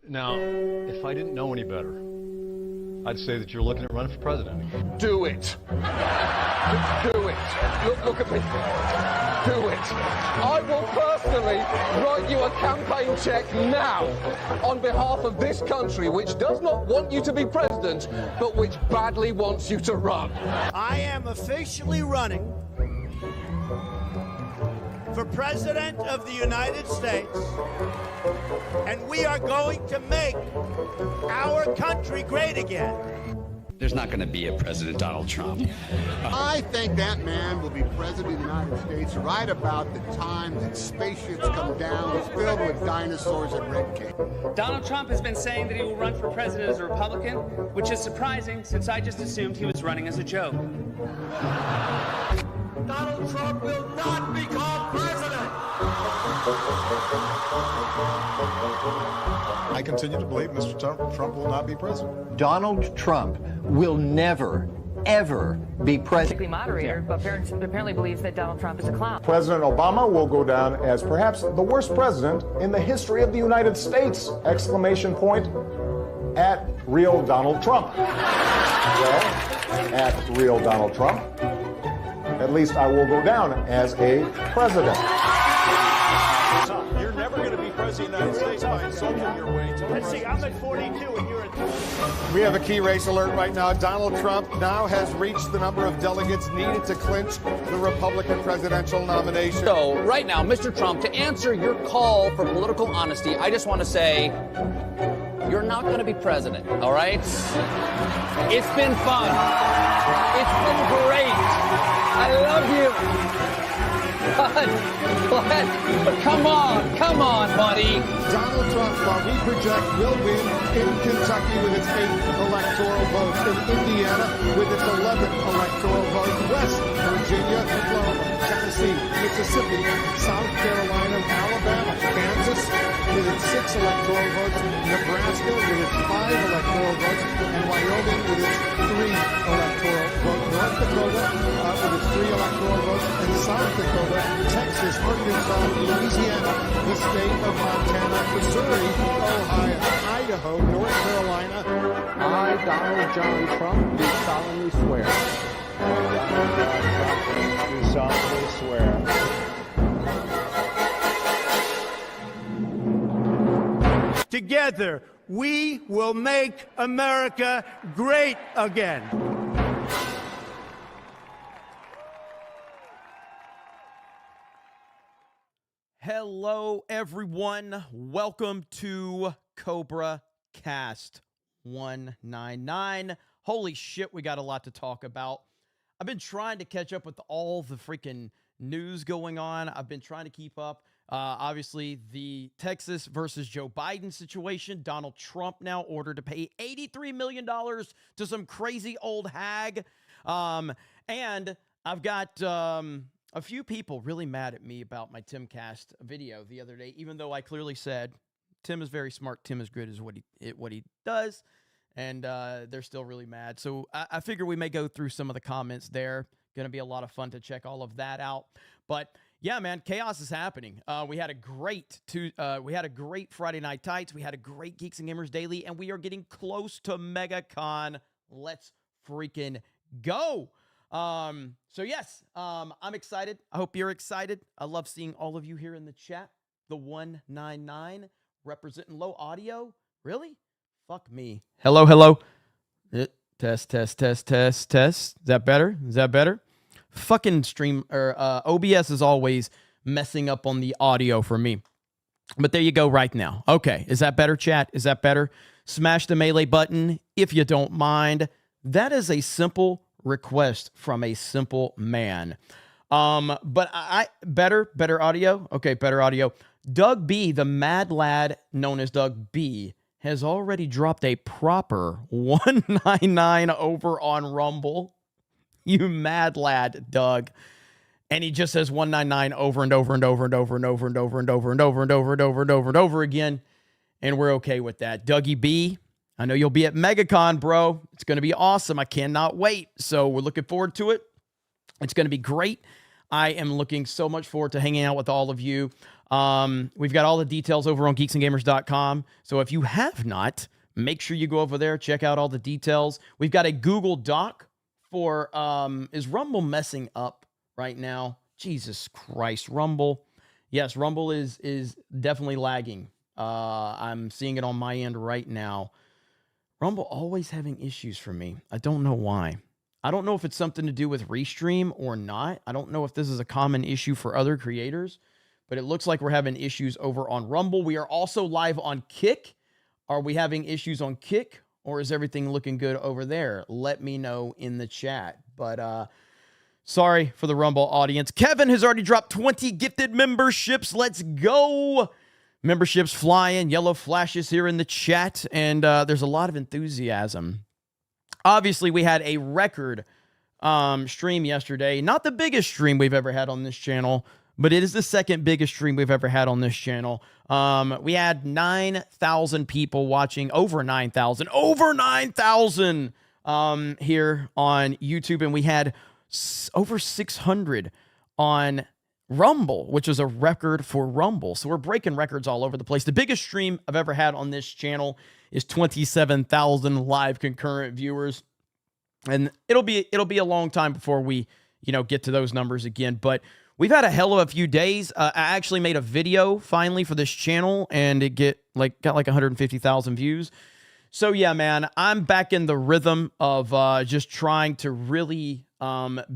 Now, if I didn't know any better, I'd say that you're looking at running for president again. Do it. Do it. Look at me. Do it. I will personally write you a campaign check now on behalf of this country, which does not want you to be president, but which badly wants you to run. I am officially running for President of the United States, and we are going to make our country great again. There's not going to be a President Donald Trump. I think that man will be President of the United States right about the time that spaceships come down filled with dinosaurs and red cake. Donald Trump has been saying that he will run for president as a Republican, which is surprising since I just assumed he was running as a joke. Donald Trump will not become president. I continue to believe Mr. Trump will not be president. Donald Trump will never, ever be president. Moderator, but apparently believes that Donald Trump is a clown. President Obama will go down as perhaps the worst president in the history of the United States! Exclamation point at real Donald Trump. Well, at real Donald Trump, at least I will go down as a president. You're never going to be president of the United States by insulting your way to. Let's see, I'm at 42 and you're at 20. We have a key race alert right now. Donald Trump now has reached the number of delegates needed to clinch the Republican presidential nomination. So right now, Mr. Trump, to answer your call for political honesty, I just want to say you're not going to be president, all right? It's been fun. It's been great. I love you. But come on, buddy. Donald Trump, while we project, will win in Kentucky with its 8 electoral votes, in Indiana with its 11 electoral votes, West Virginia, Florida, Tennessee, Mississippi, South Carolina, Alabama, Kansas with its 6 electoral votes, Nebraska with its 5 electoral votes, and Wyoming with its 3 electoral votes, North Dakota with its 3 electoral votes, and South Dakota, Texas, Arkansas, Louisiana, the state of Montana, Missouri, Ohio, Idaho, North Carolina. I, Donald John Trump, do solemnly swear. Do solemnly swear. Together, we will make America great again. Hello, everyone. Welcome to CobraCast 199. Holy shit, we got a lot to talk about. I've been trying to catch up with all the freaking news going on. I've been trying to keep up. Obviously, the Texas versus Joe Biden situation. Donald Trump now ordered to pay $83 million to some crazy old hag. And I've got a few people really mad at me about my TimCast video the other day, even though I clearly said Tim is very smart. Tim is good at what he does. And they're still really mad. So I figure we may go through some of the comments there. Going to be a lot of fun to check all of that out. But yeah, man, chaos is happening. We had a great Friday Night Tights. We had a great Geeks and Gamers Daily, and we are getting close to MegaCon. Let's freaking go. So yes, I'm excited. I hope you're excited. I love seeing all of you here in the chat. The 199 representing low audio. Really? Fuck me. Hello. Test. Is that better? Fucking stream or OBS is always messing up on the audio for me. But there you go right now. Okay, is that better, chat? Is that better? Smash the melee button if you don't mind. That is a simple request from a simple man. But I better audio. Okay, better audio. Doug B, the mad lad known as Doug B, has already dropped a proper 199 over on Rumble. You mad lad, Doug. And he just says 199 over and over and over and over and over and over and over and over and over and over and over and over again. And we're okay with that. Dougie B, I know you'll be at MegaCon, bro. It's going to be awesome. I cannot wait. So we're looking forward to it. It's going to be great. I am looking so much forward to hanging out with all of you. We've got all the details over on geeksandgamers.com. So if you have not, make sure you go over there, check out all the details. We've got a Google Doc for, is Rumble messing up right now? Jesus Christ, Rumble. Yes, Rumble is definitely lagging. I'm seeing it on my end right now. Rumble always having issues for me. I don't know why. I don't know if it's something to do with Restream or not. I don't know if this is a common issue for other creators, but it looks like we're having issues over on Rumble. We are also live on Kick. Are we having issues on Kick, or is everything looking good over there? Let me know in the chat. But sorry for the Rumble audience. Kevin has already dropped 20 gifted memberships. Let's go. Memberships flying, yellow flashes here in the chat, and there's a lot of enthusiasm. Obviously, we had a record stream yesterday. Not the biggest stream we've ever had on this channel, but it is the second biggest stream we've ever had on this channel. We had 9,000 people watching, over 9,000 here on YouTube, and we had over 600 on Rumble, which is a record for Rumble. So we're breaking records all over the place. The biggest stream I've ever had on this channel is 27,000 live concurrent viewers. And it'll be a long time before we, get to those numbers again. But we've had a hell of a few days. I actually made a video finally for this channel, and it got like 150,000 views. So yeah, man, I'm back in the rhythm of just trying to really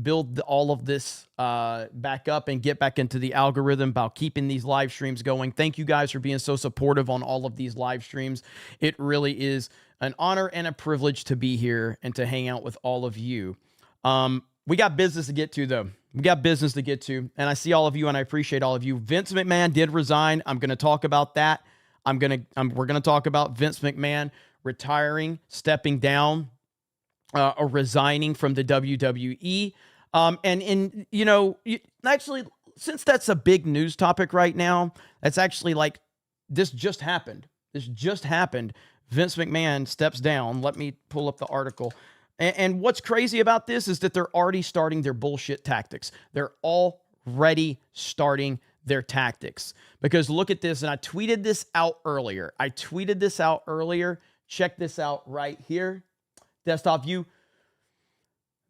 build all of this back up and get back into the algorithm about keeping these live streams going. Thank you guys for being so supportive on all of these live streams. It really is an honor and a privilege to be here and to hang out with all of you. We got business to get to, though. We got business to get to, and I see all of you, and I appreciate all of you. Vince McMahon did resign. I'm going to talk about that. We're going to talk about Vince McMahon retiring, stepping down, or resigning from the WWE. Actually, since that's a big news topic right now, that's actually like, this just happened. Vince McMahon steps down. Let me pull up the article. And what's crazy about this is that they're already starting their bullshit tactics. They're already starting their tactics. Because look at this, and I tweeted this out earlier. Check this out right here. Desktop view.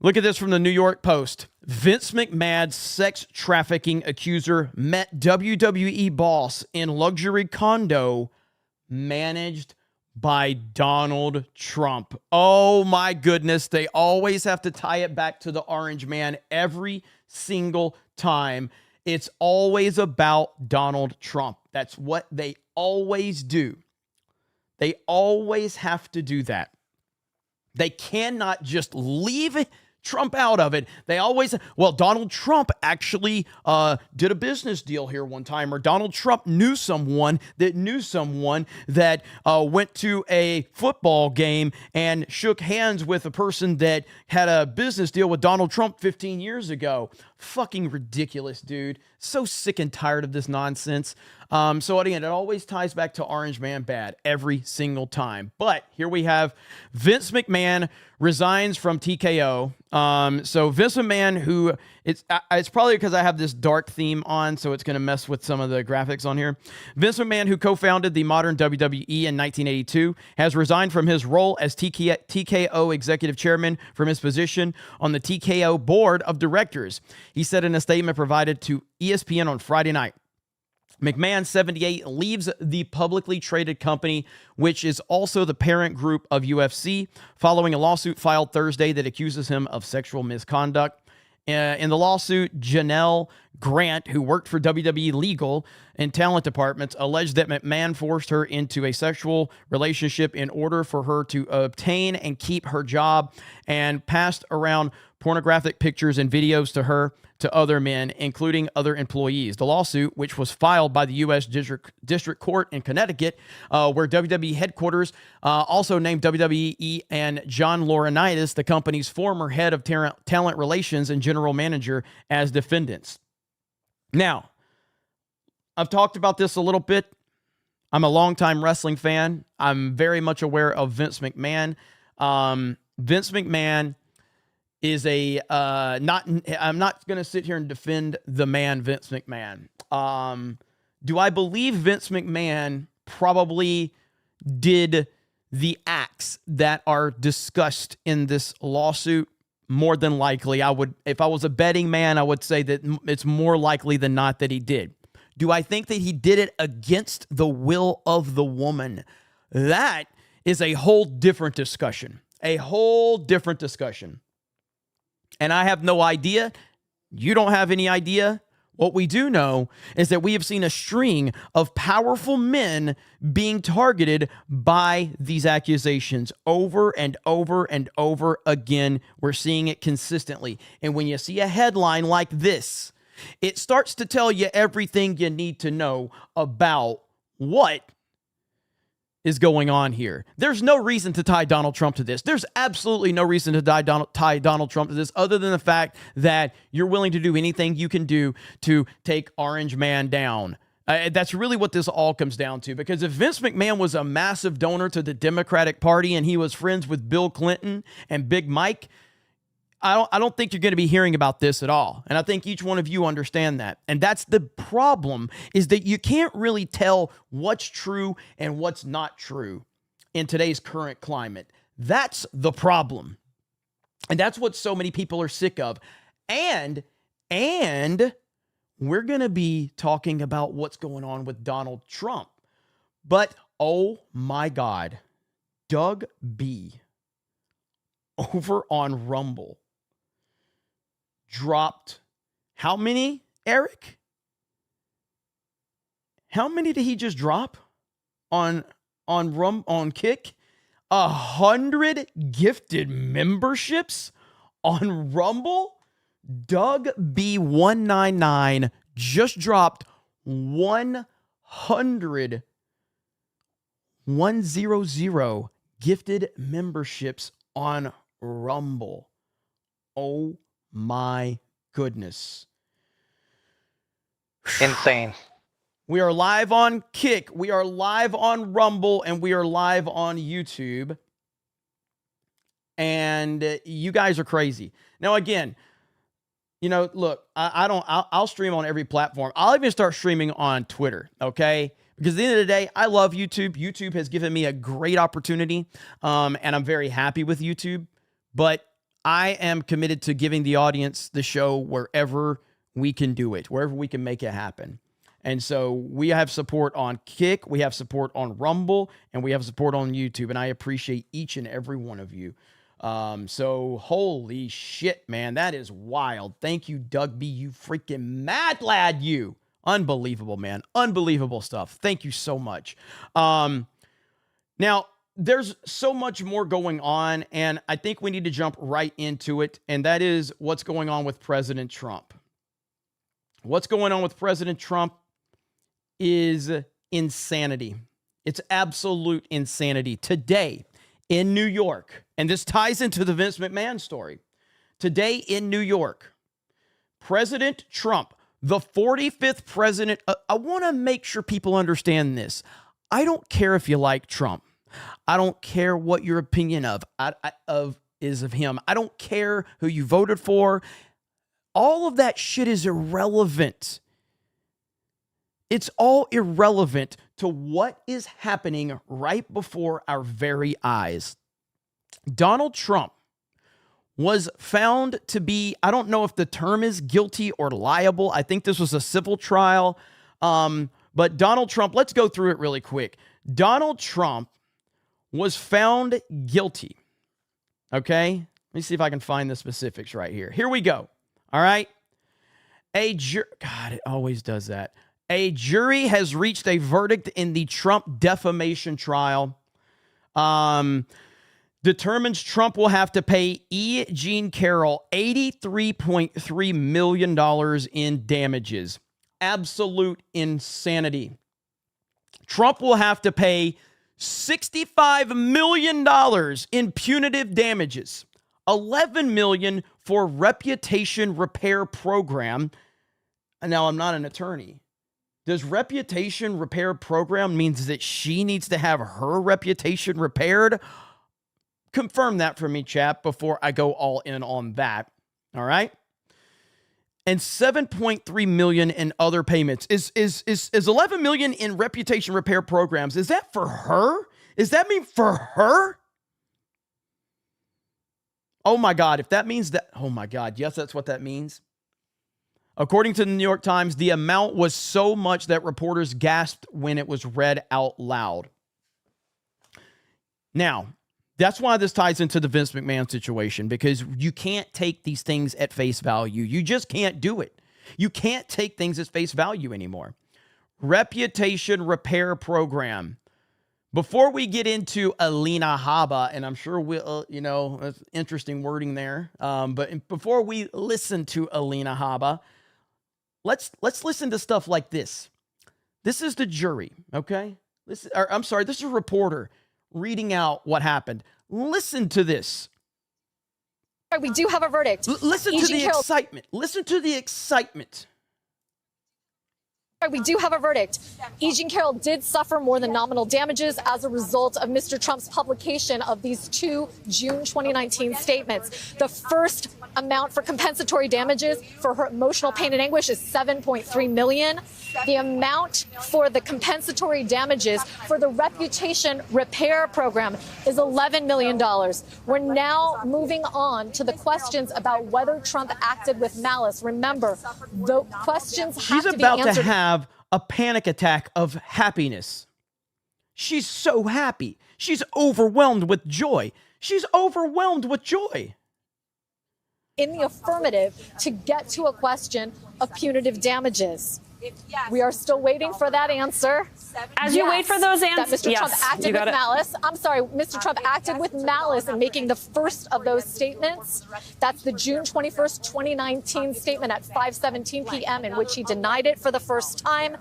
Look at this from the New York Post. Vince McMahon's sex trafficking accuser met WWE boss in luxury condo managed by Donald Trump. Oh my goodness. They always have to tie it back to the Orange Man every single time. It's always about Donald Trump. That's what they always do. They always have to do that. They cannot just leave Trump out of it. They always, Donald Trump actually did a business deal here one time, or Donald Trump knew someone that went to a football game and shook hands with a person that had a business deal with Donald Trump 15 years ago. Fucking ridiculous, dude. So sick and tired of this nonsense. So again, it always ties back to Orange Man bad every single time. But here we have Vince McMahon resigns from TKO. So Vince McMahon, who it's probably because I have this dark theme on, so it's going to mess with some of the graphics on here. Vince McMahon, who co-founded the modern WWE in 1982, has resigned from his role as TKO executive chairman from his position on the TKO board of directors. He said in a statement provided to ESPN on Friday night. McMahon, 78, leaves the publicly traded company, which is also the parent group of UFC, following a lawsuit filed Thursday that accuses him of sexual misconduct. In the lawsuit, Janelle Grant, who worked for WWE legal and talent departments, alleged that McMahon forced her into a sexual relationship in order for her to obtain and keep her job, and passed around pornographic pictures and videos to other men, including other employees. The lawsuit, which was filed by the U.S. District Court in Connecticut, where WWE headquarters, also named WWE, and John Laurinaitis, the company's former head of talent relations and general manager, as defendants. Now, I've talked about this a little bit. I'm a longtime wrestling fan. I'm very much aware of Vince McMahon. Vince McMahon is a not. I'm not going to sit here and defend the man Vince McMahon. Do I believe Vince McMahon probably did the acts that are discussed in this lawsuit? More than likely, I would. If I was a betting man, I would say that it's more likely than not that he did. Do I think that he did it against the will of the woman? That is a whole different discussion. A whole different discussion. And I have no idea. You don't have any idea. What we do know is that we have seen a string of powerful men being targeted by these accusations over and over and over again. We're seeing it consistently. And when you see a headline like this, it starts to tell you everything you need to know about what is going on here. There's no reason to tie Donald Trump to this. There's absolutely no reason to tie Donald Trump to this other than the fact that you're willing to do anything you can do to take Orange Man down. That's really what this all comes down to, because if Vince McMahon was a massive donor to the Democratic Party and he was friends with Bill Clinton and Big Mike, I don't think you're going to be hearing about this at all. And I think each one of you understand that. And that's the problem, is that you can't really tell what's true and what's not true in today's current climate. That's the problem. And that's what so many people are sick of. And we're going to be talking about what's going on with Donald Trump. But, oh my God, Doug B. over on Rumble dropped how many, Eric? How many did he just drop on Kick? 100 gifted memberships on Rumble. Doug B199 just dropped 100 gifted memberships on Rumble. Oh my goodness. Insane. We are live on Kick. We are live on Rumble, and we are live on YouTube. And you guys are crazy. Now, again, you know, look, I'll stream on every platform. I'll even start streaming on Twitter, okay? Because at the end of the day, I love YouTube. YouTube has given me a great opportunity, and I'm very happy with YouTube. But I am committed to giving the audience the show wherever we can do it, wherever we can make it happen. And so we have support on Kick, we have support on Rumble, and we have support on YouTube. And I appreciate each and every one of you. So holy shit, man, that is wild. Thank you, Doug B, you freaking mad lad, you. Unbelievable, man. Unbelievable stuff. Thank you so much. Now, there's so much more going on, and I think we need to jump right into it, and that is what's going on with President Trump. What's going on with President Trump is insanity. It's absolute insanity. Today in New York, and this ties into the Vince McMahon story. Today in New York, President Trump, the 45th president, I want to make sure people understand this. I don't care if you like Trump. I don't care what your opinion is of him. I don't care who you voted for. All of that shit is irrelevant. It's all irrelevant to what is happening right before our very eyes. Donald Trump was found to be, I don't know if the term is guilty or liable. I think this was a civil trial. But Donald Trump, let's go through it really quick. Donald Trump was found guilty. Okay? Let me see if I can find the specifics right here. Here we go. All right? God, it always does that. A jury has reached a verdict in the Trump defamation trial. Determines Trump will have to pay E. Jean Carroll $83.3 million in damages. Absolute insanity. Trump will have to pay $65 million in punitive damages, $11 million for reputation repair program. And now, I'm not an attorney. Does reputation repair program means that she needs to have her reputation repaired? confirm that for me, chat, before I go all in on that. All right. And 7.3 million in other payments. Is 11 million in reputation repair programs? Is that for her? Does that mean for her? Oh my God. If that means that, oh my God. Yes, that's what that means. According to the New York Times, the amount was so much that reporters gasped when it was read out loud. Now, that's why this ties into the Vince McMahon situation, because you can't take these things at face value. You just can't do it. You can't take things at face value anymore. Reputation repair program. Before we get into Alina Habba, and I'm sure we'll, that's interesting wording there. But before we listen to Alina Habba, let's listen to stuff like this. This is the jury, okay? This is a reporter reading out what happened. Listen to this. We do have a verdict. Listen to the excitement. Listen to the excitement. We do have a verdict. E. Jean Carroll did suffer more than nominal damages as a result of Mr. Trump's publication of these two June 2019 statements. The first amount for compensatory damages for her emotional pain and anguish is $7.3 million. The amount for the compensatory damages for the reputation repair program is $11 million. We're now moving on to the questions about whether Trump acted with malice. Remember, the questions have to be answered. She's about to have a panic attack of happiness. She's so happy. She's overwhelmed with joy. She's overwhelmed with joy. In the affirmative to get to a question of punitive damages. We are still waiting for that answer. As you wait for those answers, that Mr. Trump acted with malice. I'm sorry, Mr. Trump acted with malice in making the first of those statements. That's the June 21st, 2019 statement at 5:17 p.m. in which he denied it for the first time.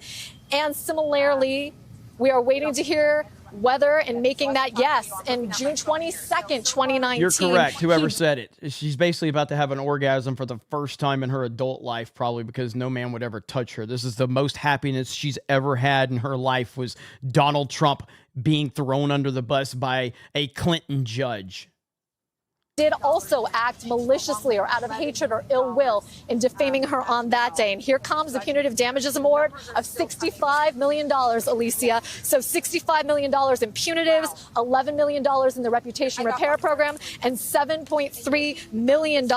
And similarly, we are waiting to hear whether in making that yes in June 22nd, 2019. You're correct, whoever said it. She's basically about to have an orgasm for the first time in her adult life, probably because no man would ever touch her. This is the most happiness she's ever had in her life, was Donald Trump being thrown under the bus by a Clinton judge. Did also act maliciously or out of hatred or ill will in defaming her on that day. And here comes the punitive damages award of $65 million, Alicia. So $65 million in punitives, $11 million in the reputation repair program, and $7.3 million in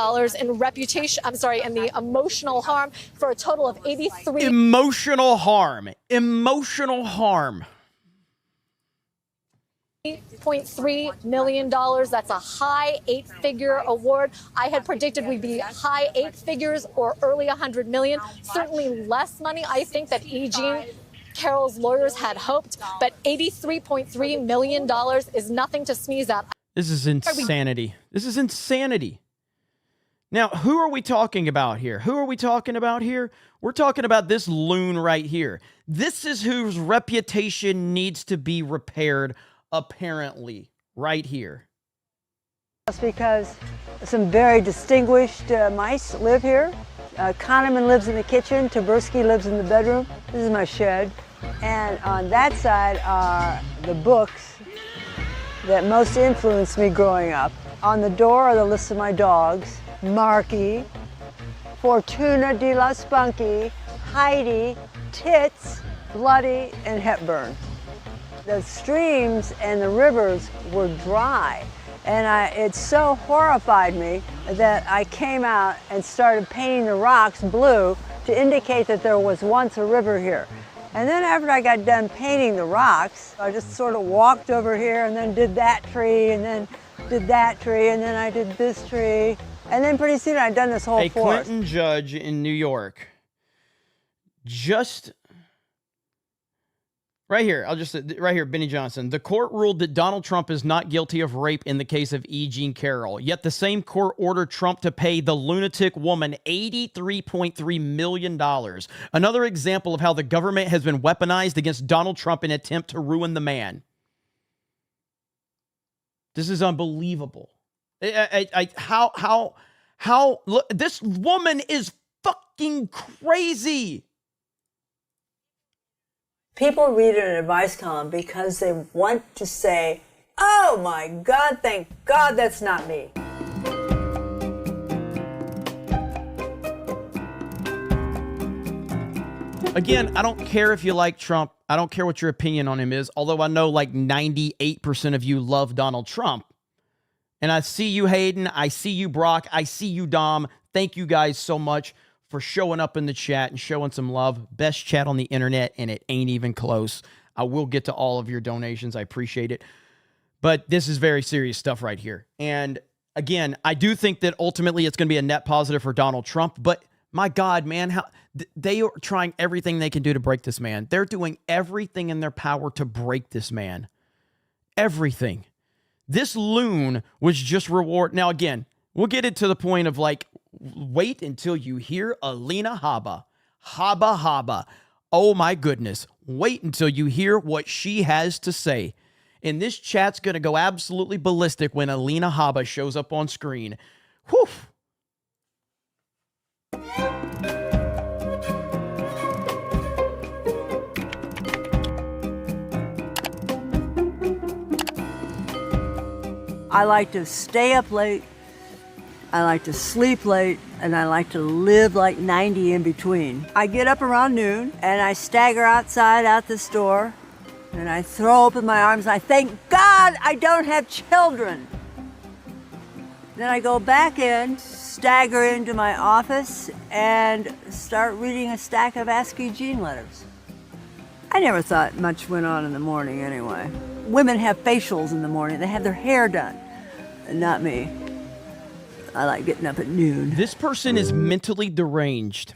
in the emotional harm, for a total of 83. Emotional harm. Emotional harm. $8.3 million. That's a high eight-figure award. I had predicted we'd be high eight figures or early 100 million. Certainly less money, I think, that E. Jean Carroll's lawyers had hoped, but $83.3 million is nothing to sneeze at. This is insanity. This is insanity. Now, who are we talking about here? Who are we talking about here? We're talking about this loon right here. This is whose reputation needs to be repaired, apparently, right here. That's because some very distinguished mice live here. Kahneman lives in the kitchen. Taberski lives in the bedroom. This is my shed. And on that side are the books that most influenced me growing up. On the door are the lists of my dogs: Marky, Fortuna de la Spunky, Heidi, Tits, Bloody, and Hepburn. The streams and the rivers were dry, and it so horrified me that I came out and started painting the rocks blue to indicate that there was once a river here. And then after I got done painting the rocks, I just sort of walked over here and then did that tree and then did that tree and then I did this tree. And then pretty soon I'd done this whole forest. A Clinton judge in New York just... Right here, Benny Johnson. The court ruled that Donald Trump is not guilty of rape in the case of E. Jean Carroll. Yet the same court ordered Trump to pay the lunatic woman $83.3 million. Another example of how the government has been weaponized against Donald Trump in an attempt to ruin the man. This is unbelievable. How, look, this woman is fucking crazy. People read an advice column because they want to say, Oh my God, thank God that's not me. Again, I don't care if you like Trump. I don't care what your opinion on him is, although I know like 98% of you love Donald Trump. And I see you, Hayden. I see you, Brock. I see you, Dom. Thank you guys so much for showing up in the chat and showing some love. Best chat on the internet, and it ain't even close. I will get to all of your donations. I appreciate it. But this is very serious stuff right here. And again, I do think that ultimately it's going to be a net positive for Donald Trump. But my God, man, how they are trying everything they can do to break this man. They're doing everything in their power to break this man. Everything. This loon was just reward. Now, again, we'll get it to the point of like, wait until you hear Alina Habba. Habba. Oh my goodness. Wait until you hear what she has to say. And this chat's going to go absolutely ballistic when Alina Habba shows up on screen. Whew. I like to stay up late, I like to sleep late, and I like to live like 90 in between. I get up around noon, and I stagger outside out the store, and I throw open my arms, and I thank God I don't have children. Then I go back in, stagger into my office, and start reading a stack of Ask Eugene letters. I never thought much went on in the morning anyway. Women have facials in the morning. They have their hair done. Not me. I like getting up at noon. This person is mentally deranged.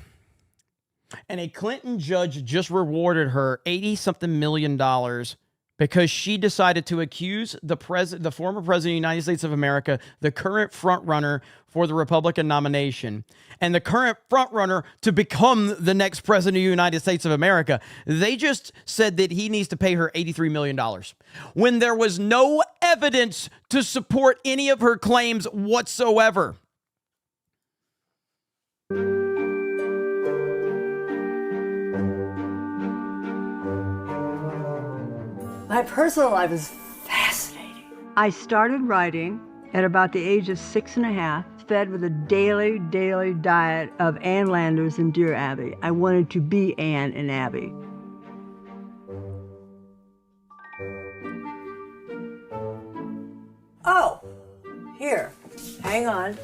And a Clinton judge just rewarded her $80-something million because she decided to accuse the former president of the United States of America, the current frontrunner for the Republican nomination, and the current frontrunner to become the next president of the United States of America. They just said that he needs to pay her $83 million when there was no evidence to support any of her claims whatsoever. My personal life is fascinating. I started writing at about the age of 6.5, fed with a daily diet of Ann Landers and Dear Abby. I wanted to be Ann and Abby. Oh, here, hang on.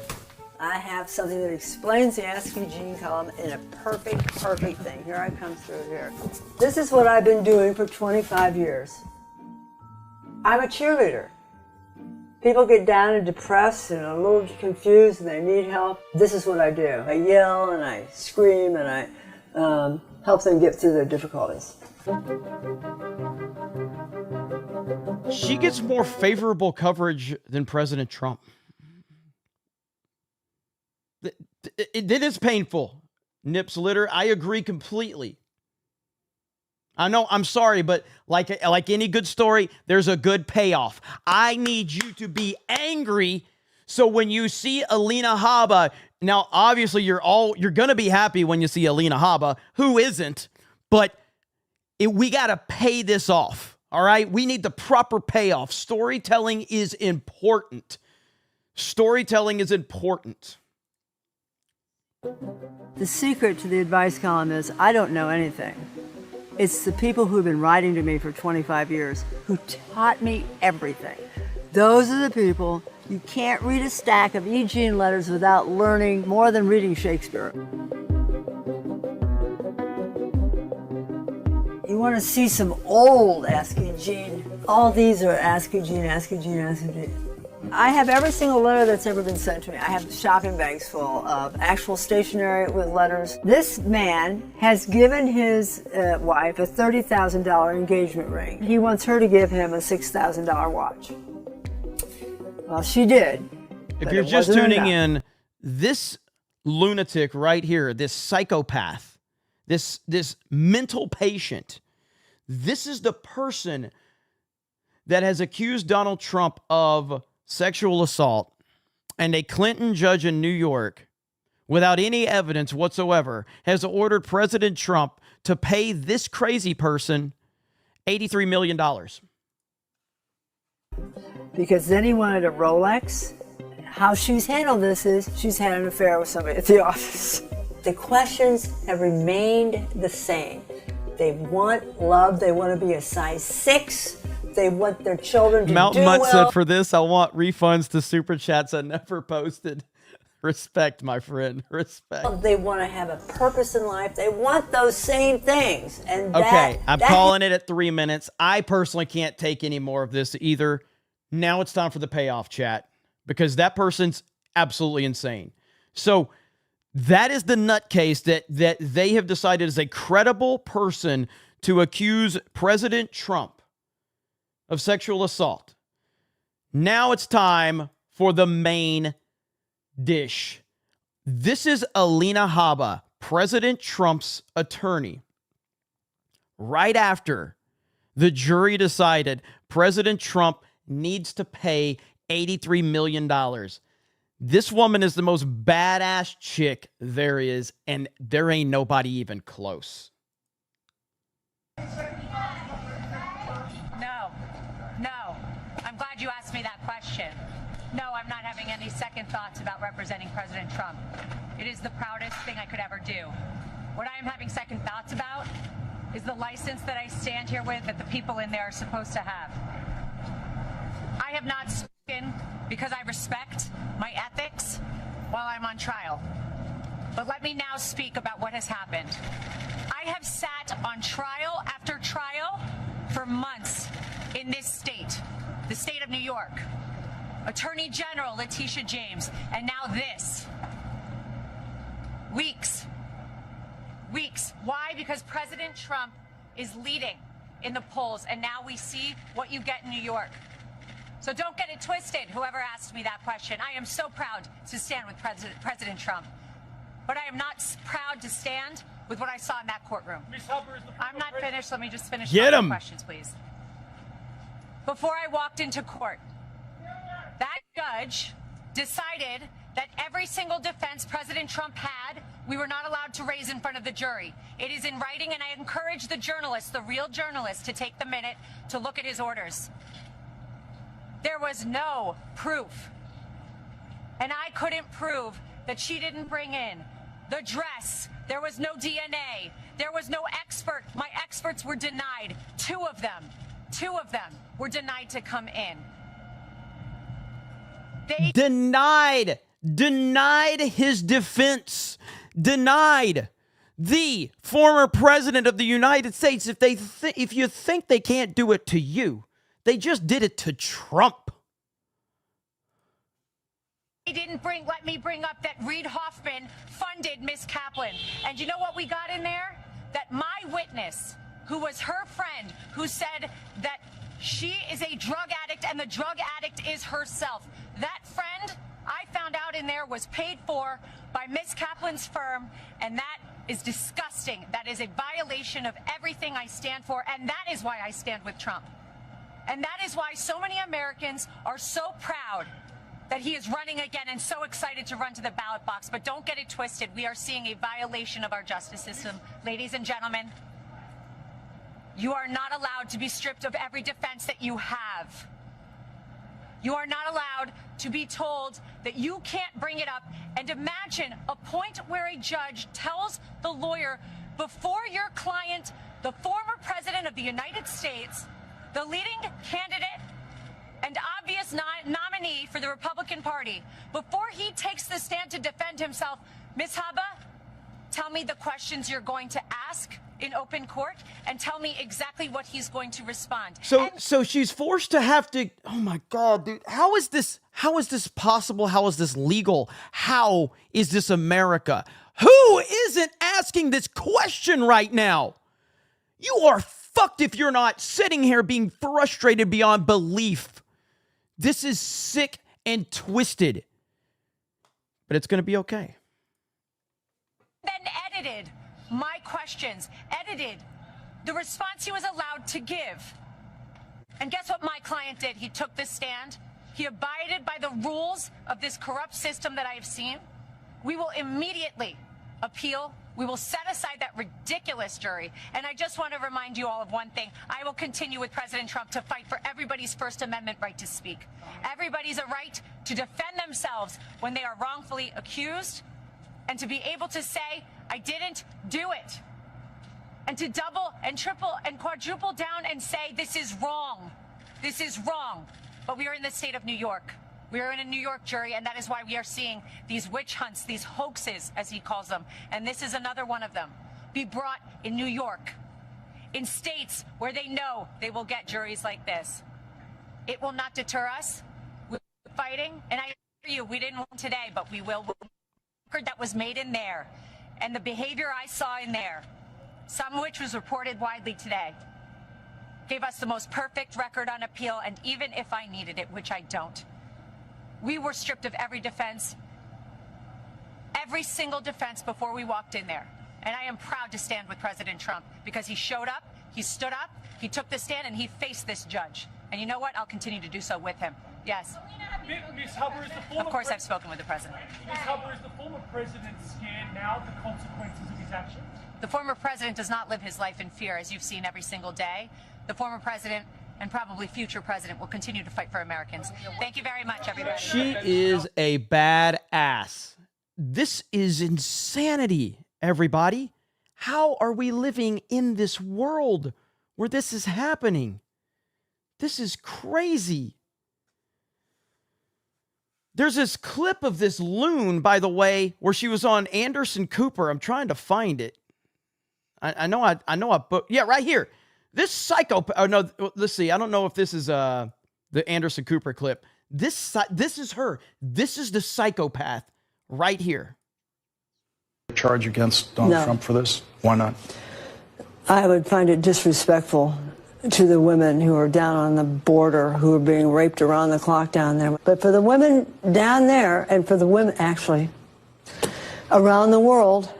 I have something that explains the Ask Eugene column in a perfect thing. Here I come through here. This is what I've been doing for 25 years. I'm a cheerleader. People get down and depressed and a little confused and they need help. This is what I do. I yell and I scream and I help them get through their difficulties. She gets more favorable coverage than President Trump. It is painful, Nips Litter. I agree completely. I know, I'm sorry, but like any good story, there's a good payoff. I need you to be angry so when you see Alina Habba, now obviously you're going to be happy when you see Alina Habba. Who isn't? But we got to pay this off, all right? We need the proper payoff. Storytelling is important. Storytelling is important. The secret to the advice column is I don't know anything. It's the people who've been writing to me for 25 years who taught me everything. Those are the people. You can't read a stack of Eugene letters without learning more than reading Shakespeare. You want to see some old Ask Eugene. All these are Ask Eugene, Ask Eugene, Ask Eugene. I have every single letter that's ever been sent to me. I have shopping bags full of actual stationery with letters. This man has given his wife a $30,000 engagement ring. He wants her to give him a $6,000 watch. Well, she did. If you're just tuning in, this lunatic right here, this psychopath, this mental patient, this is the person that has accused Donald Trump of sexual assault, and a Clinton judge in New York, without any evidence whatsoever, has ordered President Trump to pay this crazy person $83 million. because then he wanted a Rolex. How she's handled this is she's had an affair with somebody at the office. The questions have remained the same. They want love. They want to be a size 6. They want their children to Mountain do Mutt well. said, for this, I want refunds to super chats I never posted. Respect, my friend. Respect. They want to have a purpose in life. They want those same things. And Okay, I'm calling it at 3 minutes. I personally can't take any more of this either. Now it's time for the payoff chat because that person's absolutely insane. So that is the nutcase that they have decided is a credible person to accuse President Trump of sexual assault. Now it's time for the main dish. This is Alina Habba, President Trump's attorney. Right after the jury decided President Trump needs to pay $83 million. This woman is the most badass chick there is, and there ain't nobody even close. No. I'm glad you asked me that question. No, I'm not having any second thoughts about representing President Trump. It is the proudest thing I could ever do. What I am having second thoughts about is the license that I stand here with that the people in there are supposed to have. I have not spoken because I respect my ethics while I'm on trial. But let me now speak about what has happened. I have sat on trial after trial for months in this state, the state of New York. Attorney General Letitia James, and now this. Weeks. Why? Because President Trump is leading in the polls, and now we see what you get in New York. So don't get it twisted, whoever asked me that question. I am so proud to stand with President Trump. But I am not proud to stand with what I saw in that courtroom. I'm not finished. Let me just finish my questions, please. Before I walked into court, that judge decided that every single defense President Trump had, we were not allowed to raise in front of the jury. It is in writing, and I encourage the journalists, the real journalists, to take the minute to look at his orders. There was no proof. And I couldn't prove that she didn't bring in the dress. There was no DNA. There was no expert. My experts were denied. Two of them were denied to come in. They denied his defense, denied the former president of the United States. If you think they can't do it to you, they just did it to Trump. They didn't let me bring up that Reid Hoffman funded Miss Kaplan. And you know what we got in there? That my witness, who was her friend, who said that she is a drug addict and the drug addict is herself. That friend, I found out in there, was paid for by Miss Kaplan's firm, and that is disgusting. That is a violation of everything I stand for, and that is why I stand with Trump. And that is why so many Americans are so proud that he is running again and so excited to run to the ballot box. But don't get it twisted. We are seeing a violation of our justice system. Ladies and gentlemen, you are not allowed to be stripped of every defense that you have. You are not allowed to be told that you can't bring it up. And imagine a point where a judge tells the lawyer, before your client, the former president of the United States, the leading candidate and obvious nominee for the Republican Party, before he takes the stand to defend himself, Ms. Habba, tell me the questions you're going to ask in open court and tell me exactly what he's going to respond. So she's forced to have to, oh my God, dude, how is this possible? How is this legal? How is this America? Who isn't asking this question right now? You are fucked if you're not sitting here being frustrated beyond belief. This is sick and twisted, but it's going to be okay. Then edited my questions, edited the response he was allowed to give. And guess what my client did? He took the stand. He abided by the rules of this corrupt system that I have seen. We will immediately appeal. We will set aside that ridiculous jury. And I just want to remind you all of one thing. I will continue with President Trump to fight for everybody's First Amendment right to speak. Everybody's a right to defend themselves when they are wrongfully accused, and to be able to say, I didn't do it. And to double and triple and quadruple down and say, this is wrong. This is wrong. But we are in the state of New York. We are in a New York jury, and that is why we are seeing these witch hunts, these hoaxes, as he calls them. And this is another one of them. Be brought in New York, in states where they know they will get juries like this. It will not deter us. We're fighting, and I assure you, we didn't win today, but we will. That was made in there, and the behavior I saw in there, some of which was reported widely today, gave us the most perfect record on appeal, and even if I needed it, which I don't, we were stripped of every defense, every single defense before we walked in there. And I am proud to stand with President Trump because he showed up, he stood up, he took the stand, and he faced this judge. And you know what? I'll continue to do so with him. Yes. Ms. Habba, is the former Of course I've spoken with the president. Ms. Habba, is the former president scared now of the consequences of his actions? The former president does not live his life in fear, as you've seen every single day. The former president and probably future president will continue to fight for Americans. Thank you very much, everybody. She is a badass. This is insanity, everybody. How are we living in this world where this is happening? This is crazy. There's this clip of this loon, by the way, where she was on Anderson Cooper. I'm trying to find it. I know I yeah, right here. This psychopath. Oh no, let's see. I don't know if this is the Anderson Cooper clip. This is her. This is the psychopath right here. Charge against Donald Trump for this? Why not? I would find it disrespectful to the women who are down on the border, who are being raped around the clock down there. But for the women down there, and for the women actually around the world.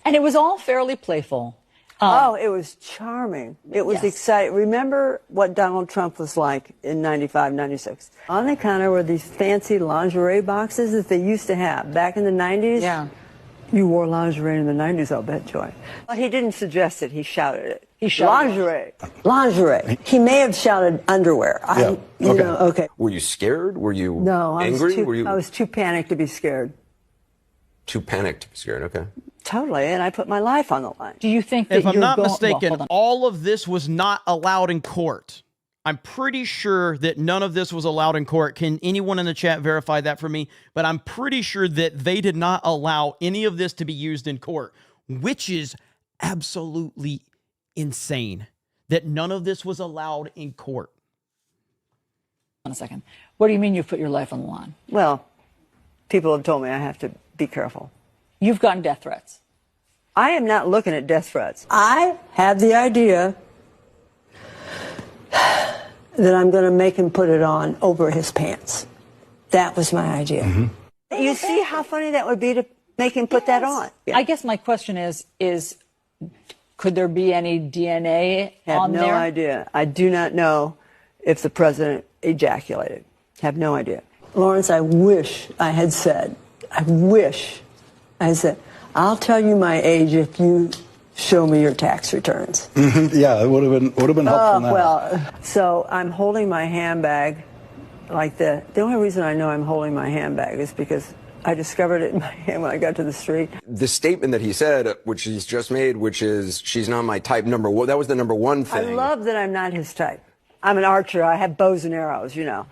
And it was all fairly playful. It was charming. It was exciting. Remember what Donald Trump was like in 95, 96. On the counter were these fancy lingerie boxes that they used to have back in the 90s. Yeah. You wore lingerie in the 90s, I'll bet, Joy. Well, he didn't suggest it. He shouted it. He shouted lingerie. Lingerie. He may have shouted underwear. Yeah. Okay. Were you scared? Were you angry? Were you... I was too panicked to be scared. Too panicked to be scared, okay. Totally, and I put my life on the line. Do you think that if I'm not mistaken, all of this was not allowed in court? I'm pretty sure that none of this was allowed in court. Can anyone in the chat verify that for me? But I'm pretty sure that they did not allow any of this to be used in court, which is absolutely insane that none of this was allowed in court. A second. What do you mean you put your life on the line? Well, people have told me I have to be careful. You've gotten death threats. I am not looking at death threats. I have the idea that I'm going to make him put it on over his pants. That was my idea. Mm-hmm. You see how funny that would be to make him put that on? Yeah. I guess my question is could there be any DNA on there? I have no idea. I do not know if the president ejaculated. Have no idea. Lawrence, I wish I had said, I'll tell you my age if you show me your tax returns. Mm-hmm. Yeah, it would have been helpful now. Well, so I'm holding my handbag like that. The only reason I know I'm holding my handbag is because I discovered it in my hand when I got to the street. The statement that he said, which he's just made, which is, she's not my type, number one, that was the number one thing. I love that I'm not his type. I'm an archer. I have bows and arrows, you know.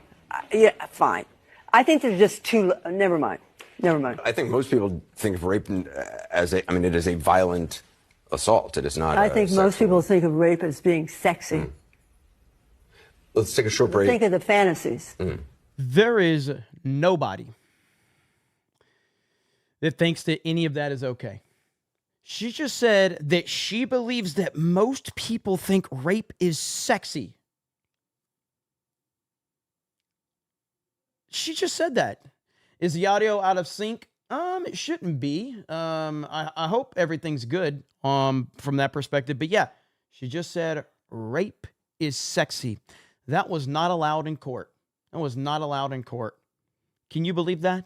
Yeah, fine. I think there's just too, never mind. I think most people think of rape as it is a violent assault. It is not. I think most people think of rape as being sexy. Mm. Let's take a short break. Think of the fantasies. Mm. There is nobody that thinks that any of that is okay. She just said that she believes that most people think rape is sexy. She just said that. Is the audio out of sync? It shouldn't be. I hope everything's good from that perspective. But yeah, she just said rape is sexy. That was not allowed in court. That was not allowed in court. Can you believe that?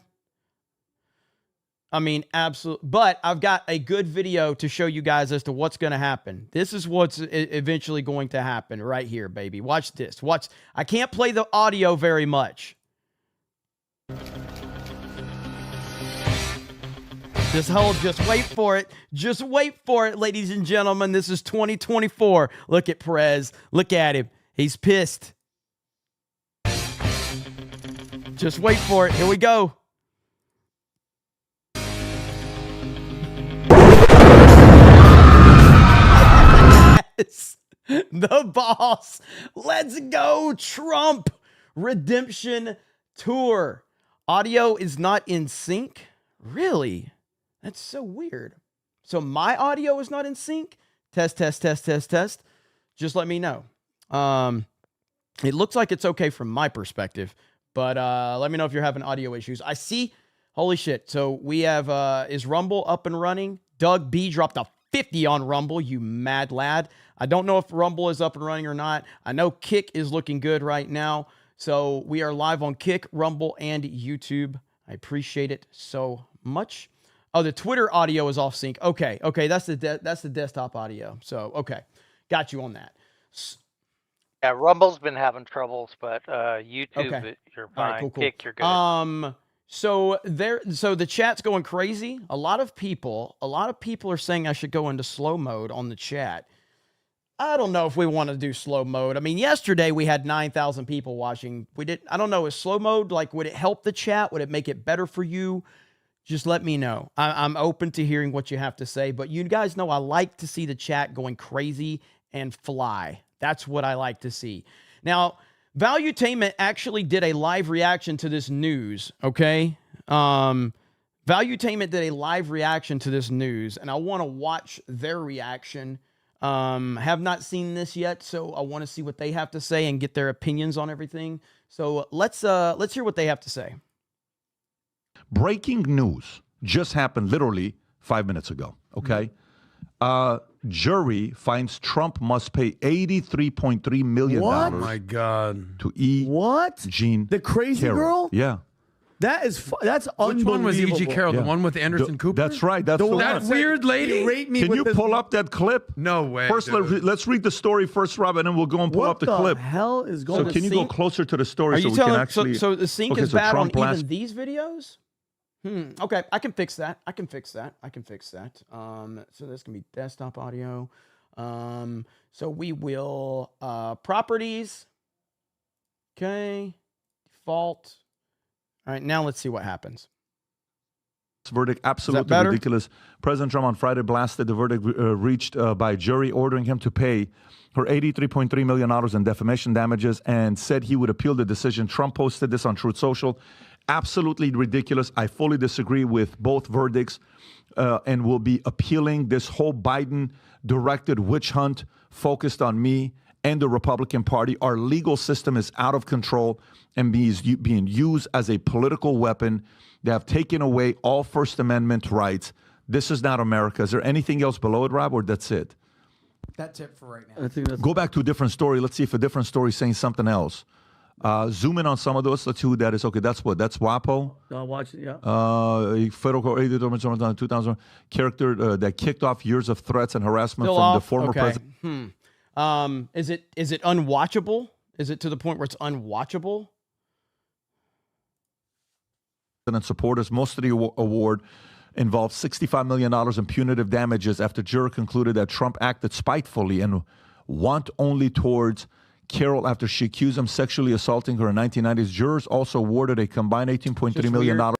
I mean, absolutely. But I've got a good video to show you guys as to what's going to happen. This is what's eventually going to happen right here, baby. Watch this. Watch. I can't play the audio very much. Just wait for it. Just wait for it, ladies and gentlemen. This is 2024. Look at Perez. Look at him. He's pissed. Just wait for it. Here we go. Yes. The boss. Let's go, Trump. Redemption tour. Audio is not in sync? Really? That's so weird. So my audio is not in sync? Test. Just let me know. It looks like it's okay from my perspective, but let me know if you're having audio issues. I see. Holy shit. So we have, is Rumble up and running? Doug B dropped a 50 on Rumble, you mad lad. I don't know if Rumble is up and running or not. I know Kick is looking good right now. So we are live on Kick, Rumble, and YouTube. I appreciate it so much. Oh, the Twitter audio is off sync. Okay, that's the desktop audio. So, okay, got you on that. Yeah, Rumble's been having troubles, but YouTube, Okay. you're fine. All right, cool. Kick, you're good. So the chat's going crazy. A lot of people are saying I should go into slow mode on the chat. I don't know if we want to do slow mode. I mean, yesterday we had 9,000 people watching. I don't know, is slow mode, like, would it help the chat? Would it make it better for you? Just let me know. I'm open to hearing what you have to say, but you guys know I like to see the chat going crazy and fly. That's what I like to see. Now, Valuetainment actually did a live reaction to this news, okay? Valuetainment did a live reaction to this news, and I want to watch their reaction. Have not seen this yet, so I want to see what they have to say and get their opinions on everything. So let's hear what they have to say. Breaking news just happened literally 5 minutes ago, okay? Jury finds Trump must pay $83.3 million. What? Oh my God. To Jean the crazy Carroll. girl? Yeah. That's Which unbelievable. one was E.G. Carroll? Yeah. The one with Anderson Cooper? That's right. That's the that one. weird lady. Rate me Can with you this- pull up that clip? No way. First, let's read the story first, Rob, and then we'll go and pull What up the the clip. hell is going So on? can you go closer to the story Are so you we can telling actually... so the sync Okay, is so bad Trump on last- even these videos? Okay, I can fix that. I can fix that. So this can be desktop audio. So we will properties. Okay. Default. All right, now let's see what happens. Verdict absolutely better? ridiculous. President Trump on Friday blasted the verdict reached by a jury ordering him to pay her $83.3 million in defamation damages and said he would appeal the decision. Trump posted this on Truth Social. Absolutely ridiculous. I fully disagree with both verdicts and will be appealing this whole Biden-directed witch hunt focused on me and the Republican Party. Our legal system is out of control and being used as a political weapon. They have taken away all First Amendment rights. This is not America. Is there anything else below it, Rob, or that's it? That's it for right now. Go back to a different story. Let's see if a different story is saying something else. Zoom in on some of those. Let's see who that is. Okay, that's what? That's WAPO. I'll watch it, yeah. Federal court 2000 character that kicked off years of threats and harassment Still from off? the former Okay. president. Is it unwatchable? Is it to the point where it's unwatchable? And supporters. Most of the award involved $65 million in punitive damages after jury concluded that Trump acted spitefully and want only towards Carroll after she accused him sexually assaulting her in 1990s. Jurors also awarded a combined $18.3 million.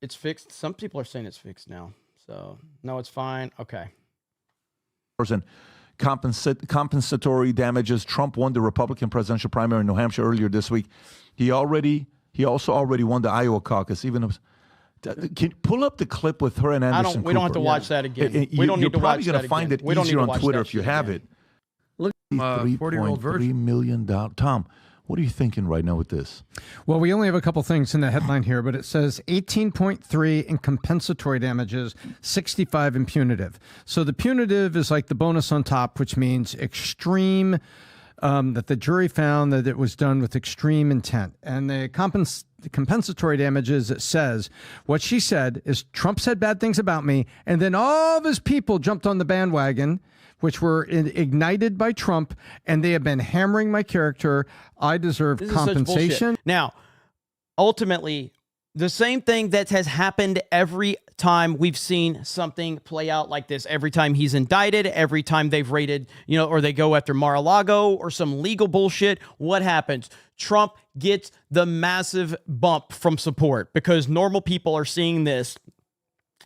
It's fixed. Some people are saying it's fixed now. So no, it's fine. Okay. And compensatory damages. Trump won the Republican presidential primary in New Hampshire earlier this week. He also already won the Iowa caucus. Can you pull up the clip with her and Anderson We don't have to Cooper? watch that again. And We don't need to You're watch probably going that to find again. it We don't need easier to on watch Twitter that if you shit have again. Look, it. $3.3 million. Tom, what are you thinking right now with this? Well, we only have a couple things in the headline here, but it says 18.3 in compensatory damages, 65 in punitive. So the punitive is like the bonus on top, which means extreme that the jury found that it was done with extreme intent. And the compensatory damages, it says, what she said is Trump said bad things about me, and then all of his people jumped on the bandwagon, which were ignited by Trump, and they have been hammering my character. I deserve compensation. Now, ultimately, the same thing that has happened every time we've seen something play out like this, every time he's indicted, every time they've raided, or they go after Mar-a-Lago or some legal bullshit, what happens? Trump gets the massive bump from support because normal people are seeing this.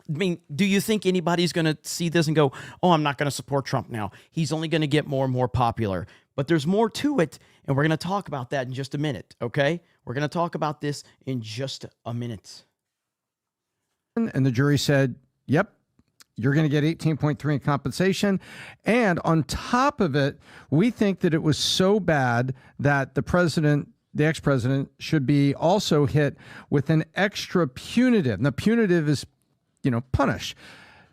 I mean, do you think anybody's going to see this and go, oh, I'm not going to support Trump now? He's only going to get more and more popular. But there's more to it, and we're going to talk about that in just a minute, okay? We're going to talk about this in just a minute. And the jury said, yep, you're going to get 18.3 in compensation. And on top of it, we think that it was so bad that the ex-president, should be also hit with an extra punitive. Now, punitive is, punish.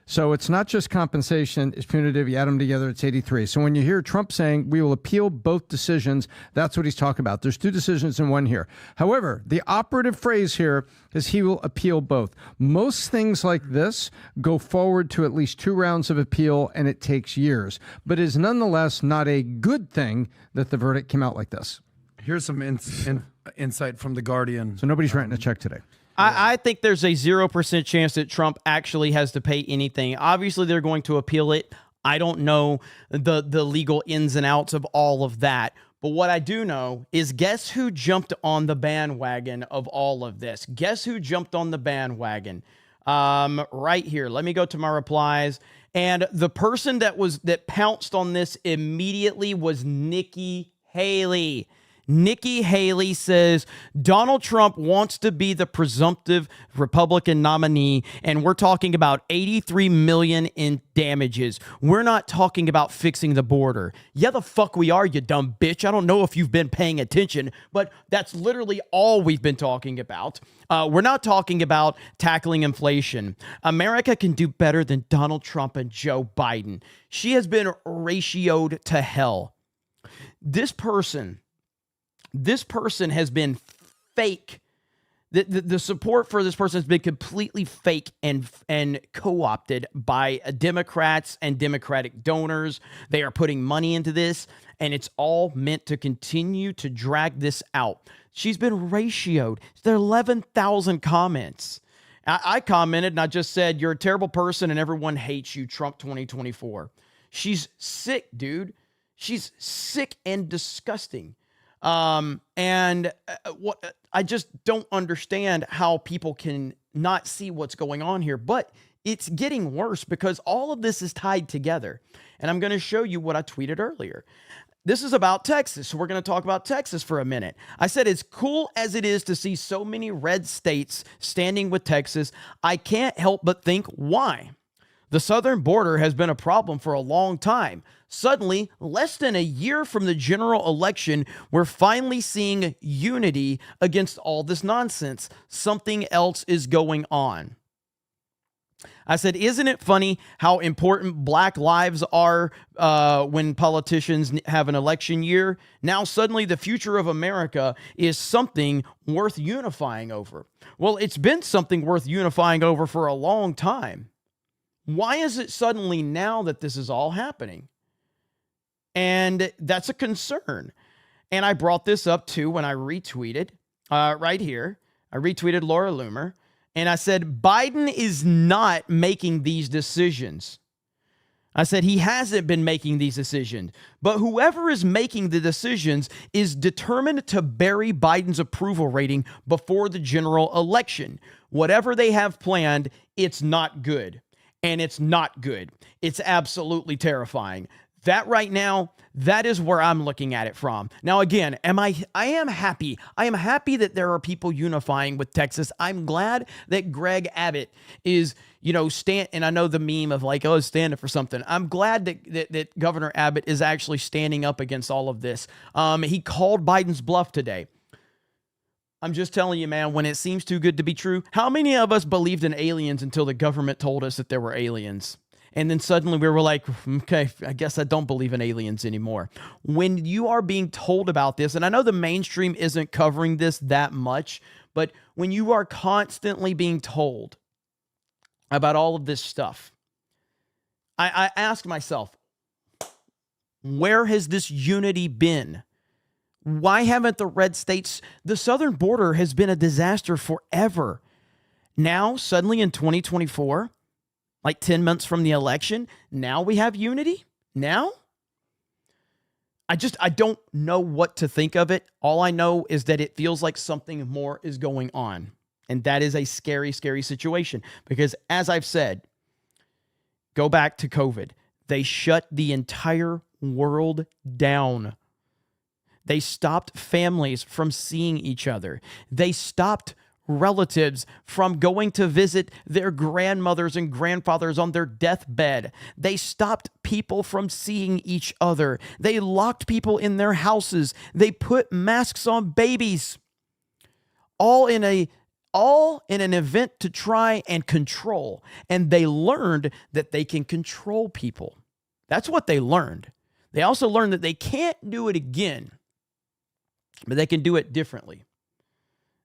So it's not just compensation, it's punitive. You add them together, it's 83. So when you hear Trump saying we will appeal both decisions, that's what he's talking about. There's two decisions in one here. However, the operative phrase here is he will appeal both. Most things like this go forward to at least 2 rounds of appeal, and it takes years. But it is nonetheless not a good thing that the verdict came out like this. Here's some insight from The Guardian. So nobody's writing a check today. I think there's a 0% chance that Trump actually has to pay anything. Obviously, they're going to appeal it. I don't know the legal ins and outs of all of that. But what I do know is guess who jumped on the bandwagon of all of this? Guess who jumped on the bandwagon? Right here. Let me go to my replies. And the person that pounced on this immediately was Nikki Haley. Nikki Haley says Donald Trump wants to be the presumptive Republican nominee, and we're talking about $83 million in damages. We're not talking about fixing the border. Yeah, the fuck we are, you dumb bitch. I don't know if you've been paying attention, but that's literally all we've been talking about. We're not talking about tackling inflation. America can do better than Donald Trump and Joe Biden. She has been ratioed to hell. This person has been fake. The support for this person has been completely fake and co-opted by Democrats and Democratic donors. They are putting money into this, and it's all meant to continue to drag this out. She's been ratioed. There are 11,000 comments. I commented and I just said, you're a terrible person and everyone hates you, Trump 2024. She's sick, dude. She's sick and disgusting. What I just don't understand how people can not see what's going on here, but it's getting worse because all of this is tied together. And I'm going to show you what I tweeted earlier. This is about Texas, so we're going to talk about Texas for a minute. I said, as cool as it is to see so many red states standing with Texas, I can't help but think, why? The southern border has been a problem for a long time. Suddenly, less than a year from the general election, we're finally seeing unity against all this nonsense. Something else is going on. I said, isn't it funny how important black lives are when politicians have an election year? Now suddenly the future of America is something worth unifying over. Well, it's been something worth unifying over for a long time. Why is it suddenly now that this is all happening? And that's a concern. And I brought this up too when I retweeted right here. I retweeted Laura Loomer. And I said, Biden is not making these decisions. I said, he hasn't been making these decisions. But whoever is making the decisions is determined to bury Biden's approval rating before the general election. Whatever they have planned, it's not good. And it's not good. It's absolutely terrifying. That right now, that is where I'm looking at it from. Now, again, I am happy. I am happy that there are people unifying with Texas. I'm glad that Greg Abbott is, and I know the meme of like, oh, standing for something. I'm glad that Governor Abbott is actually standing up against all of this. He called Biden's bluff today. I'm just telling you, man, when it seems too good to be true, how many of us believed in aliens until the government told us that there were aliens? And then suddenly we were like, okay, I guess I don't believe in aliens anymore. When you are being told about this, and I know the mainstream isn't covering this that much, but when you are constantly being told about all of this stuff, I ask myself, where has this unity been? Why haven't the red states, the southern border has been a disaster forever. Now, suddenly in 2024, like 10 months from the election, now we have unity? Now? I don't know what to think of it. All I know is that it feels like something more is going on. And that is a scary, scary situation. Because as I've said, go back to COVID. They shut the entire world down. They stopped families from seeing each other. They stopped relatives from going to visit their grandmothers and grandfathers on their deathbed. They stopped people from seeing each other. They locked people in their houses. They put masks on babies. All in an event to try and control. And they learned that they can control people. That's what they learned. They also learned that they can't do it again, but they can do it differently.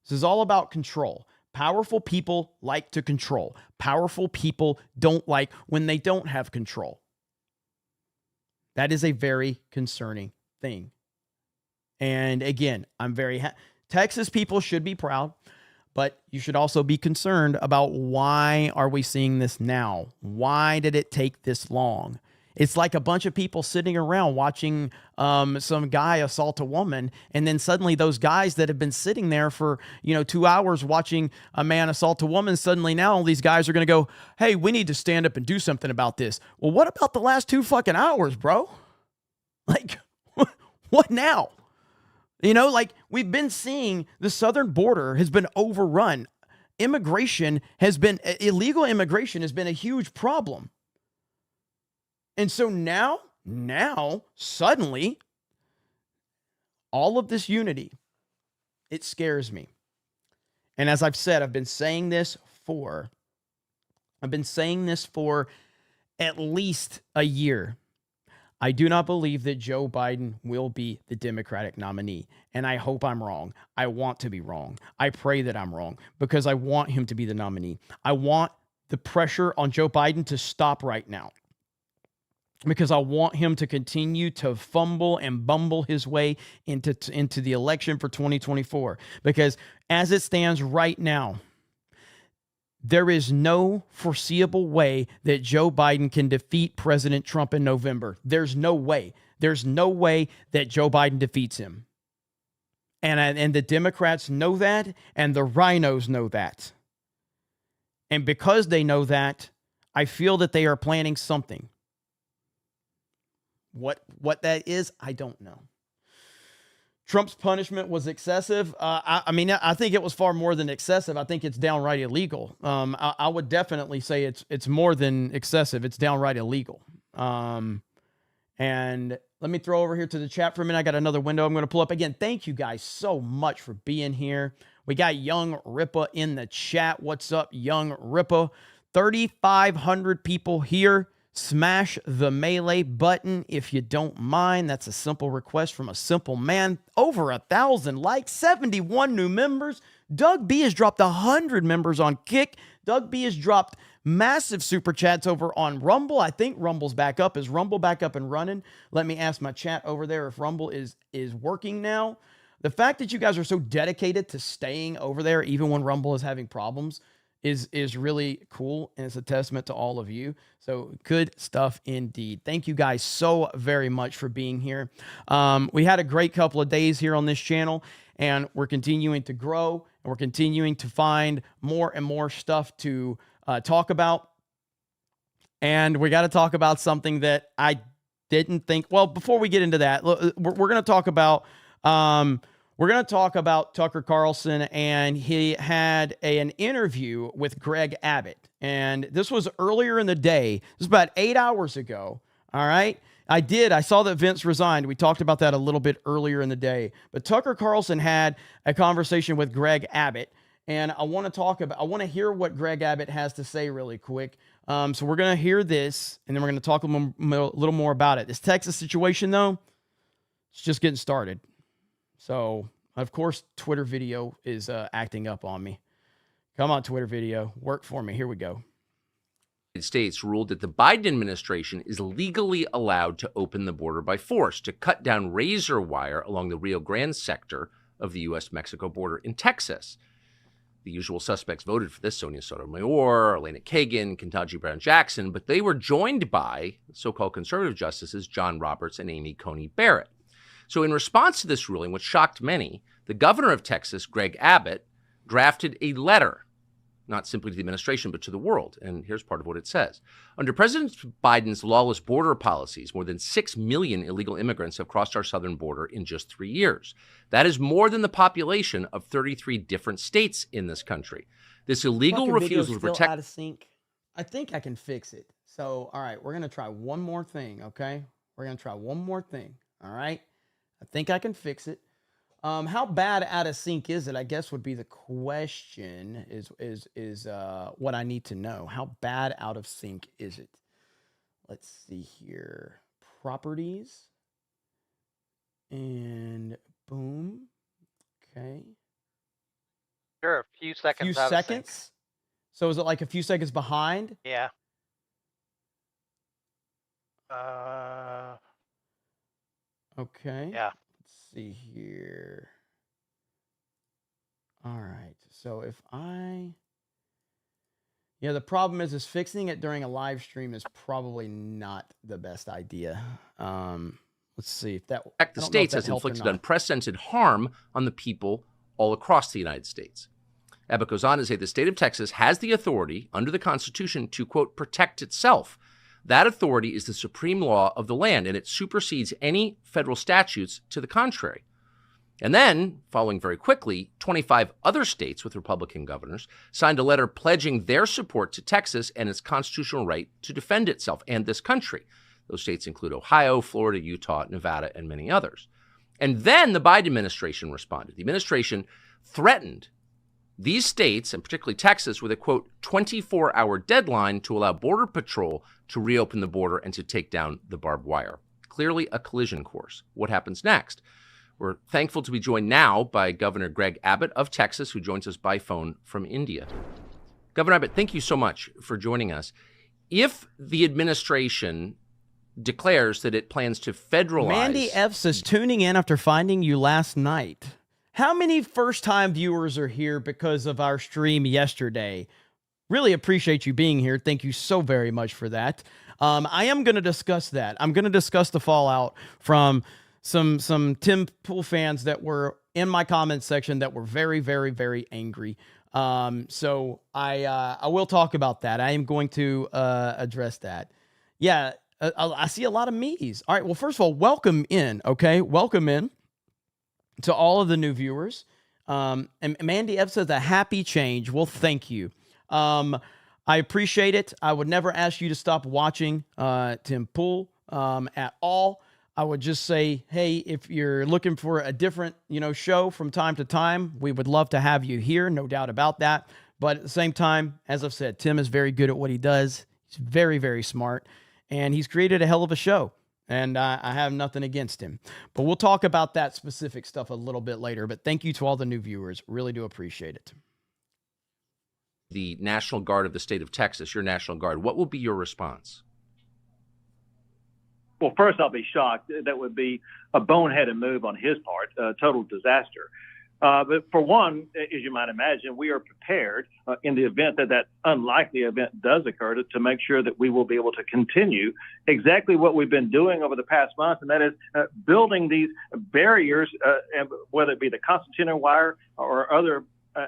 This is all about control. Powerful people like to control. Powerful people don't like when they don't have control. That is a very concerning thing. And again, I'm very Texas people should be proud, but you should also be concerned about why are we seeing this now? Why did it take this long? It's like a bunch of people sitting around watching some guy assault a woman, and then suddenly those guys that have been sitting there for 2 hours watching a man assault a woman, suddenly now all these guys are going to go, hey, we need to stand up and do something about this. Well, what about the last 2 fucking hours, bro? Like, what now? We've been seeing the southern border has been overrun. Illegal immigration has been a huge problem. And so now, suddenly, all of this unity, it scares me. And as I've said, I've been saying this for at least a year. I do not believe that Joe Biden will be the Democratic nominee. And I hope I'm wrong. I want to be wrong. I pray that I'm wrong because I want him to be the nominee. I want the pressure on Joe Biden to stop right now, because I want him to continue to fumble and bumble his way into the election for 2024. Because as it stands right now, there is no foreseeable way that Joe Biden can defeat President Trump in November. There's no way. There's no way that Joe Biden defeats him. And the Democrats know that, and the rhinos know that. And because they know that, I feel that they are planning something. What that is, I don't know. Trump's punishment was excessive. I think it was far more than excessive. I think it's downright illegal. I would definitely say it's more than excessive. It's downright illegal. And let me throw over here to the chat for a minute. I got another window I'm going to pull up. Again, thank you guys so much for being here. We got Young Rippa in the chat. What's up, Young Rippa? 3,500 people here. Smash the melee button if you don't mind. That's a simple request from a simple man. Over 1,000 likes, 71 new members. Doug B has dropped 100 members on Kick. Doug B has dropped massive super chats over on Rumble. I think Rumble's back up. Is Rumble back up and running? Let me ask my chat over there if Rumble is working now. The fact that you guys are so dedicated to staying over there, even when Rumble is having problems, is really cool, and it's a testament to all of you. So good stuff indeed. Thank you guys so very much for being here. We had a great couple of days here on this channel, and we're continuing to grow, and we're continuing to find more and more stuff to talk about. And we got to talk about something that I didn't think. Well, before we get into that, we're going to talk about Tucker Carlson, and he had an interview with Greg Abbott. And this was earlier in the day. This was about 8 hours ago. All right. I saw that Vince resigned. We talked about that a little bit earlier in the day. But Tucker Carlson had a conversation with Greg Abbott. And I want to hear what Greg Abbott has to say really quick. So we're going to hear this, and then we're going to talk a little more about it. This Texas situation, though, it's just getting started. So, of course, Twitter video is acting up on me. Come on, Twitter video. Work for me. Here we go. United States ruled that the Biden administration is legally allowed to open the border by force to cut down razor wire along the Rio Grande sector of the U.S.-Mexico border in Texas. The usual suspects voted for this: Sonia Sotomayor, Elena Kagan, Ketanji Brown Jackson, but they were joined by so-called conservative justices John Roberts and Amy Coney Barrett. So in response to this ruling, which shocked many, the governor of Texas, Greg Abbott, drafted a letter, not simply to the administration, but to the world. And here's part of what it says. Under President Biden's lawless border policies, more than 6 million illegal immigrants have crossed our southern border in just 3 years. That is more than the population of 33 different states in this country. This illegal refusal to protect... Out of sync. I think I can fix it. So, all right, we're going to try one more thing, okay? We're going to try one more thing, all right? I think I can fix it. How bad out of sync is it? I guess would be the question. Is what I need to know. How bad out of sync is it? Let's see here. Properties. And boom. Okay. Sure, a few seconds. Out of sync. So is it like a few seconds behind? Yeah. Okay. Yeah. Let's see here. All right. So if the problem is fixing it during a live stream is probably not the best idea. Let's see if that. The states has inflicted unprecedented harm on the people all across the United States. Abbott goes on to say the state of Texas has the authority under the Constitution to, quote, protect itself. That authority is the supreme law of the land, and it supersedes any federal statutes to the contrary. And then, following very quickly, 25 other states with Republican governors signed a letter pledging their support to Texas and its constitutional right to defend itself and this country. Those states include Ohio, Florida, Utah, Nevada, and many others. And then the Biden administration responded. The administration threatened these states, and particularly Texas, with a, quote, 24-hour deadline to allow Border Patrol to reopen the border and to take down the barbed wire. Clearly a collision course. What happens next? We're thankful to be joined now by Governor Greg Abbott of Texas, who joins us by phone from India. Governor Abbott, thank you so much for joining us. If the administration declares that it plans to federalize... Mandy F says, tuning in after finding you last night. How many first-time viewers are here because of our stream yesterday? Really appreciate you being here. Thank you so very much for that. I am going to discuss that. I'm going to discuss the fallout from some Tim Pool fans that were in my comments section that were very, very, very angry. So I will talk about that. I am going to address that. Yeah, I see a lot of me's. All right, well, first of all, welcome in, okay? Welcome in to all of the new viewers. And Mandy F says a happy change. Well, thank you. I appreciate it. I would never ask you to stop watching Tim Pool at all. I would just say, hey, if you're looking for a different, show from time to time, we would love to have you here. No doubt about that. But at the same time, as I've said, Tim is very good at what he does. He's very, very smart. And he's created a hell of a show. And I have nothing against him. But we'll talk about that specific stuff a little bit later. But thank you to all the new viewers. Really do appreciate it. The National Guard of the state of Texas, your National Guard, what will be your response? Well, first, I'll be shocked. That would be a boneheaded move on his part, a total disaster. But for one, as you might imagine, we are prepared in the event that unlikely event does occur to make sure that we will be able to continue exactly what we've been doing over the past month, and that is building these barriers, whether it be the concertina wire or other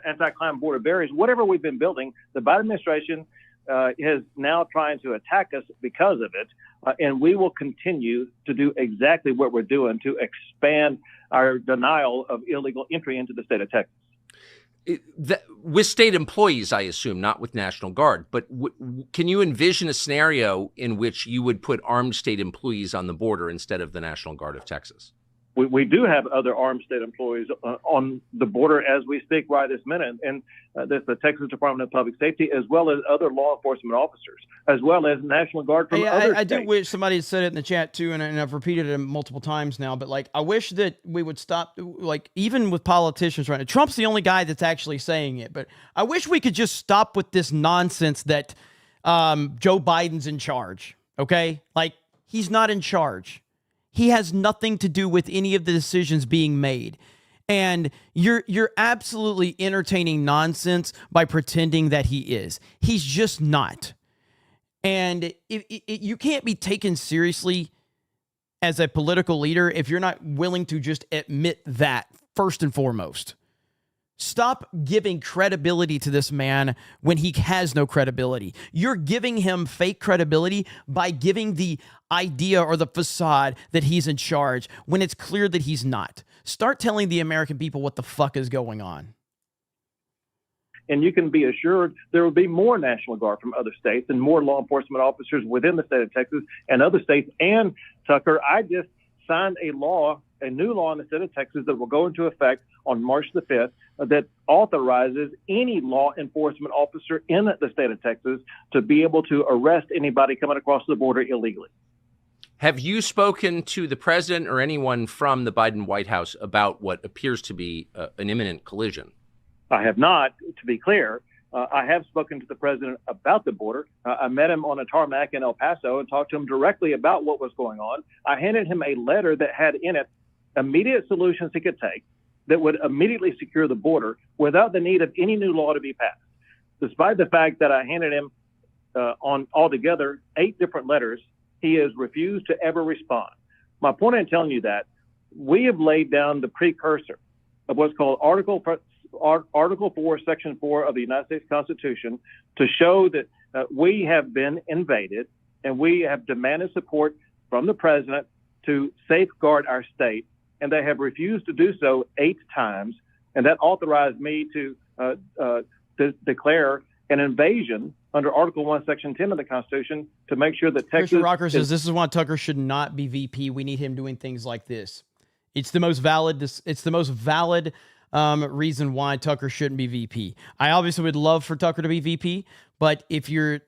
anti-climb border barriers, whatever we've been building. The Biden administration is now trying to attack us because of it, and we will continue to do exactly what we're doing to expand our denial of illegal entry into the state of Texas. With state employees, I assume, not with National Guard, but can you envision a scenario in which you would put armed state employees on the border instead of the National Guard of Texas? We do have other armed state employees on the border as we speak right this minute, and that's the Texas Department of Public Safety, as well as other law enforcement officers, as well as National Guard from other states. I do wish somebody had said it in the chat too, and I've repeated it multiple times now, but like, I wish that we would stop, like, even with politicians right now. Trump's the only guy that's actually saying it, but I wish we could just stop with this nonsense that Joe Biden's in charge, okay? Like, he's not in charge. He has nothing to do with any of the decisions being made. And you're absolutely entertaining nonsense by pretending that he is. He's just not. And you can't be taken seriously as a political leader if you're not willing to just admit that first and foremost. Stop giving credibility to this man when he has no credibility. You're giving him fake credibility by giving the idea or the facade that he's in charge when it's clear that he's not. Start telling the American people what the fuck is going on. And you can be assured there will be more National Guard from other states and more law enforcement officers within the state of Texas and other states. And, Tucker, I just signed a new law in the state of Texas that will go into effect on March the 5th that authorizes any law enforcement officer in the state of Texas to be able to arrest anybody coming across the border illegally. Have you spoken to the president or anyone from the Biden White House about what appears to be an imminent collision? I have not, to be clear. I have spoken to the president about the border. I met him on a tarmac in El Paso and talked to him directly about what was going on. I handed him a letter that had in it immediate solutions he could take that would immediately secure the border without the need of any new law to be passed. Despite the fact that I handed him on altogether 8 different letters, he has refused to ever respond. My point in telling you that, we have laid down the precursor of what's called Article 4, Section 4 of the United States Constitution to show that we have been invaded and we have demanded support from the president to safeguard our state. And they have refused to do so 8 times. And that authorized me to declare an invasion under Article 1, Section 10 of the Constitution to make sure that Texas... Christian Rocker says this is why Tucker should not be VP. We need him doing things like this. It's the most valid reason why Tucker shouldn't be VP. I obviously would love for Tucker to be VP, but if you're...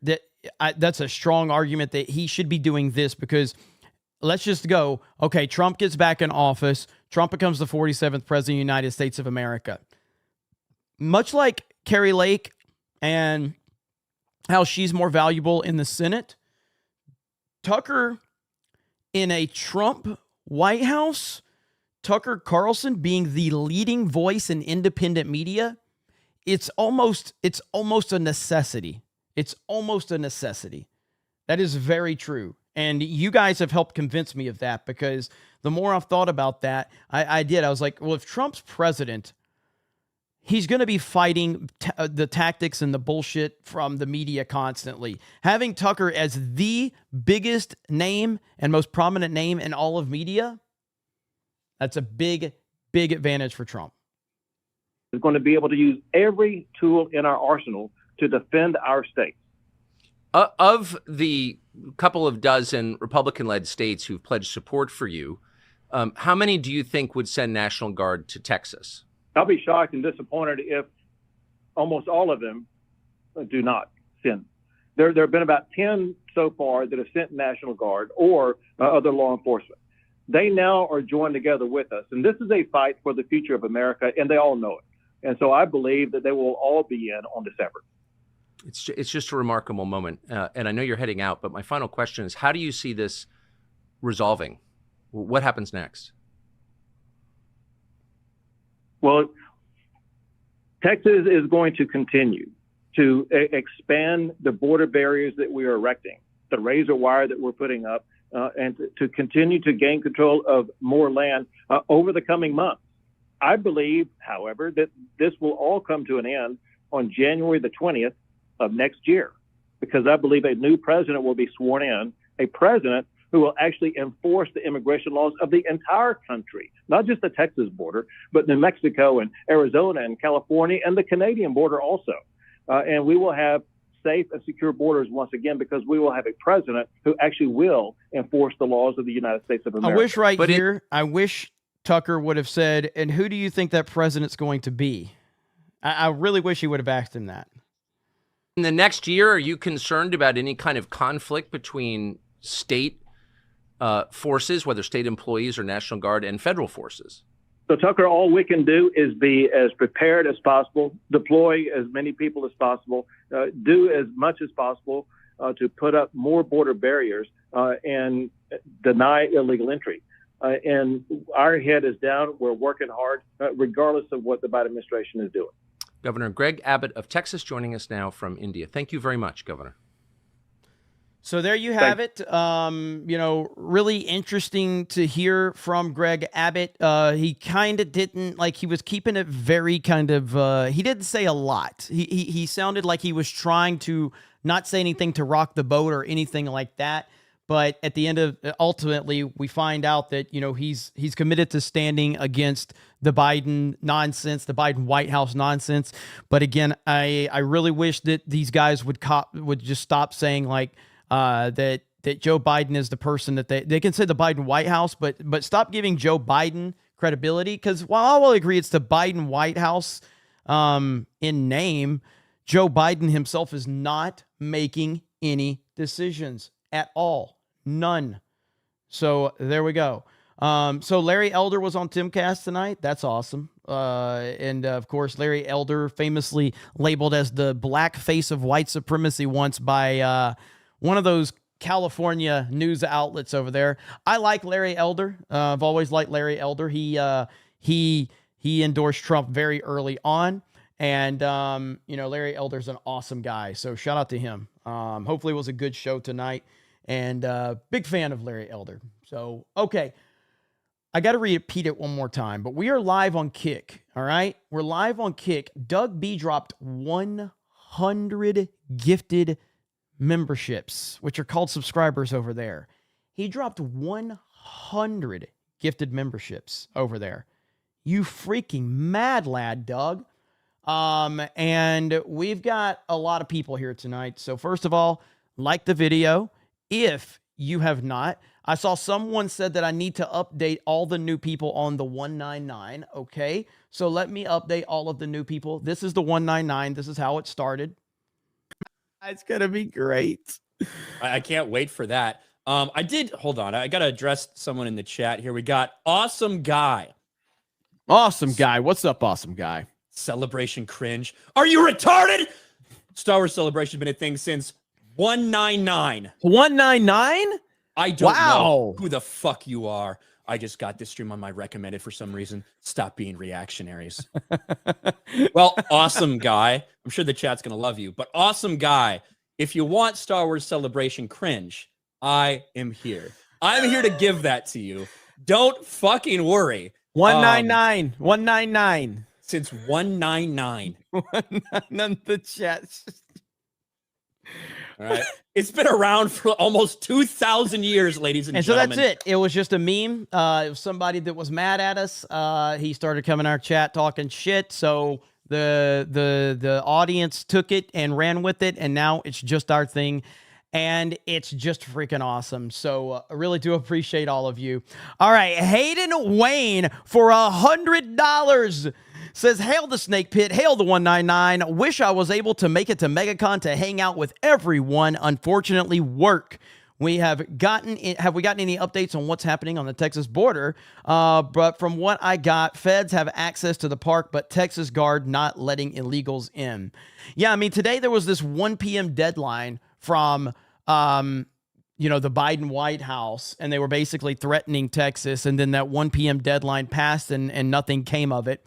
that's a strong argument that he should be doing this because... Let's just go, okay, Trump gets back in office. Trump becomes the 47th president of the United States of America. Much like Carrie Lake and how she's more valuable in the Senate, Tucker in a Trump White House, Tucker Carlson being the leading voice in independent media, it's almost a necessity. It's almost a necessity. That is very true. And you guys have helped convince me of that because the more I've thought about that, I was like, well, if Trump's president, he's going to be fighting the tactics and the bullshit from the media constantly. Having Tucker as the biggest name and most prominent name in all of media, that's a big, big advantage for Trump. Is going to be able to use every tool in our arsenal to defend our state. Of the couple of dozen Republican-led states who've pledged support for you, how many do you think would send National Guard to Texas? I'll be shocked and disappointed if almost all of them do not send. There have been about 10 so far that have sent National Guard or other law enforcement. They now are joined together with us. And this is a fight for the future of America, and they all know it. And so I believe that they will all be in on December. It's just a remarkable moment. And I know you're heading out, but my final question is, how do you see this resolving? What happens next? Well, Texas is going to continue to expand the border barriers that we are erecting, the razor wire that we're putting up, and to continue to gain control of more land over the coming months. I believe, however, that this will all come to an end on January the 20th of next year, because I believe a new president will be sworn in, a president who will actually enforce the immigration laws of the entire country, not just the Texas border, but New Mexico and Arizona and California and the Canadian border also. And we will have safe and secure borders once again, because we will have a president who actually will enforce the laws of the United States of America. I wish Tucker would have said, and who do you think that president's going to be? I really wish he would have asked him that. In the next year, are you concerned about any kind of conflict between state forces, whether state employees or National Guard, and federal forces? So, Tucker, all we can do is be as prepared as possible, deploy as many people as possible, do as much as possible to put up more border barriers and deny illegal entry. And our head is down. We're working hard, regardless of what the Biden administration is doing. Governor Greg Abbott of Texas joining us now from India. Thank you very much, Governor. So there you have it. Really interesting to hear from Greg Abbott. He kind of didn't, he was keeping it very kind of, he didn't say a lot. He sounded like he was trying to not say anything to rock the boat or anything like that. But at the end of, ultimately, we find out that, he's committed to standing against the Biden nonsense, the Biden White House nonsense. But again, I really wish that these guys would just stop saying that Joe Biden is the person that they can say the Biden White House, but stop giving Joe Biden credibility. Because while I will agree it's the Biden White House in name, Joe Biden himself is not making any decisions at all. None. So there we go. So Larry Elder was on TimCast tonight. That's awesome. And of course, Larry Elder, famously labeled as the black face of white supremacy once by one of those California news outlets over there. I like Larry Elder. I've always liked Larry Elder. He endorsed Trump very early on. And, Larry Elder's an awesome guy. So shout out to him. Hopefully it was a good show tonight. And big fan of Larry Elder. So, okay. I got to repeat it one more time, but we are live on Kick. All right. We're live on Kick. Doug B dropped 100 gifted memberships, which are called subscribers over there. He dropped 100 gifted memberships over there. You freaking mad lad, Doug. And we've got a lot of people here tonight. So first of all, like the video. If you have not, I saw someone said that I need to update all the new people on the 199. Okay. So let me update all of the new people. This is the 199. This is how it started. It's going to be great. I can't wait for that. Hold on. I got to address someone in the chat here. We got Awesome Guy. Awesome Guy. What's up, Awesome Guy? Celebration cringe. Are you retarded? Star Wars Celebration has been a thing since 199. 199? I don't know who the fuck you are. I just got this stream on my recommended for some reason. Stop being reactionaries. Well, Awesome Guy. I'm sure the chat's going to love you. But Awesome Guy, if you want Star Wars Celebration cringe, I am here. I'm here to give that to you. Don't fucking worry. 199. 199. Since 199. 199 the chat. All right. It's been around for almost 2,000 years, ladies and gentlemen. So that's it. It was just a meme. It was somebody that was mad at us. He started coming in our chat talking shit. So the audience took it and ran with it. And now it's just our thing. And it's just freaking awesome. So I really do appreciate all of you. All right. Hayden Wayne for $100. Says, hail the Snake Pit, hail the 199. Wish I was able to make it to MegaCon to hang out with everyone. Unfortunately, work. Have we gotten any updates on what's happening on the Texas border? But from what I got, feds have access to the park, but Texas Guard not letting illegals in. Yeah, I mean, today there was this 1 p.m. deadline from the Biden White House, and they were basically threatening Texas. And then that 1 p.m. deadline passed and nothing came of it.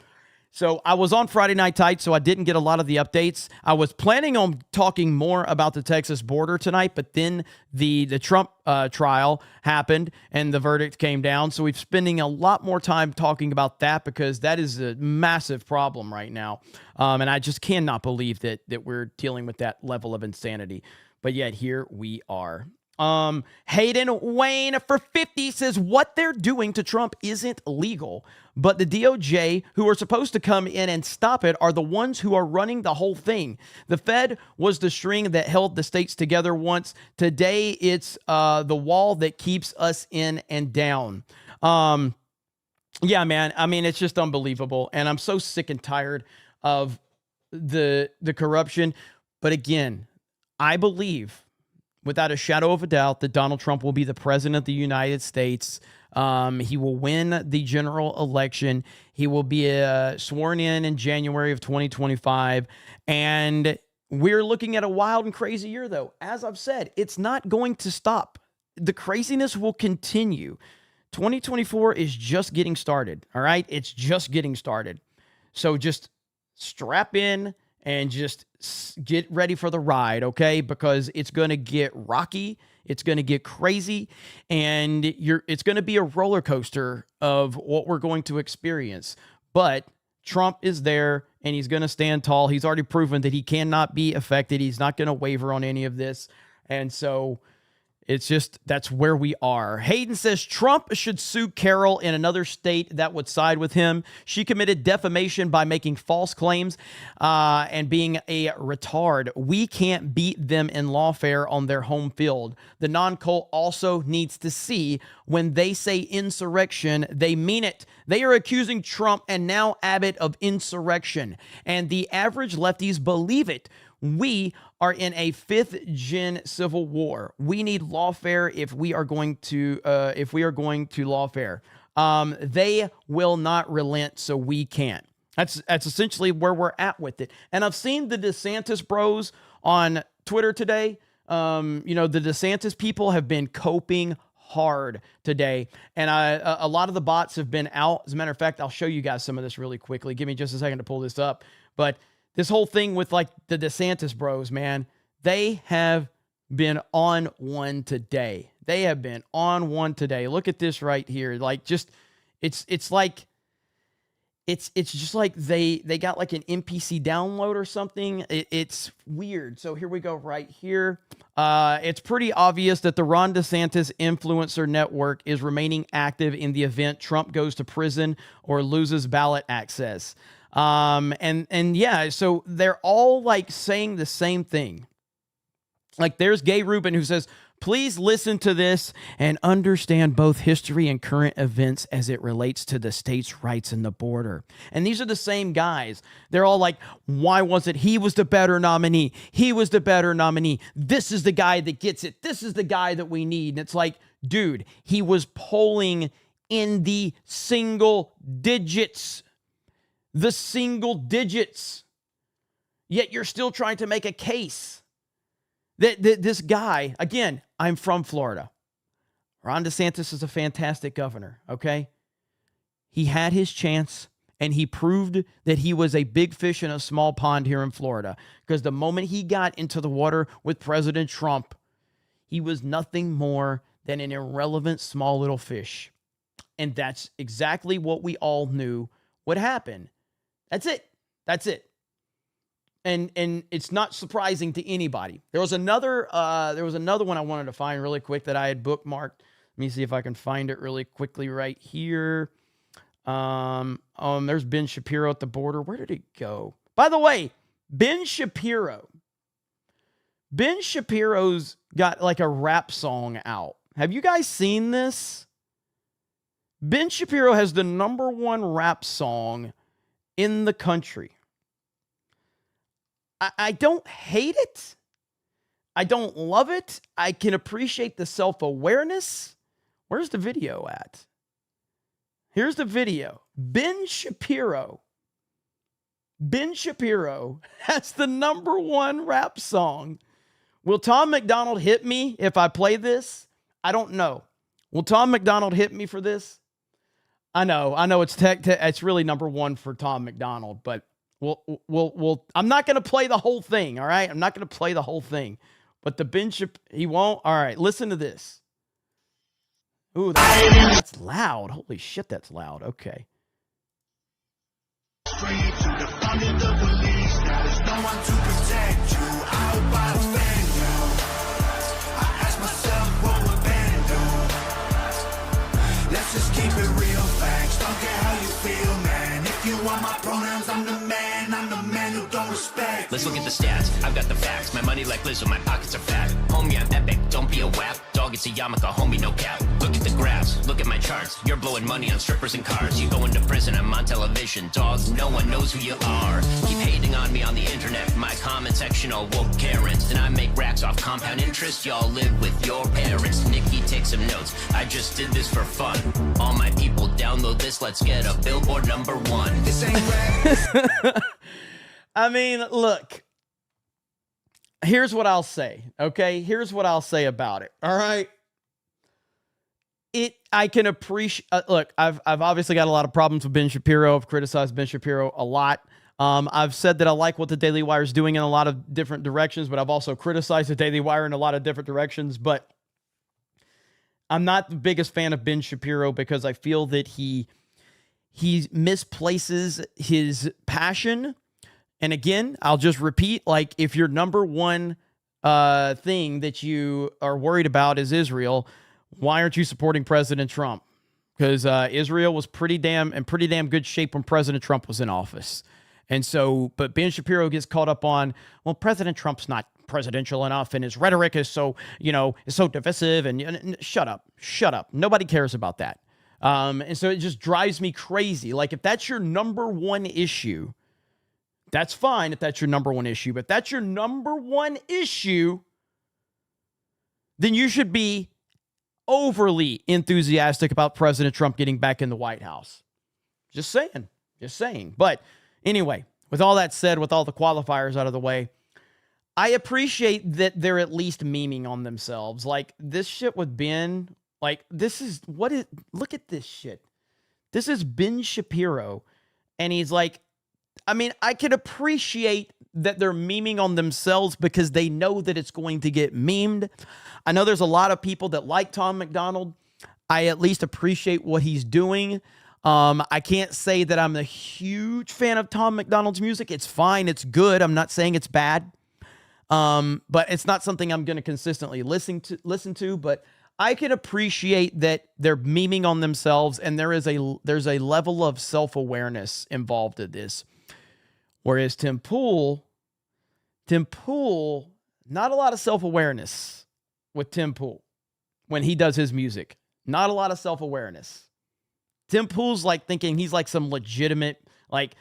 So I was on Friday Night Tight, so I didn't get a lot of the updates. I was planning on talking more about the Texas border tonight, but then the Trump trial happened and the verdict came down. So we're spending a lot more time talking about that because that is a massive problem right now. And I just cannot believe that we're dealing with that level of insanity. But yet here we are. Hayden Wayne for 50 says what they're doing to Trump isn't legal, but the DOJ who are supposed to come in and stop it are the ones who are running the whole thing. The Fed was the string that held the states together once. Today, it's the wall that keeps us in and down. Yeah, man. I mean, it's just unbelievable. And I'm so sick and tired of the corruption. But again, I believe without a shadow of a doubt that Donald Trump will be the president of the United States. He will win the general election. He will be sworn in January of 2025. And we're looking at a wild and crazy year, though. As I've said, it's not going to stop. The craziness will continue. 2024 is just getting started, all right? It's just getting started. So just strap in and just get ready for the ride, okay? Because it's going to get rocky, it's going to get crazy, and it's going to be a roller coaster of what we're going to experience. But Trump is there, and he's going to stand tall. He's already proven that he cannot be affected. He's not going to waver on any of this. And so it's just, that's where we are. Hayden says Trump should sue Carroll in another state that would side with him. She committed defamation by making false claims and being a retard. We can't beat them in lawfare on their home field. The non-cult also needs to see when they say insurrection, they mean it. They are accusing Trump and now Abbott of insurrection. And the average lefties believe it. We are in a 5th-gen civil war. We need lawfare if we are going to lawfare. They will not relent, so we can't. That's essentially where we're at with it. And I've seen the DeSantis bros on Twitter today. The DeSantis people have been coping hard today, and a lot of the bots have been out. As a matter of fact, I'll show you guys some of this really quickly. Give me just a second to pull this up, but this whole thing with like the DeSantis bros, man, they have been on one today. They have been on one today. Look at this right here. Like, just it's just like they got like an NPC download or something. It's weird. So here we go right here. It's pretty obvious that the Ron DeSantis influencer network is remaining active in the event Trump goes to prison or loses ballot access. And yeah, so they're all like saying the same thing. Like there's Gay Rubin who says, please listen to this and understand both history and current events as it relates to the states' rights and the border. And these are the same guys. They're all like, why was it he was the better nominee? He was the better nominee. This is the guy that gets it. This is the guy that we need. And it's like, dude, he was polling in the single digits. The single digits. Yet you're still trying to make a case that this guy, again, I'm from Florida. Ron DeSantis is a fantastic governor, okay? He had his chance, and he proved that he was a big fish in a small pond here in Florida. Because the moment he got into the water with President Trump, he was nothing more than an irrelevant small little fish. And that's exactly what we all knew would happen. That's it. That's it. And it's not surprising to anybody. There was another one I wanted to find really quick that I had bookmarked. Let me see if I can find it really quickly right here. There's Ben Shapiro at the border. Where did it go? By the way, Ben Shapiro's got like a rap song out. Have you guys seen this? Ben Shapiro has the #1 rap song in the country. I don't hate it. I don't love it. I can appreciate the self-awareness. Where's the video at? Here's the video. Ben Shapiro has the #1 rap song. Will Tom McDonald hit me if I play this? I don't know. Will Tom McDonald hit me for this? I know it's it's really #1 for Tom McDonald, but we'll I'm not going to play the whole thing, all right? I'm not going to play the whole thing. But the Ben he won't. All right, listen to this. Ooh, that's loud. Holy shit, that's loud. Okay. Let's just keep it real facts. Don't care how you feel, man. If you want my pronouns, I'm the man who don't respect. Let's look at the stats. I've got the facts. My money like Lizzo, my pockets are fat. Homie, I'm epic. Don't be a wap. Dog dog, it's a yarmulke, homie, no cap. Look at the graphs, look at my charts. You're blowing money on strippers and cars. You go into prison, I'm on television. Dog, no one knows who you are. Keep hating on me on the internet. My comment section all woke Karens. And I make racks off compound interest. Y'all live with your parents. Nikki, take some notes. I just did this for fun. All my people, download this. Let's get a Billboard #1. This ain't rap. I mean, look. Here's what I'll say, okay? Here's what I'll say about it, all right? I can appreciate, look, I've obviously got a lot of problems with Ben Shapiro. I've criticized Ben Shapiro a lot. I've said that I like what the Daily Wire is doing in a lot of different directions, but I've also criticized the Daily Wire in a lot of different directions. But I'm not the biggest fan of Ben Shapiro because I feel that he misplaces his passion. And again, I'll just repeat, like, if your number one thing that you are worried about is Israel, why aren't you supporting President Trump? Because Israel was pretty damn good shape when President Trump was in office. And so, but Ben Shapiro gets caught up on, well, President Trump's not presidential enough and his rhetoric is so, is so divisive and shut up. Nobody cares about that. And so it just drives me crazy. Like, if that's your number one issue, that's fine if that's your number one issue. But if that's your number one issue, then you should be overly enthusiastic about President Trump getting back in the White House. Just saying. But anyway, with all that said, with all the qualifiers out of the way, I appreciate that they're at least memeing on themselves. Like, this shit with Ben, like, look at this shit. This is Ben Shapiro. And he's like, I mean, I can appreciate that they're memeing on themselves because they know that it's going to get memed. I know there's a lot of people that like Tom McDonald. I at least appreciate what he's doing. I can't say that I'm a huge fan of Tom McDonald's music. It's fine. It's good. I'm not saying it's bad. But it's not something I'm going to consistently listen to, but I can appreciate that they're memeing on themselves and there's a level of self-awareness involved in this. Whereas Tim Pool, not a lot of self-awareness with Tim Pool when he does his music. Not a lot of self-awareness. Tim Pool's like thinking he's like some legitimate, like,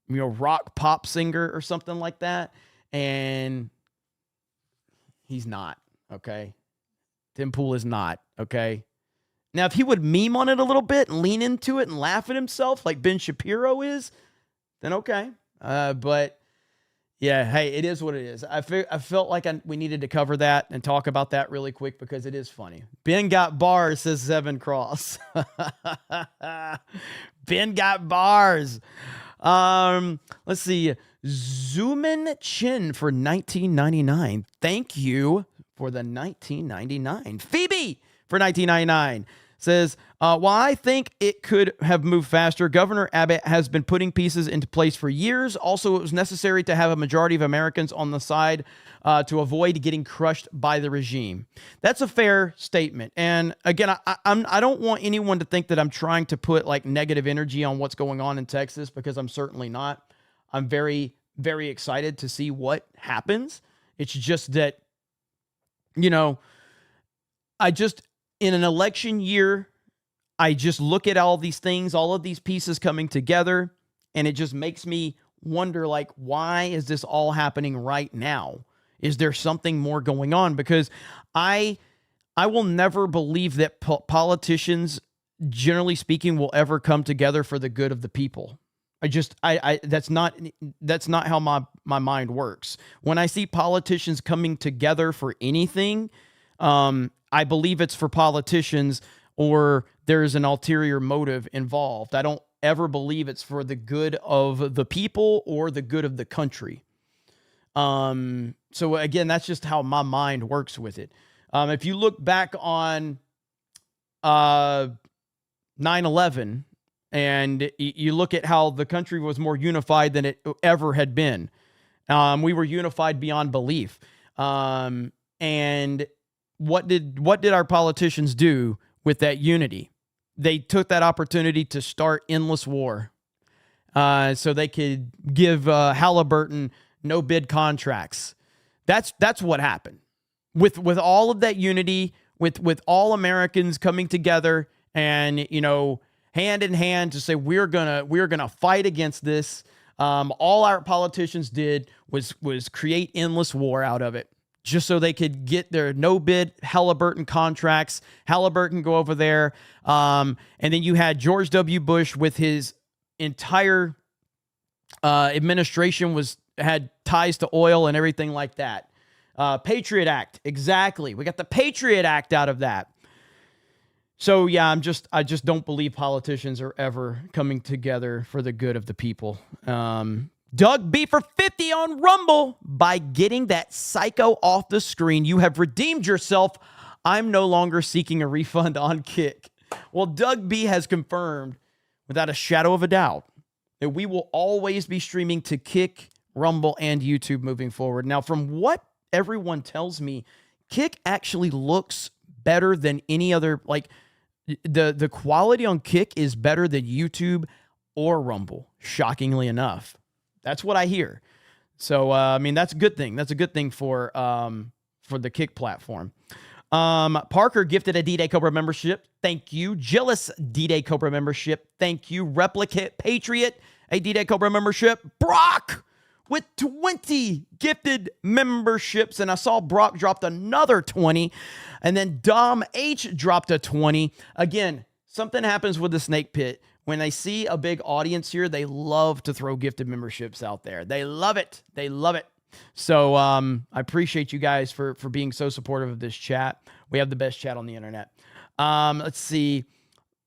rock pop singer or something like that. And he's not, okay? Tim Pool is not, okay? Now, if he would meme on it a little bit and lean into it and laugh at himself like Ben Shapiro is, then okay. But yeah, hey, it is what it is. I felt like we needed to cover that and talk about that really quick because it is funny. Ben got bars, says Seven Cross. Ben got bars. Let's see. Zoomin Chin for 1999. Thank you for the 1999. Phoebe for 1999 says, while I think it could have moved faster, Governor Abbott has been putting pieces into place for years. Also, it was necessary to have a majority of Americans on the side to avoid getting crushed by the regime. That's a fair statement. And again, I don't want anyone to think that I'm trying to put like negative energy on what's going on in Texas, because I'm certainly not. I'm very, very excited to see what happens. It's just that, in an election year, I just look at all these things, all of these pieces coming together, and it just makes me wonder, like, why is this all happening right now? Is there something more going on? Because I will never believe that politicians, generally speaking, will ever come together for the good of the people. That's not how my mind works. When I see politicians coming together for anything, I believe it's for politicians or there's an ulterior motive involved. I don't ever believe it's for the good of the people or the good of the country. So again, that's just how my mind works with it. If you look back on 9/11 and you look at how the country was more unified than it ever had been, we were unified beyond belief. And what did our politicians do with that unity? They took that opportunity to start endless war, so they could give Halliburton no bid contracts. That's what happened with all of that unity, with all Americans coming together and, you know, hand in hand to say we're gonna fight against this. All our politicians did was create endless war out of it, just so they could get their no-bid Halliburton contracts. Halliburton go over there. And then you had George W. Bush with his entire administration had ties to oil and everything like that. Patriot Act, exactly. We got the Patriot Act out of that. So yeah, I just don't believe politicians are ever coming together for the good of the people. Doug B for 50 on Rumble. By getting that psycho off the screen, you have redeemed yourself. I'm no longer seeking a refund on Kick. Well, Doug B has confirmed without a shadow of a doubt that we will always be streaming to Kick, Rumble, and YouTube moving forward. Now, from what everyone tells me, Kick actually looks better than any other, like the quality on Kick is better than YouTube or Rumble, shockingly enough. That's what I hear. So, I mean, that's a good thing. That's a good thing for the Kick platform. Parker gifted a D-Day Cobra membership. Thank you. Jealous D-Day Cobra membership. Thank you. Replicate Patriot, a D-Day Cobra membership. Brock with 20 gifted memberships. And I saw Brock dropped another 20. And then Dom H dropped a 20. Again, something happens with the Snake Pit. When they see a big audience here, they love to throw gifted memberships out there. They love it. They love it. So I appreciate you guys for being so supportive of this chat. We have the best chat on the internet. Let's see.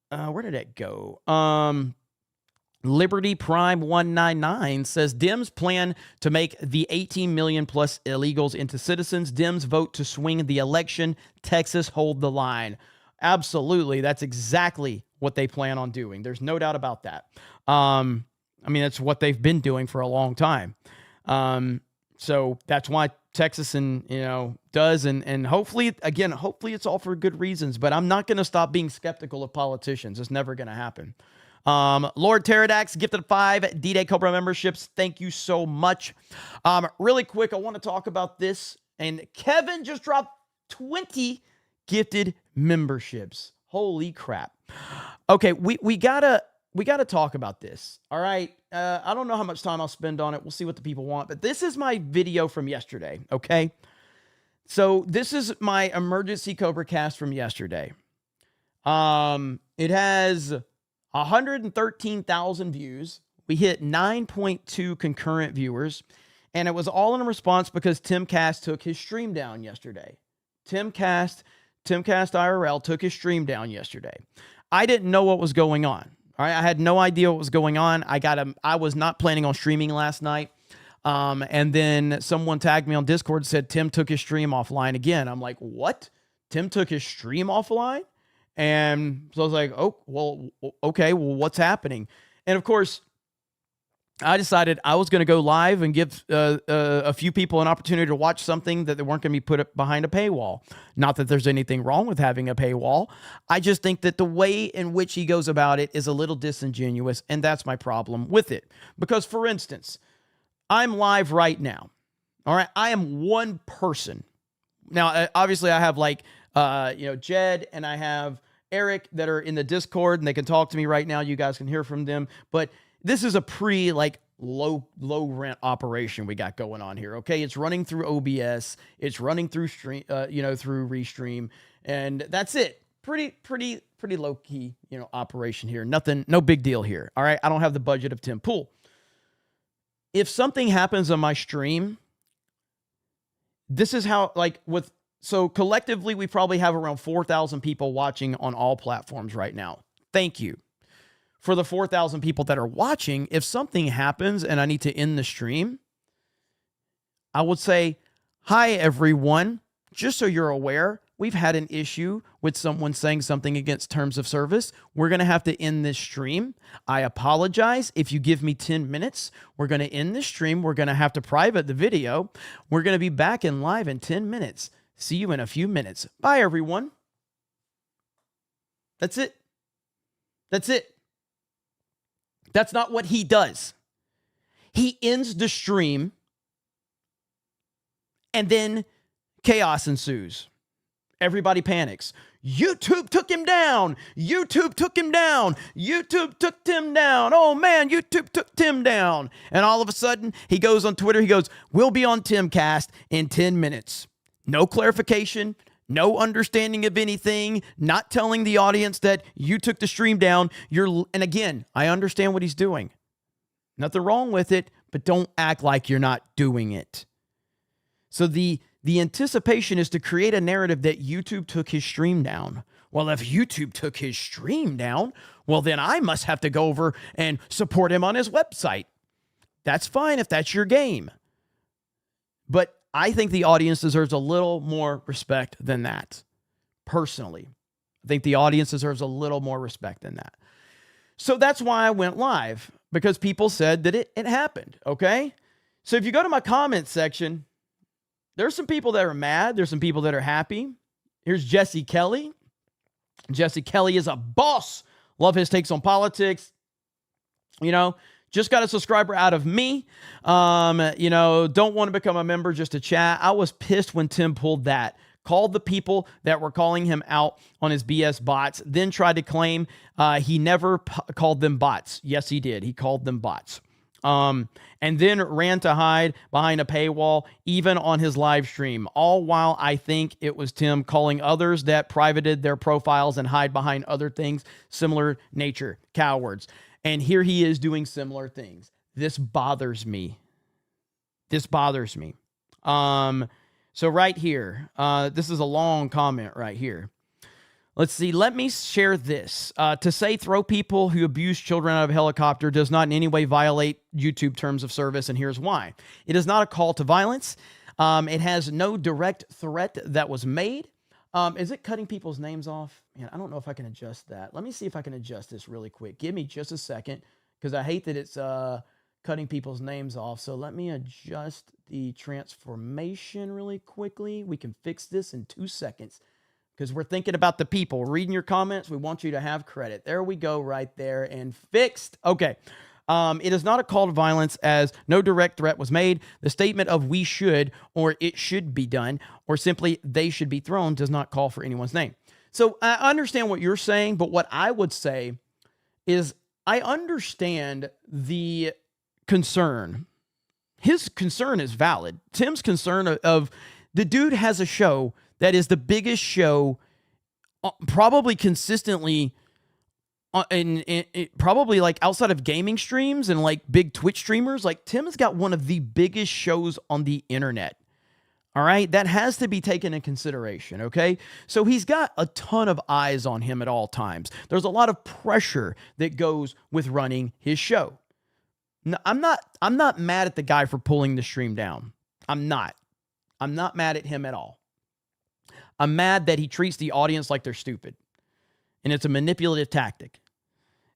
Where did it go? Liberty Prime 199 says Dems plan to make the 18 million plus illegals into citizens. Dems vote to swing the election. Texas hold the line. Absolutely. That's exactly what they plan on doing. There's no doubt about that. I mean, that's what they've been doing for a long time. So that's why Texas does. And hopefully it's all for good reasons, but I'm not going to stop being skeptical of politicians. It's never going to happen. Lord Pterrodax gifted 5 D-Day Cobra memberships. Thank you so much. Really quick, I want to talk about this. And Kevin just dropped 20 gifted memberships. Holy crap. Okay, we gotta talk about this. All right. I don't know how much time I'll spend on it. We'll see what the people want. But this is my video from yesterday. Okay. So this is my emergency CobraCast from yesterday. It has 113,000 views. We hit 9.2 concurrent viewers. And it was all in response because TimCast took his stream down yesterday. TimCast IRL took his stream down yesterday. I didn't know what was going on. All right, I had no idea what was going on. I was not planning on streaming last night. And then someone tagged me on Discord and said Tim took his stream offline again. I'm like, what? Tim took his stream offline? And so I was like, oh, well, okay, well, what's happening? And of course, I decided I was going to go live and give a few people an opportunity to watch something that they weren't going to be put behind a paywall. Not that there's anything wrong with having a paywall. I just think that the way in which he goes about it is a little disingenuous, and that's my problem with it. Because, for instance, I'm live right now. All right, I am one person. Now, obviously, I have Jed and I have Eric that are in the Discord, and they can talk to me right now. You guys can hear from them, but this is a pretty low rent operation we got going on here. Okay. It's running through OBS. It's running through through Restream, and that's it. Pretty low key, operation here. Nothing, no big deal here. All right. I don't have the budget of Tim Pool. If something happens on my stream, this is how, so collectively, we probably have around 4,000 people watching on all platforms right now. Thank you. For the 4,000 people that are watching, if something happens and I need to end the stream, I would say, hi, everyone. Just so you're aware, we've had an issue with someone saying something against terms of service. We're going to have to end this stream. I apologize. If you give me 10 minutes, we're going to end this stream. We're going to have to private the video. We're going to be back in live in 10 minutes. See you in a few minutes. Bye, everyone. That's it. That's it. That's not what he does. He ends the stream, and then chaos ensues. Everybody panics. YouTube took him down. YouTube took him down. YouTube took Tim down. Oh man, YouTube took Tim down. And all of a sudden, he goes on Twitter. He goes, "We'll be on TimCast in 10 minutes." No clarification, no understanding of anything, not telling the audience that you took the stream down. And again, I understand what he's doing. Nothing wrong with it, but don't act like you're not doing it. So the anticipation is to create a narrative that YouTube took his stream down. Well, if YouTube took his stream down, well, then I must have to go over and support him on his website. That's fine if that's your game. But I think the audience deserves a little more respect than that. Personally, I think the audience deserves a little more respect than that. So that's why I went live, because people said that it happened, okay? So if you go to my comments section, there's some people that are mad. There's some people that are happy. Here's Jesse Kelly. Jesse Kelly is a boss. Love his takes on politics. You know, just got a subscriber out of me. You know, don't want to become a member just to chat. I was pissed when Tim pulled that. Called the people that were calling him out on his BS bots, then tried to claim he never called them bots. Yes, he did. He called them bots. And then ran to hide behind a paywall, even on his live stream, all while I think it was Tim calling others that privated their profiles and hide behind other things, similar nature, cowards. And here he is doing similar things. This bothers me. This bothers me. So right here, this is a long comment right here. Let's see. Let me share this. To say throw people who abuse children out of a helicopter does not in any way violate YouTube terms of service, and here's why. It is not a call to violence. It has no direct threat that was made. Is it cutting people's names off? Man, I don't know if I can adjust that. Let me see if I can adjust this really quick. Give me just a second, because I hate that it's cutting people's names off. So let me adjust the transformation really quickly. We can fix this in 2 seconds. Because we're thinking about the people. Reading your comments, we want you to have credit. There we go, right there, and fixed. Okay. It is not a call to violence, as no direct threat was made. The statement of we should, or it should be done, or simply they should be thrown does not call for anyone's name. So I understand what you're saying, but what I would say is I understand the concern. His concern is valid. Tim's concern of the dude has a show that is the biggest show, probably consistently, probably like outside of gaming streams and like big Twitch streamers. Like Tim's got one of the biggest shows on the internet. All right, that has to be taken in consideration. Okay, so he's got a ton of eyes on him at all times. There's a lot of pressure that goes with running his show. Now, I'm not mad at the guy for pulling the stream down. I'm not mad at him at all. I'm mad that he treats the audience like they're stupid. And it's a manipulative tactic.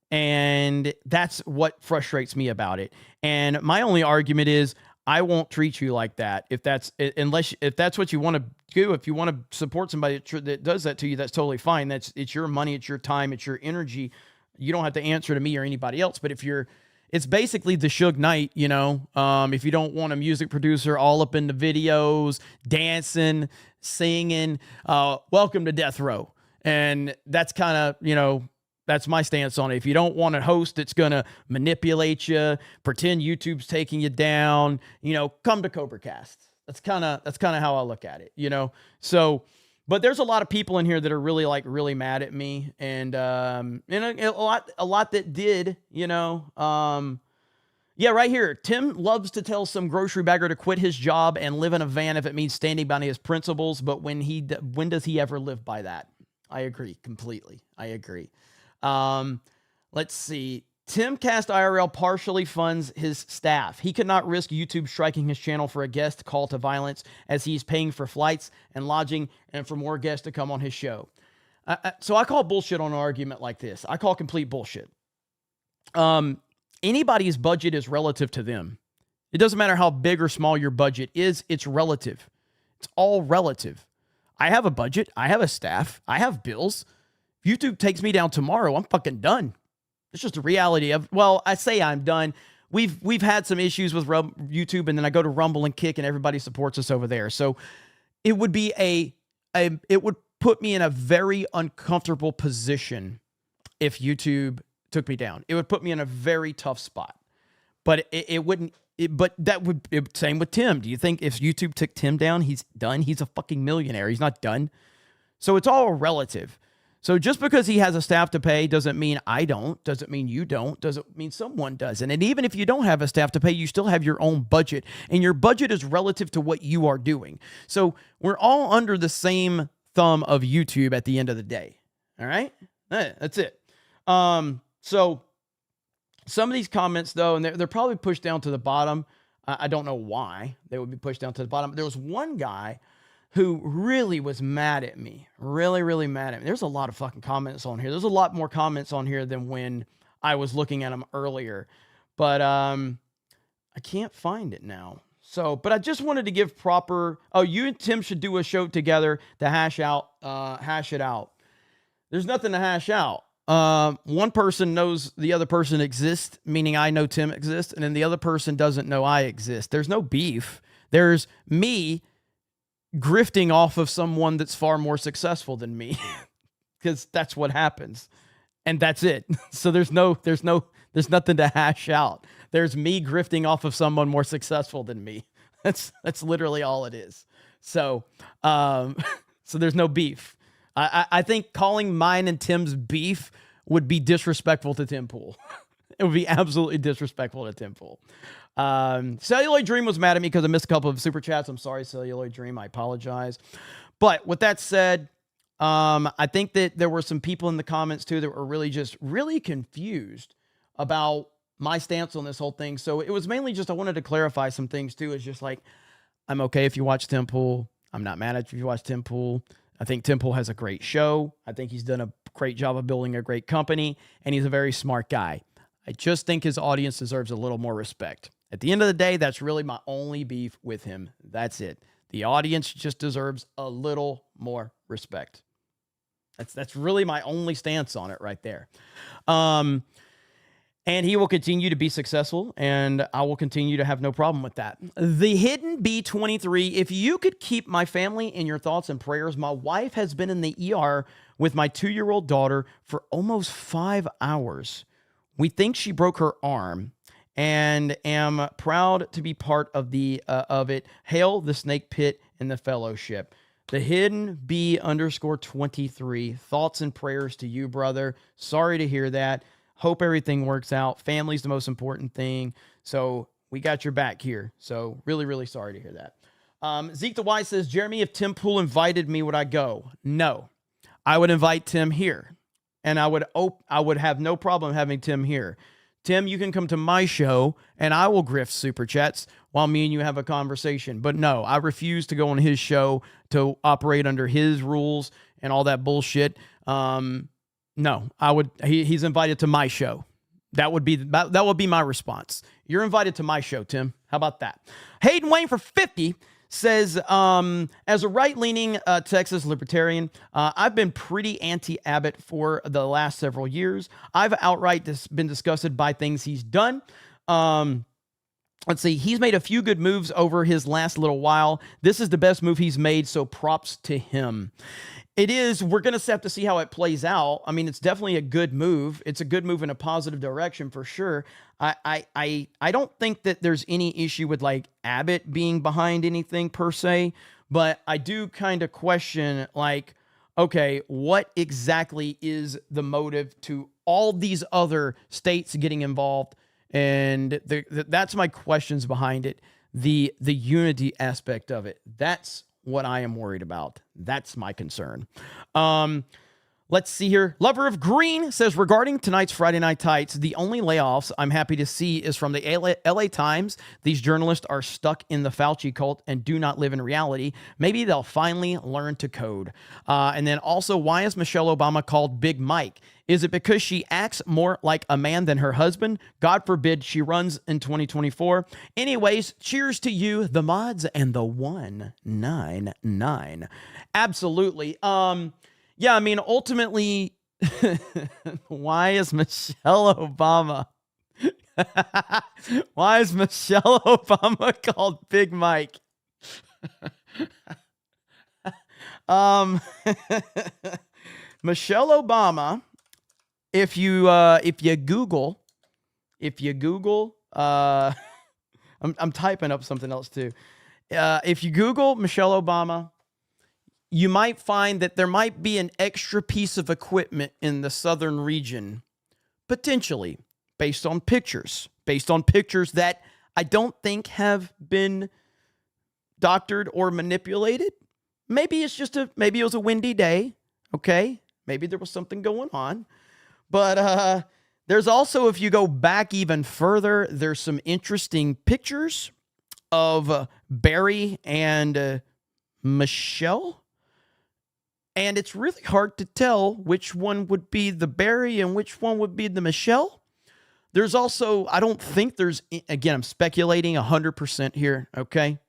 And that's what frustrates me about it. And my only argument is I won't treat you like that. If that's what you want to do, if you want to support somebody that does that to you, that's totally fine. It's your money, it's your time, it's your energy. You don't have to answer to me or anybody else. But it's basically the Suge Knight, you know, if you don't want a music producer all up in the videos, dancing, singing, welcome to Death Row. And that's kind of, you know, that's my stance on it. If you don't want a host that's going to manipulate you, pretend YouTube's taking you down, you know, come to CobraCast. That's kind of how I look at it, you know? So, but there's a lot of people in here that are really mad at me, and a lot that did, you know. Yeah, right here. Tim loves to tell some grocery bagger to quit his job and live in a van if it means standing by his principles. But when does he ever live by that? I agree completely. I agree. Let's see. TimCast IRL partially funds his staff. He could not risk YouTube striking his channel for a guest call to violence, as he's paying for flights and lodging and for more guests to come on his show. So I call bullshit on an argument like this. I call complete bullshit. Anybody's budget is relative to them. It doesn't matter how big or small your budget is. It's relative. It's all relative. I have a budget. I have a staff. I have bills. If YouTube takes me down tomorrow, I'm fucking done. It's just a reality of, well, I say I'm done. We've had some issues with YouTube, and then I go to Rumble and Kick, and everybody supports us over there. So it would be it would put me in a very uncomfortable position if YouTube took me down. It would put me in a very tough spot. But it wouldn't. But that would same with Tim. Do you think if YouTube took Tim down, he's done? He's a fucking millionaire. He's not done. So it's all relative. So just because he has a staff to pay doesn't mean I don't, doesn't mean you don't, doesn't mean someone doesn't. And even if you don't have a staff to pay, you still have your own budget. And your budget is relative to what you are doing. So we're all under the same thumb of YouTube at the end of the day. All right? That's it. So some of these comments, though, and they're probably pushed down to the bottom. I don't know why they would be pushed down to the bottom. There was one guy who really was mad at me. Really, really mad at me. There's a lot of fucking comments on here. There's a lot more comments on here than when I was looking at them earlier. But I can't find it now. So, but I just wanted to give proper... Oh, you and Tim should do a show together to hash it out. There's nothing to hash out. One person knows the other person exists, meaning I know Tim exists, and then the other person doesn't know I exist. There's no beef. There's me grifting off of someone that's far more successful than me, because that's what happens, and that's it. So there's nothing to hash out. There's me grifting off of someone more successful than me. That's literally all it is. So, so there's no beef. I think calling mine and Tim's beef would be disrespectful to Tim Pool. It would be absolutely disrespectful to Tim Pool. Celluloid Dream was mad at me because I missed a couple of super chats. I'm sorry, Celluloid Dream. I apologize. But with that said, I think that there were some people in the comments too that were really confused about my stance on this whole thing. So it was mainly just I wanted to clarify some things too. It's just like, I'm okay if you watch Tim Pool. I'm not mad at you if you watch Tim Pool. I think Tim Pool has a great show. I think he's done a great job of building a great company, and he's a very smart guy. I just think his audience deserves a little more respect. At the end of the day, that's really my only beef with him. That's it. The audience just deserves a little more respect. That's really my only stance on it right there. And he will continue to be successful, and I will continue to have no problem with that. The Hidden B23, if you could keep my family in your thoughts and prayers, my wife has been in the ER with my 2-year-old daughter for almost 5 hours. We think she broke her arm and am proud to be part of it. Hail the Snake Pit and the Fellowship. The Hidden B_23, thoughts and prayers to you, brother. Sorry to hear that. Hope everything works out. Family's the most important thing. So we got your back here. So really, really sorry to hear that. Zeke the Y says, Jeremy, if Tim Pool invited me, would I go? No. I would invite Tim here. And I would have no problem having Tim here. Tim, you can come to my show, and I will grift super chats while me and you have a conversation. But no, I refuse to go on his show to operate under his rules and all that bullshit. No, I would. He's invited to my show. That would be my response. You're invited to my show, Tim. How about that? Hayden Wayne for 50 says, as a right-leaning Texas libertarian, I've been pretty anti-Abbott for the last several years. I've outright been disgusted by things he's done. Let's see. He's made a few good moves over his last little while. This is the best move he's made, so props to him. It is. We're going to have to see how it plays out. I mean, it's definitely a good move. It's a good move in a positive direction for sure. I don't think that there's any issue with like Abbott being behind anything per se, but I do kind of question like, okay, what exactly is the motive to all these other states getting involved? And that's my questions behind it. The unity aspect of it. That's what I am worried about. That's my concern. Let's see here. Lover of Green says, regarding tonight's Friday Night Tights, the only layoffs I'm happy to see is from the LA Times. These journalists are stuck in the Fauci cult and do not live in reality. Maybe they'll finally learn to code. And then also, why is Michelle Obama called Big Mike? Is it because she acts more like a man than her husband? God forbid she runs in 2024. Anyways, cheers to you, the mods, and the 199. Absolutely. Yeah, I mean, ultimately, why is Michelle Obama? Why is Michelle Obama called Big Mike? Michelle Obama, if you Google, I'm typing up something else too. If you Google Michelle Obama, you might find that there might be an extra piece of equipment in the southern region, potentially, based on pictures that I don't think have been doctored or manipulated. Maybe it was a windy day, okay? Maybe there was something going on. But there's also, if you go back even further, there's some interesting pictures of Barry and Michelle. And it's really hard to tell which one would be the Barry and which one would be the Michelle. There's also, I don't think there's, again, I'm speculating 100% here, okay?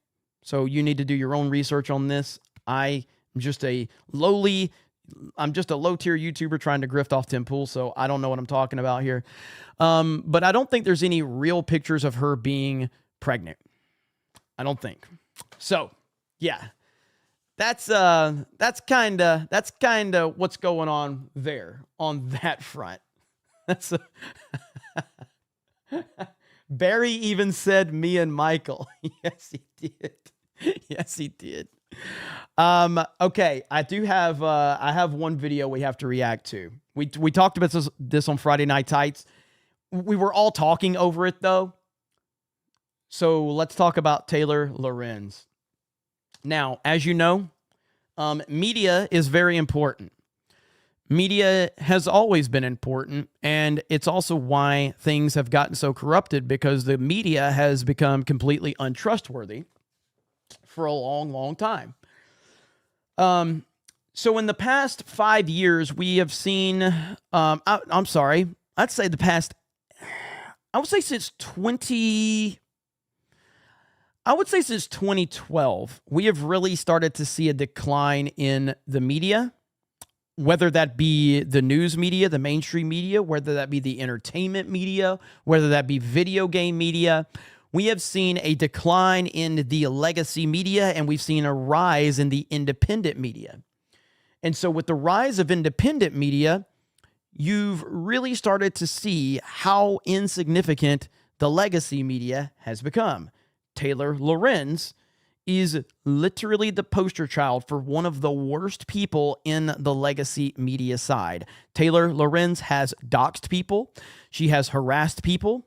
So you need to do your own research on this. I'm just a low-tier YouTuber trying to grift off Tim Pool, so I don't know what I'm talking about here. But I don't think there's any real pictures of her being pregnant. I don't think. So, yeah. That's kind of what's going on there on that front. That's Barry even said me and Michael. Yes, he did. Yes, he did. Okay, I have one video we have to react to. We talked about this on Friday Night Tights. We were all talking over it though. So let's talk about Taylor Lorenz. Now, as you know, media is very important. Media has always been important, and it's also why things have gotten so corrupted, because the media has become completely untrustworthy for a long, long time. So in the past 5 years, we have seen, I'm sorry, I'd say the past, I would say since 2012, we have really started to see a decline in the media, whether that be the news media, the mainstream media, whether that be the entertainment media, whether that be video game media. We have seen a decline in the legacy media, and we've seen a rise in the independent media. And so with the rise of independent media, you've really started to see how insignificant the legacy media has become. Taylor Lorenz is literally the poster child for one of the worst people in the legacy media side. Taylor Lorenz has doxed people. She has harassed people.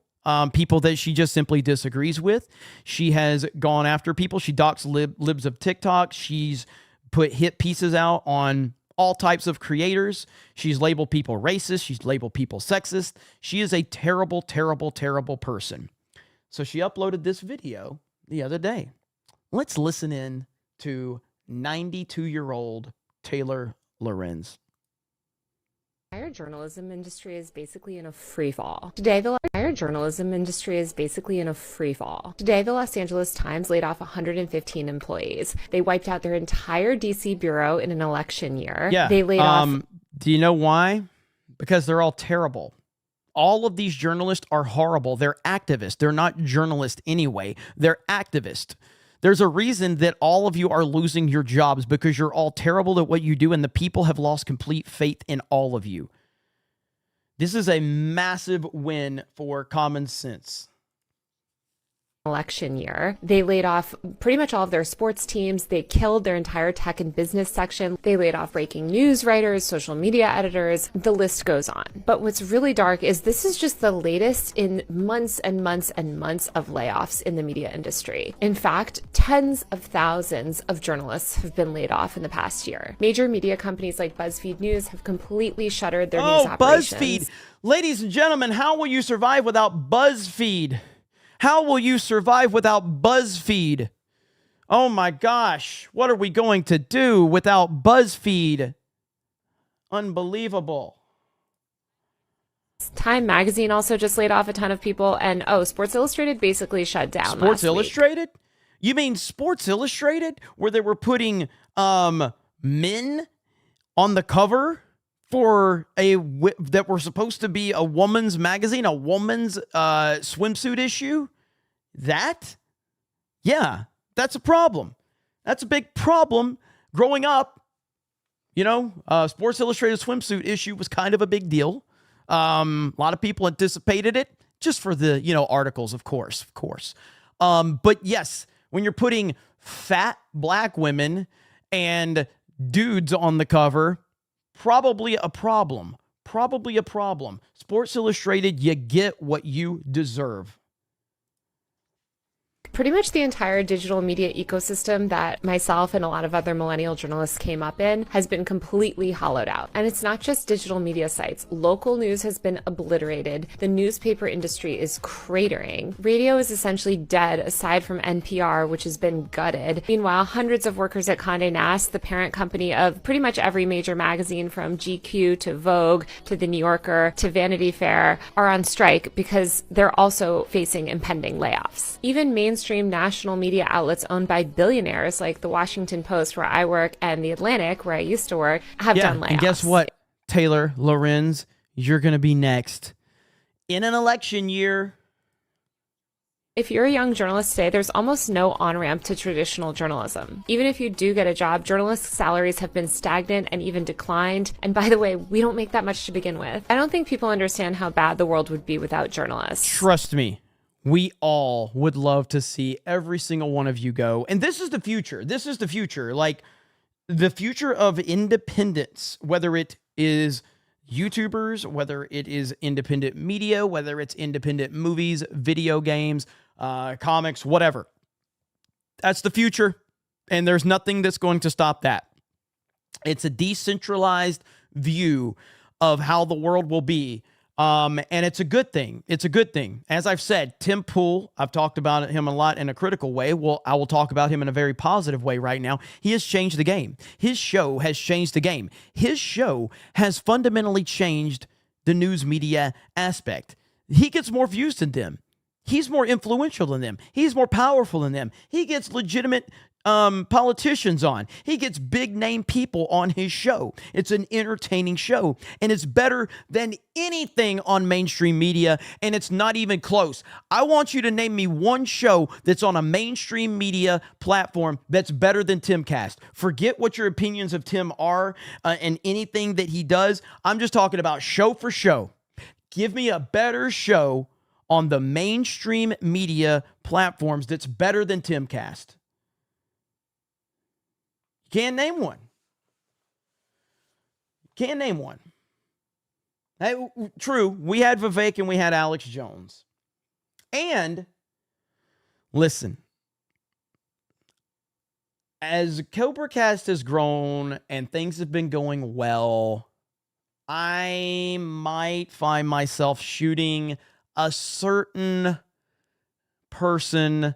People that she just simply disagrees with. She has gone after people. She doxed libs of TikTok. She's put hit pieces out on all types of creators. She's labeled people racist. She's labeled people sexist. She is a terrible, terrible, terrible person. So she uploaded this video the other day. Let's listen in to 92-year-old Taylor Lorenz. The entire journalism industry is basically in a free fall. Today, the Los Angeles Times laid off 115 employees. They wiped out their entire DC bureau in an election year. Yeah. They laid off. Do you know why? Because they're all terrible. All of these journalists are horrible. They're activists. They're not journalists anyway. They're activists. There's a reason that all of you are losing your jobs, because you're all terrible at what you do, and the people have lost complete faith in all of you. This is a massive win for common sense. Election year. They laid off pretty much all of their sports teams. They killed their entire tech and business section. They laid off breaking news writers, social media editors. The list goes on. But what's really dark is this is just the latest in months and months and months of layoffs in the media industry. In fact, tens of thousands of journalists have been laid off in the past year. Major media companies like BuzzFeed News have completely shuttered their news operations. BuzzFeed! Ladies and gentlemen, how will you survive without BuzzFeed? How will you survive without BuzzFeed? Oh my gosh, what are we going to do without BuzzFeed? Unbelievable. Time Magazine also just laid off a ton of people, and Sports Illustrated basically shut down. Sports Illustrated? You mean Sports Illustrated, where they were putting men on the cover for that were supposed to be a woman's magazine, a woman's swimsuit issue? Yeah, that's a problem. That's a big problem. Growing up, Sports Illustrated swimsuit issue was kind of a big deal. A lot of people anticipated it just for the, articles, of course. But yes, when you're putting fat black women and dudes on the cover, probably a problem. Sports Illustrated, you get what you deserve. Pretty much the entire digital media ecosystem that myself and a lot of other millennial journalists came up in has been completely hollowed out. And it's not just digital media sites. Local news has been obliterated. The newspaper industry is cratering. Radio is essentially dead aside from NPR, which has been gutted. Meanwhile, hundreds of workers at Condé Nast, the parent company of pretty much every major magazine from GQ to Vogue to The New Yorker to Vanity Fair, are on strike because they're also facing impending layoffs. Even mainstream national media outlets owned by billionaires like the Washington Post, where I work, and the Atlantic, where I used to work, have done layoffs. And guess what, Taylor Lorenz, you're going to be next. In an election year. If you're a young journalist today, there's almost no on-ramp to traditional journalism. Even if you do get a job, journalists' salaries have been stagnant and even declined. And by the way, we don't make that much to begin with. I don't think people understand how bad the world would be without journalists. Trust me. We all would love to see every single one of you go. And this is the future. Like, the future of independence, whether it is YouTubers, whether it is independent media, whether it's independent movies, video games, comics, whatever. That's the future. And there's nothing that's going to stop that. It's a decentralized view of how the world will be. And it's a good thing. As I've said, Tim Pool, I've talked about him a lot in a critical way. Well, I will talk about him in a very positive way right now. He has changed the game. His show has changed the game. His show has fundamentally changed the news media aspect. He gets more views than them. He's more influential than them. He's more powerful than them. He gets legitimate politicians on. He gets big name people on his show. It's an entertaining show, and it's better than anything on mainstream media, and it's not even close. I want you to name me one show that's on a mainstream media platform that's better than TimCast. Forget what your opinions of Tim are and anything that he does. I'm just talking about show for show. Give me a better show on the mainstream media platforms that's better than TimCast. Can't name one. Hey, true, we had Vivek and we had Alex Jones. And listen, as CobraCast has grown and things have been going well, I might find myself shooting a certain person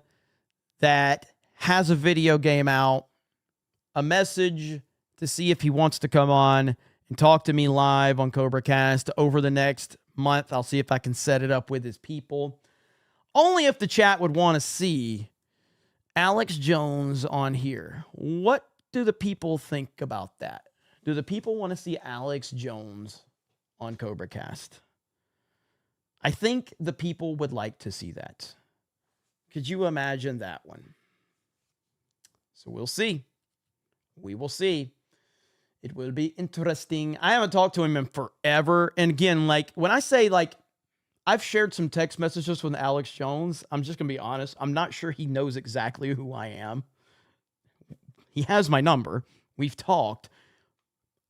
that has a video game out a message to see if he wants to come on and talk to me live on CobraCast over the next month. I'll see if I can set it up with his people. Only if the chat would want to see Alex Jones on here. What do the people think about that? Do the people want to see Alex Jones on CobraCast? I think the people would like to see that. Could you imagine that one? So we'll see. We will see. It will be interesting. I haven't talked to him in forever. And again, like when I say like I've shared some text messages with Alex Jones, I'm just going to be honest. I'm not sure he knows exactly who I am. He has my number. We've talked.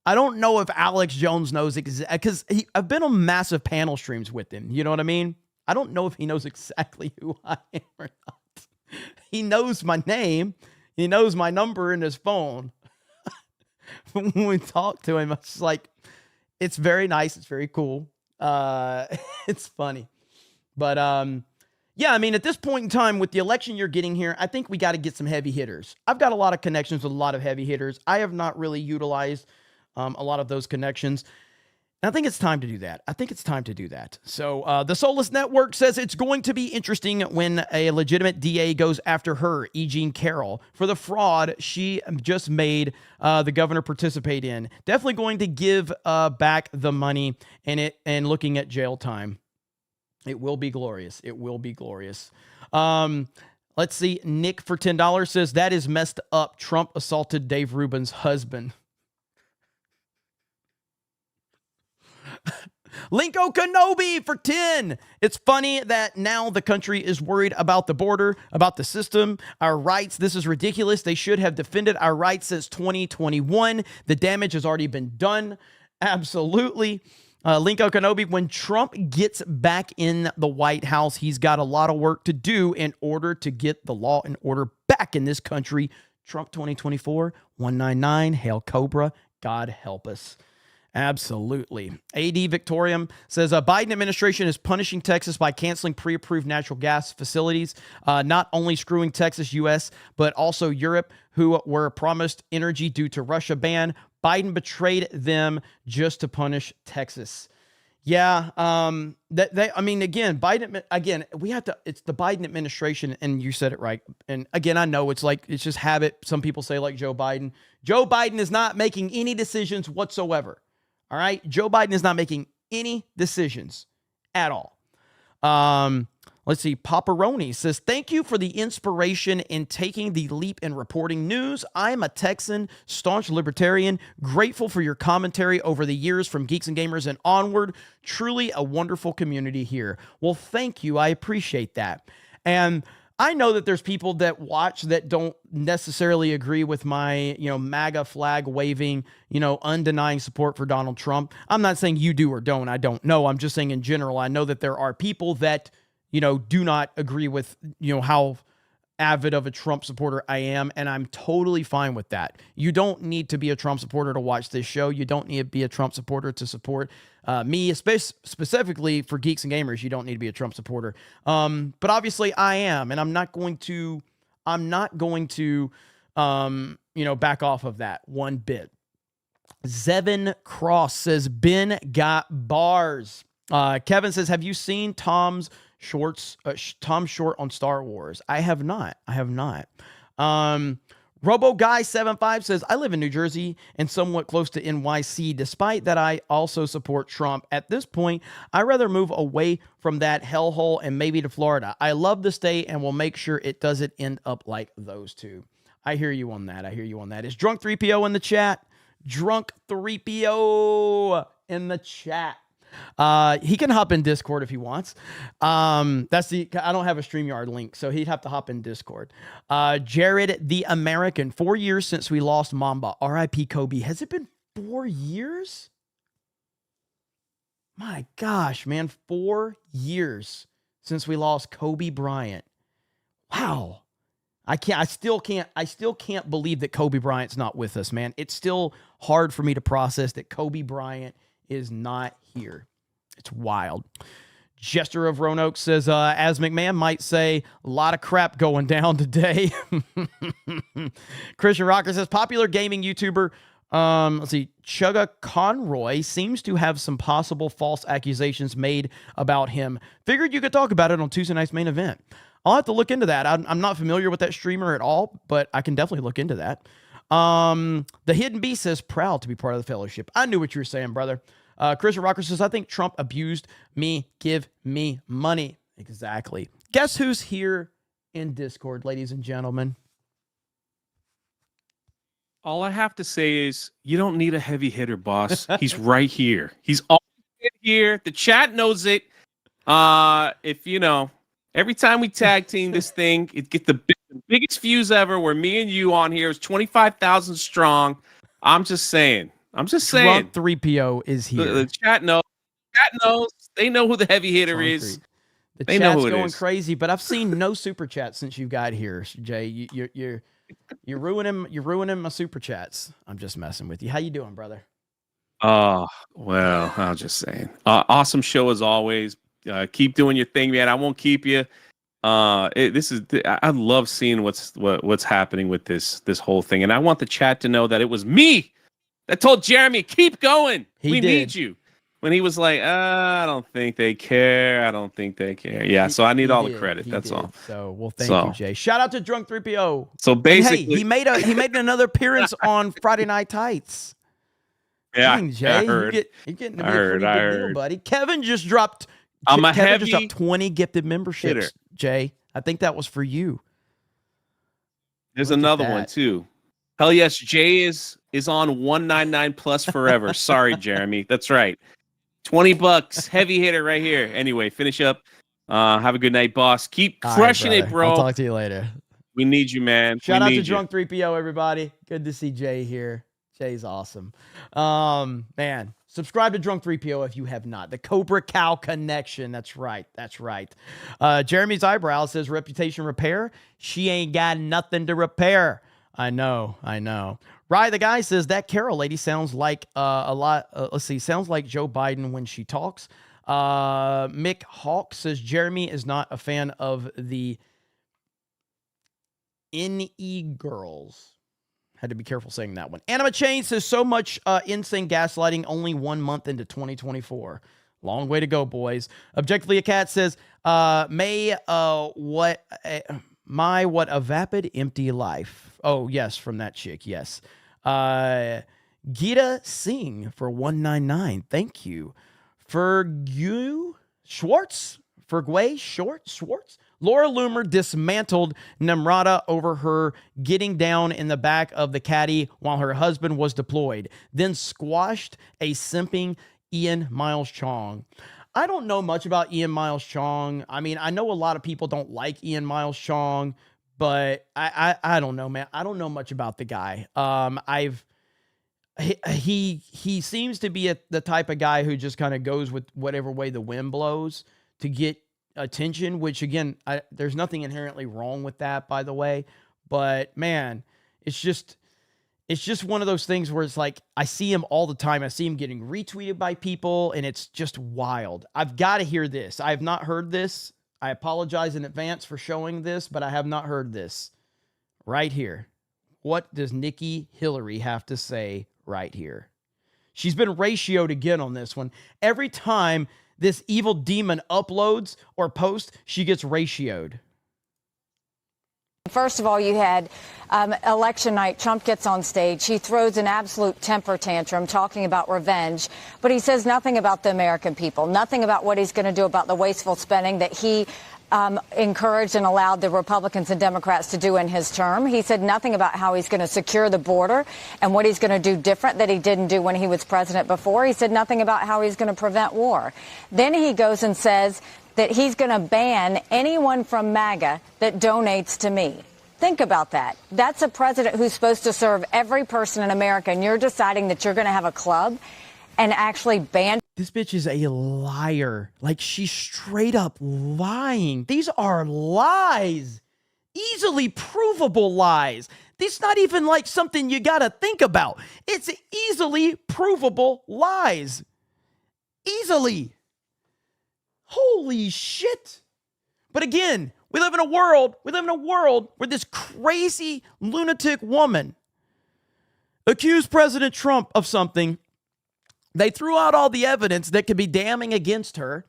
I don't know if Alex Jones knows exactly, because I've been on massive panel streams with him. You know what I mean? I don't know if he knows exactly who I am or not. He knows my name. He knows my number in his phone. When we talk to him, it's like, it's very nice. It's very cool. It's funny. But yeah, I mean, at this point in time with the election you're getting here, I think we got to get some heavy hitters. I've got a lot of connections with a lot of heavy hitters. I have not really utilized a lot of those connections. And I think it's time to do that. So the Soulless Network says it's going to be interesting when a legitimate DA goes after her, E. Carroll, for the fraud she just made the governor participate in. Definitely going to give back the money and looking at jail time. It will be glorious. Let's see. Nick for $10 says that is messed up. Trump assaulted Dave Rubin's husband. Linko Kenobi for 10. It's funny that now the country is worried about the border, about the system, our rights. This is ridiculous. They should have defended our rights since 2021. The damage has already been done. Absolutely. Linko Kenobi, when Trump gets back in the White House, he's got a lot of work to do in order to get the law and order back in this country. Trump 2024, 199, Hail Cobra, God help us. Absolutely. AD Victorium says, Biden administration is punishing Texas by canceling pre-approved natural gas facilities, not only screwing Texas, U.S., but also Europe, who were promised energy due to Russia ban. Biden betrayed them just to punish Texas. Yeah. Again, it's the Biden administration, and you said it right. And again, I know it's just habit. Some people say like Joe Biden. Joe Biden is not making any decisions whatsoever. All right. Joe Biden is not making any decisions at all. Let's see. Paparoni says, thank you for the inspiration in taking the leap in reporting news. I'm a Texan, staunch libertarian, grateful for your commentary over the years from Geeks and Gamers and onward. Truly a wonderful community here. Well, thank you. I appreciate that. And I know that there's people that watch that don't necessarily agree with my, MAGA flag waving, undenying support for Donald Trump. I'm not saying you do or don't. I don't know. I'm just saying in general, I know that there are people that do not agree with, how avid of a Trump supporter I am, and I'm totally fine with that. You don't need to be a Trump supporter to watch this show. You don't need to be a Trump supporter to support me, specifically for Geeks and Gamers. You don't need to be a Trump supporter. But obviously I am, and I'm not going to back off of that one bit. Zevin Cross says, Ben got bars. Kevin says, have you seen Tom Short on Star Wars? I have not. Robo Guy 75 says, I live in New Jersey and somewhat close to NYC. Despite that, I also support Trump. At this point, I'd rather move away from that hellhole and maybe to Florida. I love the state and will make sure it doesn't end up like those two. I hear you on that. Is Drunk 3PO in the chat? Drunk 3PO in the chat. He can hop in Discord if he wants. I don't have a StreamYard link, so he'd have to hop in Discord. Jared the American, 4 years since we lost Mamba. R.I.P. Kobe. Has it been 4 years? My gosh, man, 4 years since we lost Kobe Bryant. Wow. I still can't believe that Kobe Bryant's not with us, man. It's still hard for me to process that Kobe Bryant is not here. It's wild. Jester of Roanoke says, as McMahon might say, a lot of crap going down today. Christian Rocker says, popular gaming YouTuber, let's see, Chugga Conroy seems to have some possible false accusations made about him. Figured you could talk about it on Tuesday night's main event. I'll have to look into that. I'm not familiar with that streamer at all, but I can definitely look into that. The Hidden Beast says, proud to be part of the fellowship. I knew what you were saying, brother. Christian Rocker says, I think Trump abused me. Give me money. Exactly. Guess who's here in Discord, ladies and gentlemen? All I have to say is you don't need a heavy hitter, boss. He's right here. He's always here. The chat knows it. Every time we tag team this thing, it gets the biggest views ever. Where me and you on here is 25,000 strong. I'm just saying. Drunk 3PO is here. The chat knows. They know who the heavy hitter is. The chat's going crazy, but I've seen no super chats since you got here, Jay. You're ruining my super chats. I'm just messing with you. How you doing, brother? Oh, well, I'm just saying. Awesome show as always. Keep doing your thing, man. I won't keep you. I love seeing what's happening with this whole thing, and I want the chat to know that it was me that told Jeremy, keep going. We need you. When he was like, I don't think they care. Yeah, so I need all the credit. That's all. So, well, thank you, Jay. Shout out to Drunk 3PO. So basically, he made another appearance on Friday Night Tights. Yeah, dang, Jay, I heard. You're getting to be a pretty good deal, buddy. Kevin just dropped. Kevin just dropped 20 gifted memberships. Hitter. Jay, I think that was for you. There's another one too. Hell yes, Jay is on 199 plus forever. Sorry, Jeremy. That's right. $20. Heavy hitter right here. Anyway, finish up. Have a good night, boss. Keep crushing it, bro. I'll talk to you later. We need you, man. Shout we out need to you. Drunk 3PO, everybody. Good to see Jay here. Jay's awesome. Man, subscribe to Drunk 3PO if you have not. The Cobra Cow connection. That's right. That's right. Jeremy's eyebrow says reputation repair. She ain't got nothing to repair. I know. Right, the guy says that Carroll lady sounds like a lot. Let's see, sounds like Joe Biden when she talks. Mick Hawk says Jeremy is not a fan of the NE girls. Had to be careful saying that one. Anima Chain says so much insane gaslighting only 1 month into 2024. Long way to go, boys. Objectively a cat says, what a vapid empty life. Oh, yes, from that chick, yes. Gita Singh for 199. Thank you. Fergue Schwartz. Laura Loomer dismantled Namrata over her getting down in the back of the caddy while her husband was deployed, then squashed a simping Ian Miles Chong. I don't know much about Ian Miles Chong. I mean, I know a lot of people don't like Ian Miles Chong, but I don't know, man. I don't know much about the guy. He seems to be the type of guy who just kind of goes with whatever way the wind blows to get attention, which again, there's nothing inherently wrong with that, by the way, but man, it's just one of those things where it's like, I see him all the time. I see him getting retweeted by people and it's just wild. I've got to hear this. I have not heard this. I apologize in advance for showing this, but I have not heard this right here. What does Nikki Hillary have to say right here? She's been ratioed again on this one. Every time this evil demon uploads or posts, she gets ratioed. First of all, you had election night. Trump gets on stage. He throws an absolute temper tantrum talking about revenge, but he says nothing about the American people, nothing about what he's going to do about the wasteful spending that he encouraged and allowed the Republicans and Democrats to do in his term. He said nothing about how he's going to secure the border and what he's going to do different that he didn't do when he was president before. He said nothing about how he's going to prevent war. Then he goes and says that he's going to ban anyone from MAGA that donates to me. Think about that. That's a president who's supposed to serve every person in America, and you're deciding that you're going to have a club and actually ban. This bitch is a liar. Like, she's straight up lying. These are lies. Easily provable lies. This is not even like something you got to think about. It's easily provable lies. Easily. Holy shit. But again, we live in a world where this crazy lunatic woman accused President Trump of something. They threw out all the evidence that could be damning against her.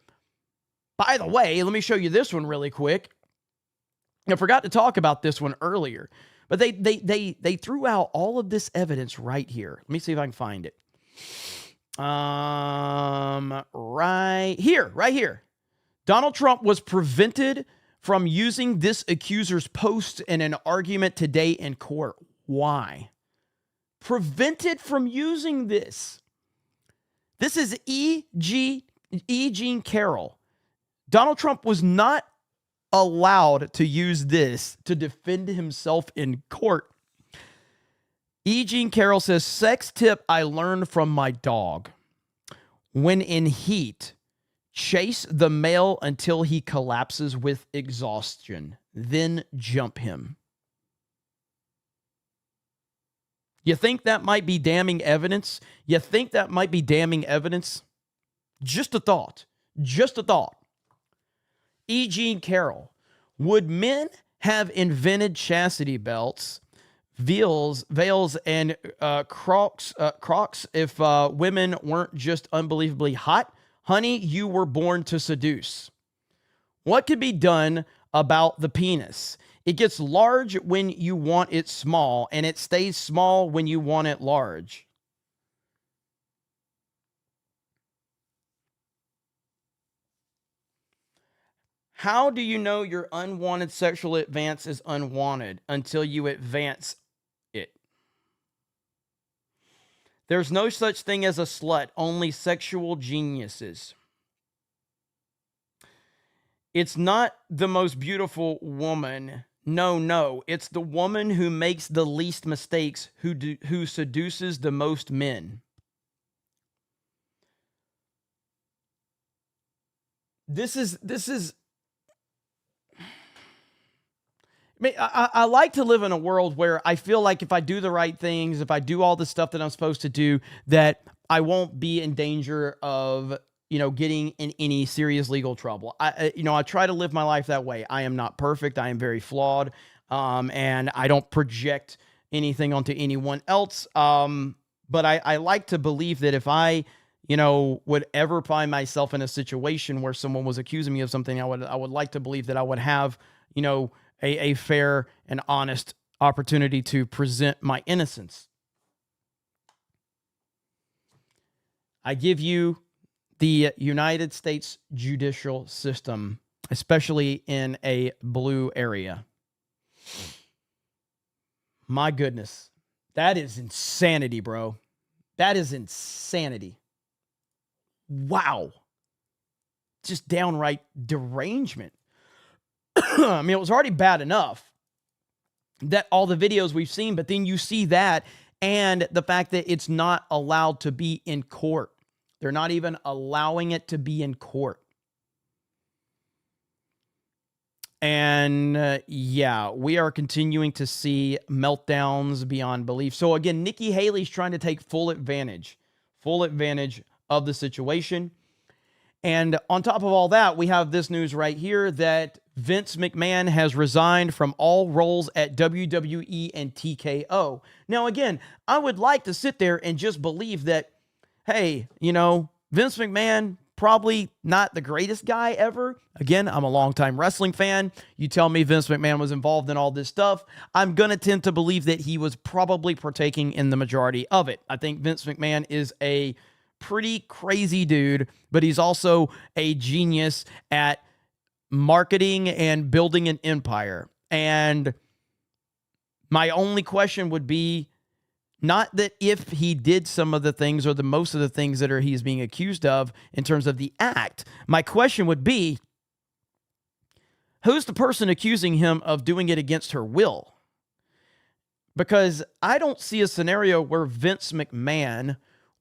By the way, let me show you this one really quick. I forgot to talk about this one earlier, but they threw out all of this evidence right here. Let me see if I can find it. Right here. Donald Trump was prevented from using this accuser's post in an argument today in court. Why? Prevented from using this. This is E. Jean Carroll. Donald Trump was not allowed to use this to defend himself in court. E. Jean Carroll says, sex tip I learned from my dog. When in heat, chase the male until he collapses with exhaustion, then jump him. You think that might be damning evidence? Just a thought. E. Jean Carroll. Would men have invented chastity belts, veils, and crocs if women weren't just unbelievably hot? Honey, you were born to seduce. What could be done about the penis? It gets large when you want it small, and it stays small when you want it large. How do you know your unwanted sexual advance is unwanted until you advance it? There's no such thing as a slut, only sexual geniuses. It's not the most beautiful woman. No. It's the woman who makes the least mistakes, who seduces the most men. This is. I like to live in a world where I feel like if I do the right things, if I do all the stuff that I'm supposed to do, that I won't be in danger of, getting in any serious legal trouble. I try to live my life that way. I am not perfect. I am very flawed. And I don't project anything onto anyone else. But I like to believe that if I, would ever find myself in a situation where someone was accusing me of something, I would like to believe that I would have, a fair and honest opportunity to present my innocence. I give you the United States judicial system, especially in a blue area. My goodness. That is insanity, bro. That is insanity. Wow. Just downright derangement. I mean, it was already bad enough that all the videos we've seen, but then you see that and the fact that it's not allowed to be in court. They're not even allowing it to be in court. And we are continuing to see meltdowns beyond belief. So again, Nikki Haley's trying to take full advantage of the situation. And on top of all that, we have this news right here that Vince McMahon has resigned from all roles at WWE and TKO. Now, again, I would like to sit there and just believe that, hey, Vince McMahon, probably not the greatest guy ever. Again, I'm a longtime wrestling fan. You tell me Vince McMahon was involved in all this stuff, I'm going to tend to believe that he was probably partaking in the majority of it. I think Vince McMahon is a pretty crazy dude, but he's also a genius at marketing and building an empire. And my only question would be not that if he did some of the things or the most of the things that he's being accused of in terms of the act. My question would be, who's the person accusing him of doing it against her will? Because I don't see a scenario where Vince McMahon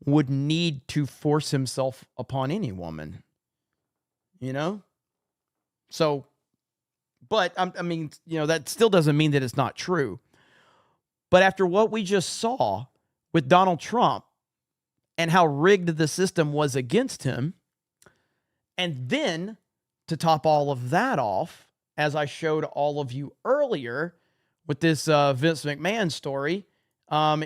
would need to force himself upon any woman, So, but I mean, that still doesn't mean that it's not true. But after what we just saw with Donald Trump and how rigged the system was against him, and then to top all of that off, as I showed all of you earlier with this Vince McMahon story,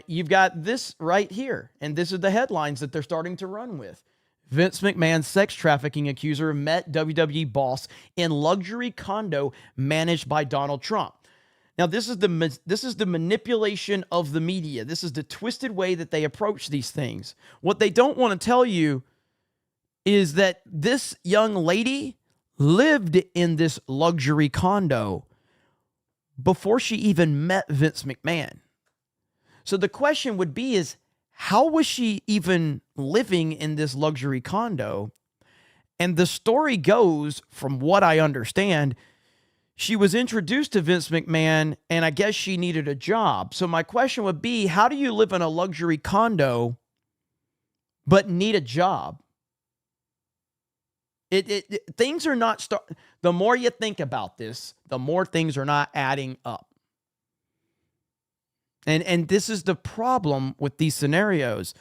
you've got this right here. And this is the headlines that they're starting to run with. Vince McMahon, sex trafficking accuser, met WWE boss in luxury condo managed by Donald Trump. Now, this is the manipulation of the media. This is the twisted way that they approach these things. What they don't want to tell you is that this young lady lived in this luxury condo before she even met Vince McMahon. So the question would be is, how was she even living in this luxury condo? And the story goes, from what I understand, she was introduced to Vince McMahon, and I guess she needed a job. So my question would be, how do you live in a luxury condo but need a job? Things are not the more you think about this, the more things are not adding up. And this is the problem with these scenarios.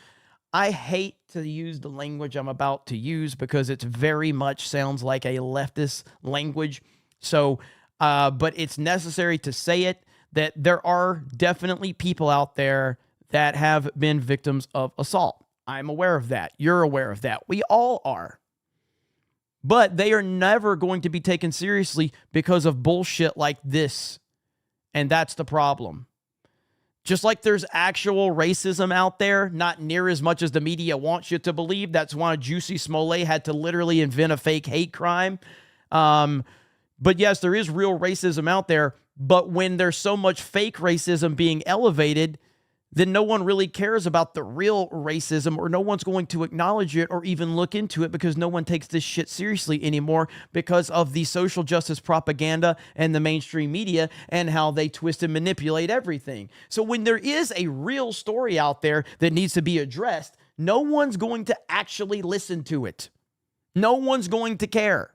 I hate to use the language I'm about to use because it's very much sounds like a leftist language. So, but it's necessary to say it, that there are definitely people out there that have been victims of assault. I'm aware of that. You're aware of that. We all are. But they are never going to be taken seriously because of bullshit like this. And that's the problem. Just like there's actual racism out there, not near as much as the media wants you to believe. That's why Juicy Smollett had to literally invent a fake hate crime. But yes, there is real racism out there. But when there's so much fake racism being elevated, then no one really cares about the real racism, or no one's going to acknowledge it or even look into it, because no one takes this shit seriously anymore because of the social justice propaganda and the mainstream media and how they twist and manipulate everything. So when there is a real story out there that needs to be addressed, no one's going to actually listen to it. No one's going to care.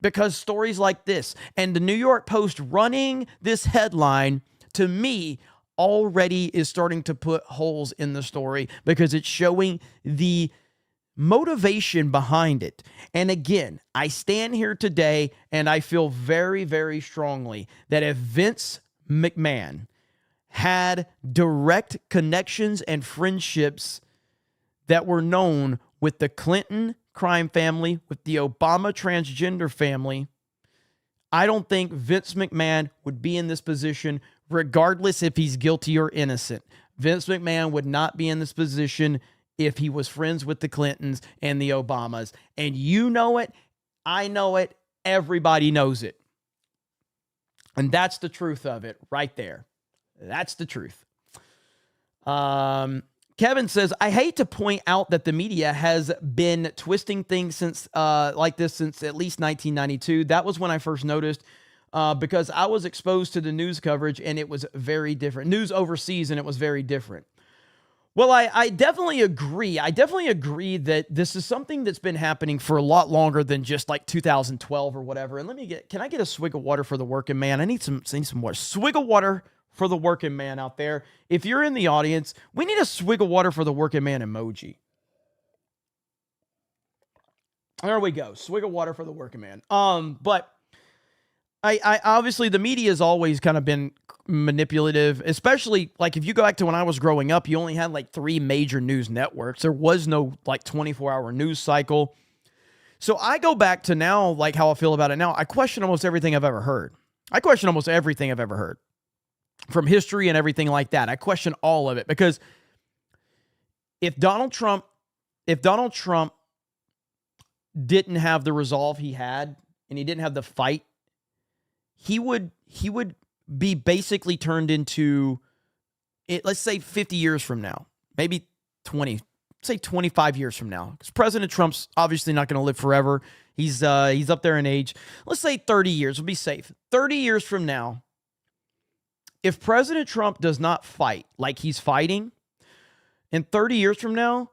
Because stories like this and the New York Post running this headline, to me, already is starting to put holes in the story, because it's showing the motivation behind it. And again, I stand here today and I feel very, very strongly that if Vince McMahon had direct connections and friendships that were known with the Clinton crime family, with the Obama transgender family, I don't think Vince McMahon would be in this position, regardless if he's guilty or innocent. Vince McMahon would not be in this position if he was friends with the Clintons and the Obamas. And you know it. I know it. Everybody knows it. And that's the truth of it right there. That's the truth. Kevin says, I hate to point out that the media has been twisting things since like this since at least 1992. That was when I first noticed, because I was exposed to the news coverage and it was very different. News overseas, and it was very different. Well, I definitely agree. I definitely agree that this is something that's been happening for a lot longer than just like 2012 or whatever. And can I get a swig of water for the working man? I need some water. Swig of water for the working man out there. If you're in the audience, we need a swig of water for the working man emoji. There we go. Swig of water for the working man. But I obviously, the media has always kind of been manipulative, especially like if you go back to when I was growing up, you only had like 3 major news networks. There was no like 24-hour news cycle. So I go back to now, like how I feel about it now. I question almost everything I've ever heard. From history and everything like that. I question all of it, because if Donald Trump didn't have the resolve he had, and he didn't have the fight, he would be basically turned into, let's say 50 years from now, maybe 20, say 25 years from now, because President Trump's obviously not going to live forever. He's up there in age. Let's say 30 years. We'll be safe. 30 years from now, if President Trump does not fight like he's fighting, in 30 years from now,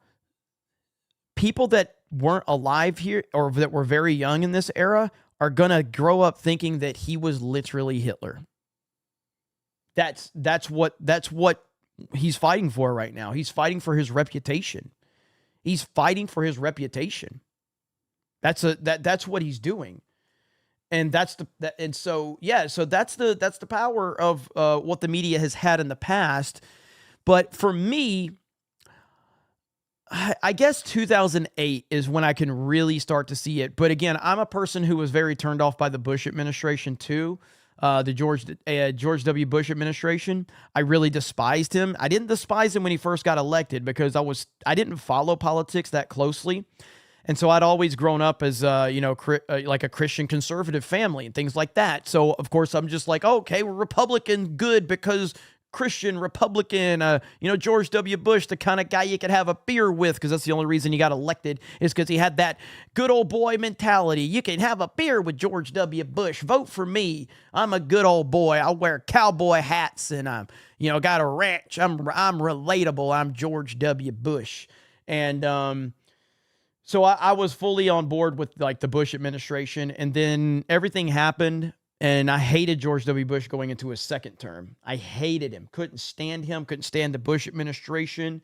people that weren't alive here or that were very young in this era are going to grow up thinking that he was literally Hitler. That's what he's fighting for right now. He's fighting for his reputation. That's what he's doing. And so that's the power of what the media has had in the past. But for me, I guess 2008 is when I can really start to see it. But again, I'm a person who was very turned off by the Bush administration too. The George W. Bush administration. I really despised him. I didn't despise him when he first got elected, because I didn't follow politics that closely. And so I'd always grown up as, like a Christian conservative family and things like that. So, of course, I'm just like, okay, we're Republican good because Christian Republican, George W. Bush, the kind of guy you could have a beer with, because that's the only reason he got elected, is because he had that good old boy mentality. You can have a beer with George W. Bush. Vote for me. I'm a good old boy. I'll wear cowboy hats and I'm, got a ranch. I'm relatable. I'm George W. Bush. And, so I was fully on board with like the Bush administration, and then everything happened, and I hated George W. Bush going into his second term. I hated him. Couldn't stand him. Couldn't stand the Bush administration.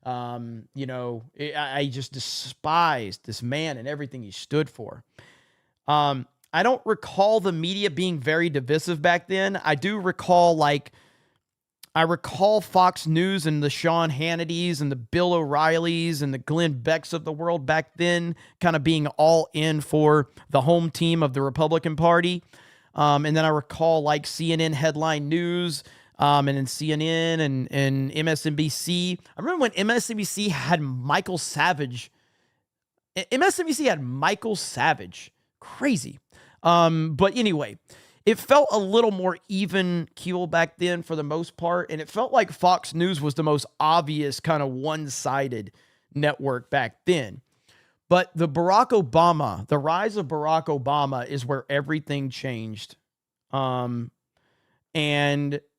I just despised this man and everything he stood for. I don't recall the media being very divisive back then. I do recall I recall Fox News and the Sean Hannitys and the Bill O'Reillys and the Glenn Becks of the world back then kind of being all in for the home team of the Republican Party. And then I recall like CNN headline news and then CNN and MSNBC. I remember when MSNBC had Michael Savage. MSNBC had Michael Savage. Crazy. But anyway, it felt a little more even keel back then for the most part. And it felt like Fox News was the most obvious kind of one-sided network back then. But the rise of Barack Obama is where everything changed. And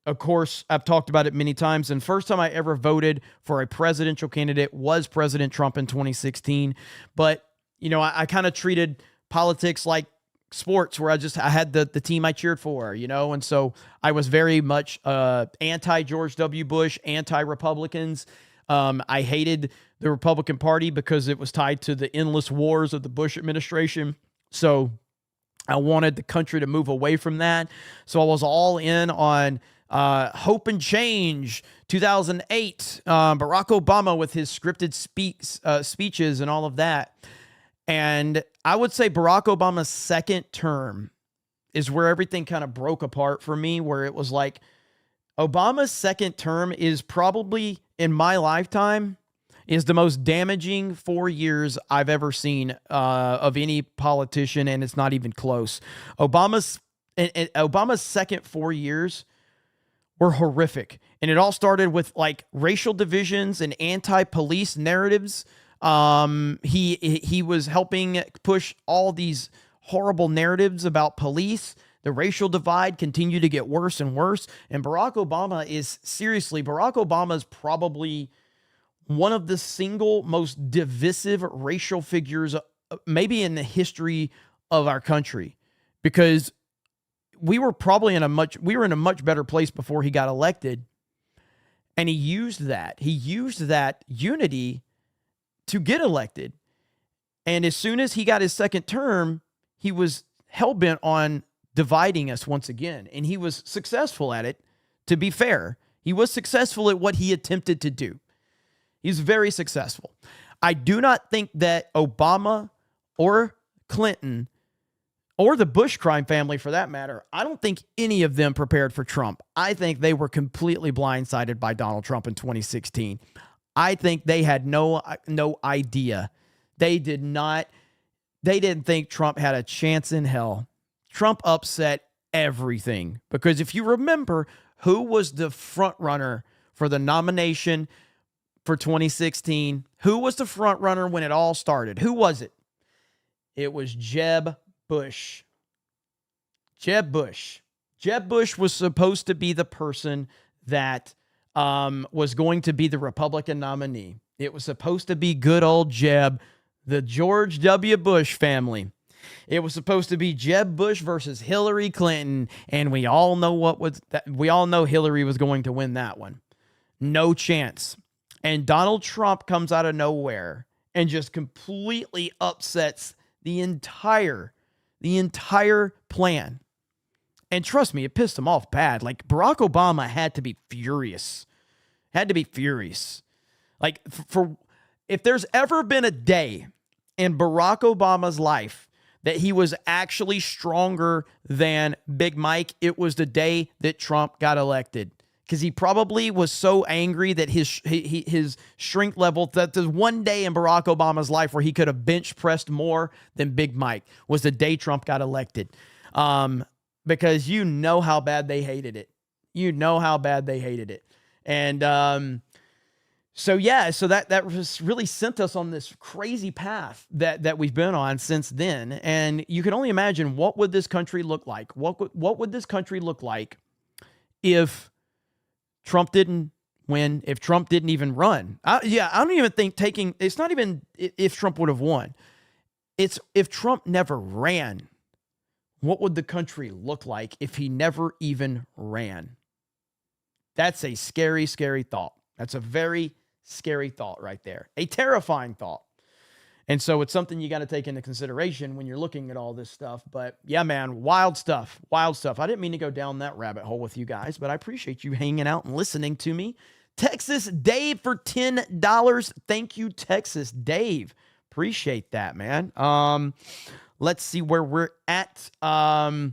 of course, I've talked about it many times. And first time I ever voted for a presidential candidate was President Trump in 2016. But, I kind of treated politics like sports, where I had the team I cheered for, and so I was very much anti-George W. Bush, anti-Republicans. I hated the Republican Party because it was tied to the endless wars of the Bush administration. So I wanted the country to move away from that. So I was all in on Hope and Change, 2008, Barack Obama with his scripted speeches and all of that. And I would say Barack Obama's second term is where everything kind of broke apart for me, where it was like Obama's second term is probably, in my lifetime, is the most damaging 4 years I've ever seen of any politician, and it's not even close. Obama's second 4 years were horrific, and it all started with like racial divisions and anti-police narratives. He was helping push all these horrible narratives about police. The racial divide continued to get worse and worse. And Barack Obama is probably one of the single most divisive racial figures maybe in the history of our country, because we were in a much better place before he got elected. And he used that unity to get elected. And as soon as he got his second term, he was hell-bent on dividing us once again. And he was successful at it, to be fair. He was successful at what he attempted to do. He's very successful. I do not think that Obama or Clinton or the Bush crime family, for that matter, I don't think any of them prepared for Trump. I think they were completely blindsided by Donald Trump in 2016. I think they had no idea. They didn't think Trump had a chance in hell. Trump upset everything, because if you remember, who was the front runner for the nomination for 2016? Who was the front runner when it all started? Who was it? It was Jeb Bush. Jeb Bush. Jeb Bush was supposed to be the person that was going to be the Republican nominee. It was supposed to be good old Jeb, the George W. Bush family. It was supposed to be Jeb Bush versus Hillary Clinton, and we all know Hillary was going to win that one. No chance. And Donald Trump comes out of nowhere and just completely upsets the entire plan. And trust me, it pissed him off bad. Like, Barack Obama had to be furious. Like, for if there's ever been a day in Barack Obama's life that he was actually stronger than Big Mike, it was the day that Trump got elected. Because he probably was so angry that his strength level, that there's one day in Barack Obama's life where he could have bench pressed more than Big Mike, was the day Trump got elected. Because you know how bad they hated it. And so that was really sent us on this crazy path that we've been on since then. And you can only imagine, what would this country look like? What would this country look like if Trump didn't win, if Trump didn't even run? I don't even think it's not even if Trump would have won. It's if Trump never ran. What would the country look like if he never even ran? That's a scary, scary thought. That's a very scary thought right there. A terrifying thought. And so it's something you got to take into consideration when you're looking at all this stuff. But yeah, man, wild stuff. I didn't mean to go down that rabbit hole with you guys, but I appreciate you hanging out and listening to me. Texas Dave for $10. Thank you, Texas Dave. Appreciate that, man. Let's see where we're at. All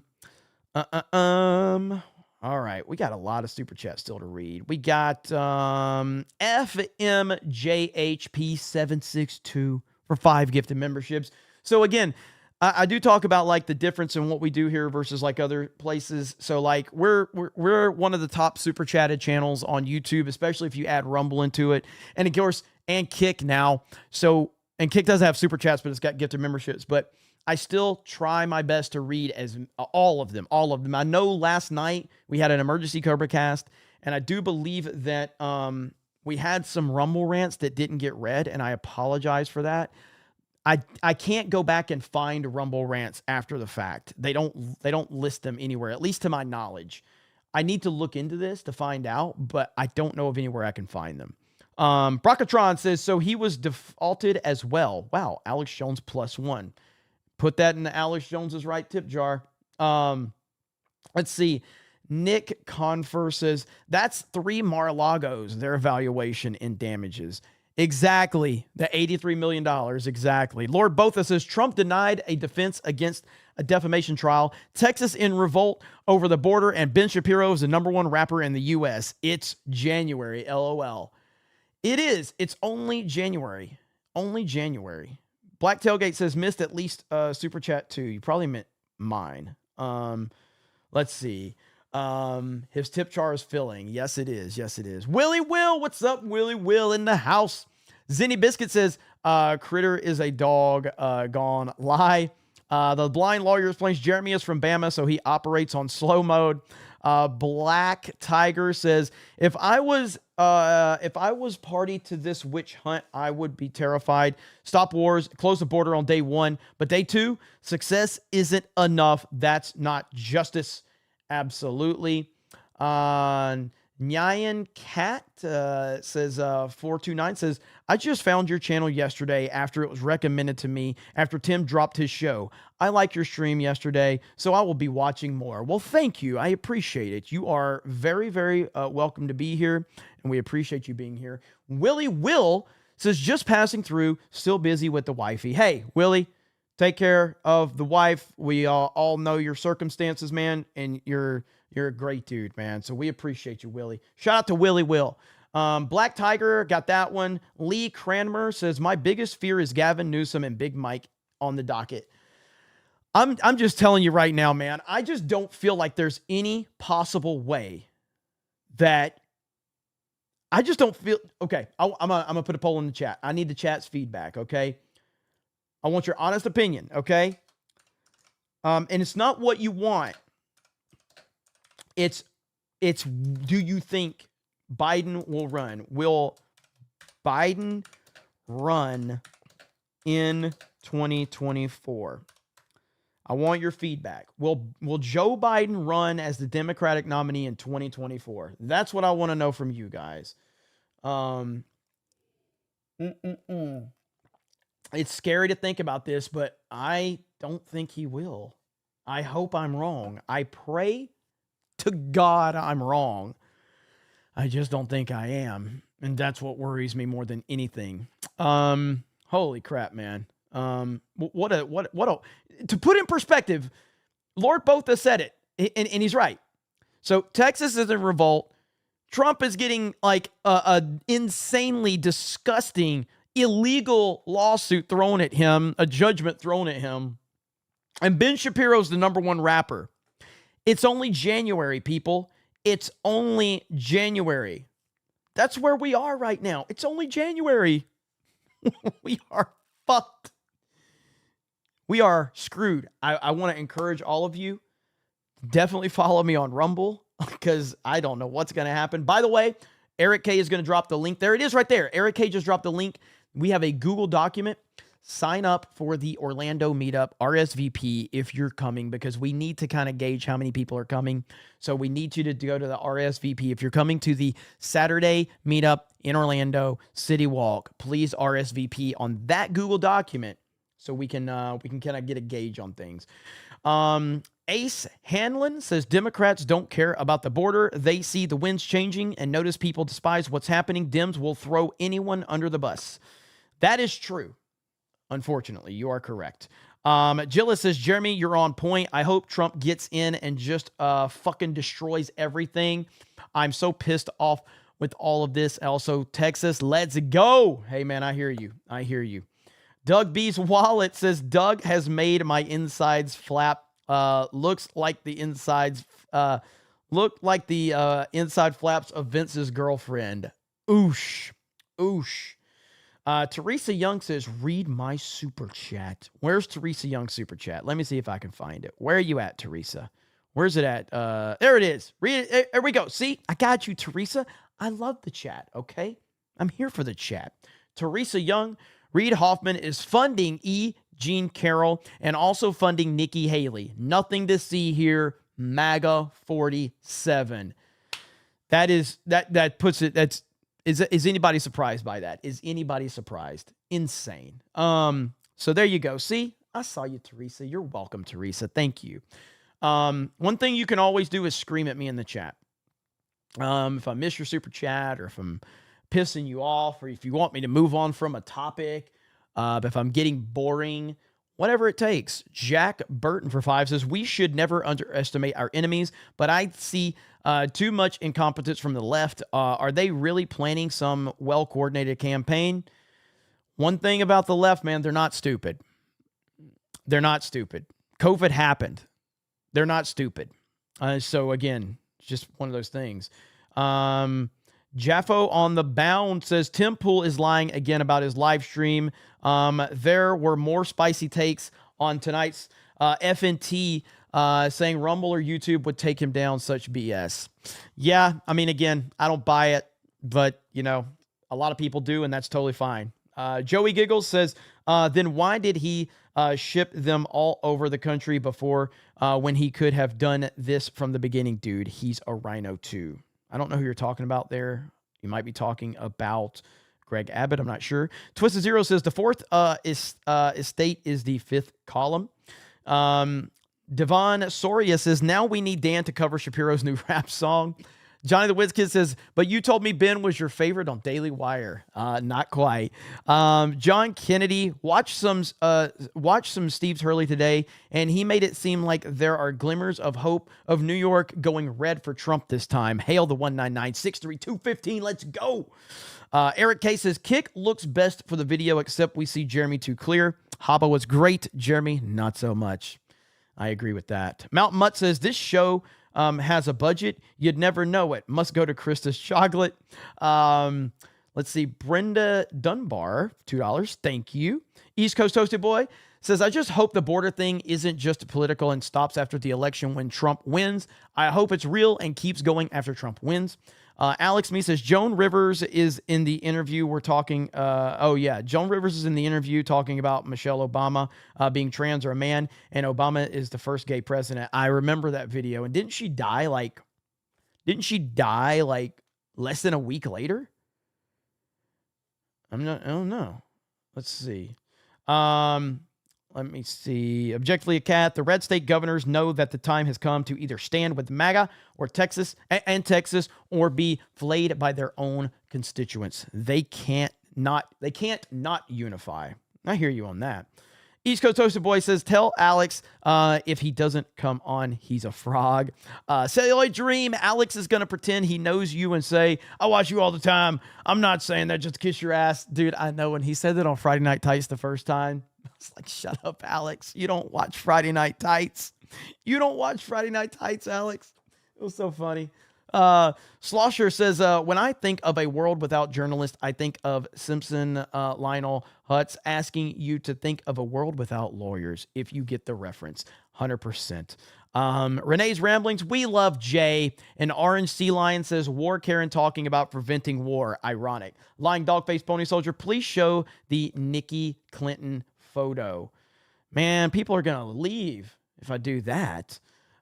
right, we got a lot of super chats still to read. We got FMJHP762 for 5 gifted memberships. So again, I do talk about like the difference in what we do here versus like other places. So like we're one of the top super chatted channels on YouTube, especially if you add Rumble into it, and of course and Kick now. So and Kick doesn't have super chats, but it's got gifted memberships. But I still try my best to read as all of them. I know last night we had an emergency CobraCast, and I do believe that we had some Rumble rants that didn't get read, and I apologize for that. I can't go back and find Rumble rants after the fact. They don't list them anywhere, at least to my knowledge. I need to look into this to find out, but I don't know of anywhere I can find them. Brocatron says, so he was defaulted as well. Wow, Alex Jones +1. Put that in the Alex Jones's right tip jar. Let's see. Nick Confer says, that's 3 Mar-a-Lagos, their evaluation in damages. Exactly. The $83 million. Exactly. Lord Botha says Trump denied a defense against a defamation trial. Texas in revolt over the border, and Ben Shapiro is the #1 rapper in the U.S. It's January. LOL. It is. It's only January. Only January. Black Tailgate says missed at least super chat 2. You probably meant mine. Let's see. His tip jar is filling. Yes, it is. Yes, it is. Willie Will, what's up? Willie Will in the house. Zinny Biscuit says, Critter is a dog gone lie. The blind lawyer explains Jeremy is from Bama, so he operates on slow mode. Black Tiger says, if I was party to this witch hunt, I would be terrified. Stop wars, close the border on day 1, but day 2, success isn't enough. That's not justice. Absolutely. Nyan Cat says 429 says, I just found your channel yesterday after it was recommended to me after Tim dropped his show. I like your stream yesterday, so I will be watching more. Well, thank you. I appreciate it. You are very, very welcome to be here, and we appreciate you being here. Willie Will says, just passing through, still busy with the wifey. Hey, Willie, take care of the wife. We all know your circumstances, man, and you're a great dude, man. So we appreciate you, Willie. Shout out to Willie Will. Black Tiger got that one. Lee Cranmer says, my biggest fear is Gavin Newsom and Big Mike on the docket. I'm just telling you right now, man, I just don't feel like there's any possible way that I just don't feel. Okay, I'm gonna put a poll in the chat. I need the chat's feedback, okay? I want your honest opinion, okay? And it's not what you want. It's do you think Biden will run? Will Biden run in 2024? I want your feedback. Will Joe Biden run as the Democratic nominee in 2024? That's what I want to know from you guys. It's scary to think about this, but I don't think he will. I hope I'm wrong. I pray to God I'm wrong. I just don't think I am. And that's what worries me more than anything. Holy crap, man. To put in perspective, Lord Botha said it, and he's right. So Texas is in revolt. Trump is getting like a insanely disgusting, illegal lawsuit thrown at him, a judgment thrown at him. And Ben Shapiro's the #1 rapper. It's only January, people. It's only January. That's where we are right now. It's only January. We are fucked. We are screwed. I want to encourage all of you, definitely follow me on Rumble because I don't know what's going to happen. By the way, Eric K is going to drop the link. There it is right there. Eric K just dropped the link. We have a Google document. Sign up for the Orlando meetup, RSVP, if you're coming, because we need to kind of gauge how many people are coming. So we need you to go to the RSVP. If you're coming to the Saturday meetup in Orlando, City Walk, please RSVP on that Google document so we can kind of get a gauge on things. Ace Hanlon says Democrats don't care about the border. They see the winds changing and notice people despise what's happening. Dems will throw anyone under the bus. That is true. Unfortunately, you are correct. Gillis says, Jeremy, you're on point. I hope Trump gets in and just fucking destroys everything. I'm so pissed off with all of this. Also, Texas, let's go. Hey, man, I hear you. I hear you. Doug B's wallet says, Doug has made my insides flap. Looks like the insides inside flaps of Vince's girlfriend. Oosh. Teresa Young says, read my super chat. Where's Teresa Young's super chat? Let me see if I can find it. Where are you at, Teresa? Where's it at? There it is. Read it. There we go. See, I got you, Teresa. I love the chat, okay? I'm here for the chat. Teresa Young, Reid Hoffman is funding Jean Carroll and also funding Nikki Haley. Nothing to see here. MAGA 47. That puts it. Is anybody surprised by that? Is anybody surprised? Insane. So there you go. See, I saw you, Teresa. You're welcome, Teresa. Thank you. One thing you can always do is scream at me in the chat. If I miss your super chat, or if I'm pissing you off, or if you want me to move on from a topic, if I'm getting boring, whatever it takes. Jack Burton for 5 says, we should never underestimate our enemies, but I see too much incompetence from the left. Are they really planning some well-coordinated campaign? One thing about the left, man, they're not stupid. They're not stupid. COVID happened. They're not stupid. So again, it's just one of those things. Jaffo on the Bound says, Tim Pool is lying again about his live stream. There were more spicy takes on tonight's FNT saying Rumble or YouTube would take him down. Such BS. Yeah, I mean, again, I don't buy it, but, you know, a lot of people do, and that's totally fine. Joey Giggles says, then why did he ship them all over the country before when he could have done this from the beginning? Dude, he's a rhino too. I don't know who you're talking about there. You might be talking about Greg Abbott. I'm not sure. Twisted Zero says the fourth estate is the fifth column. Devon Soria says, now we need Dan to cover Shapiro's new rap song. Johnny the Wiz Kid says, but you told me Ben was your favorite on Daily Wire. Not quite. John Kennedy, watched some Steve's Hurley today, and he made it seem like there are glimmers of hope of New York going red for Trump this time. Hail the 199-632-15. Let's go. Eric K says, Kick looks best for the video, except we see Jeremy too clear. Habba was great. Jeremy, not so much. I agree with that. Mountain Mutt says, this show has a budget. You'd never know it. Must go to Krista's Chocolate. Let's see. Brenda Dunbar, $2. Thank you. East Coast Toasted Boy says, I just hope the border thing isn't just political and stops after the election when Trump wins. I hope it's real and keeps going after Trump wins. Alex Me says, Joan Rivers is in the interview. We're talking, Joan Rivers is in the interview talking about Michelle Obama being trans or a man, and Obama is the first gay president. I remember that video. And didn't she die like less than a week later? I don't know. Let's see. Let me see. Objectively a cat. The red state governors know that the time has come to either stand with MAGA or Texas or be flayed by their own constituents. They can't not unify. I hear you on that. East Coast Toasted Boy says, tell Alex if he doesn't come on, he's a frog. Celluloid Dream, Alex is going to pretend he knows you and say, I watch you all the time. I'm not saying that just to kiss your ass. Dude, I know. When he said that on Friday Night Tights the first time, I was like, shut up, Alex. You don't watch Friday Night Tights. You don't watch Friday Night Tights, Alex. It was so funny. Slosher says, when I think of a world without journalists, I think of Simpson, Lionel Hutz asking you to think of a world without lawyers, if you get the reference. 100%. Renee's Ramblings, we love Jay. And Orange Sea Lion says, War Karen talking about preventing war. Ironic. Lying Dogface Pony Soldier, please show the Nikki Clinton photo. Man, people are going to leave if I do that.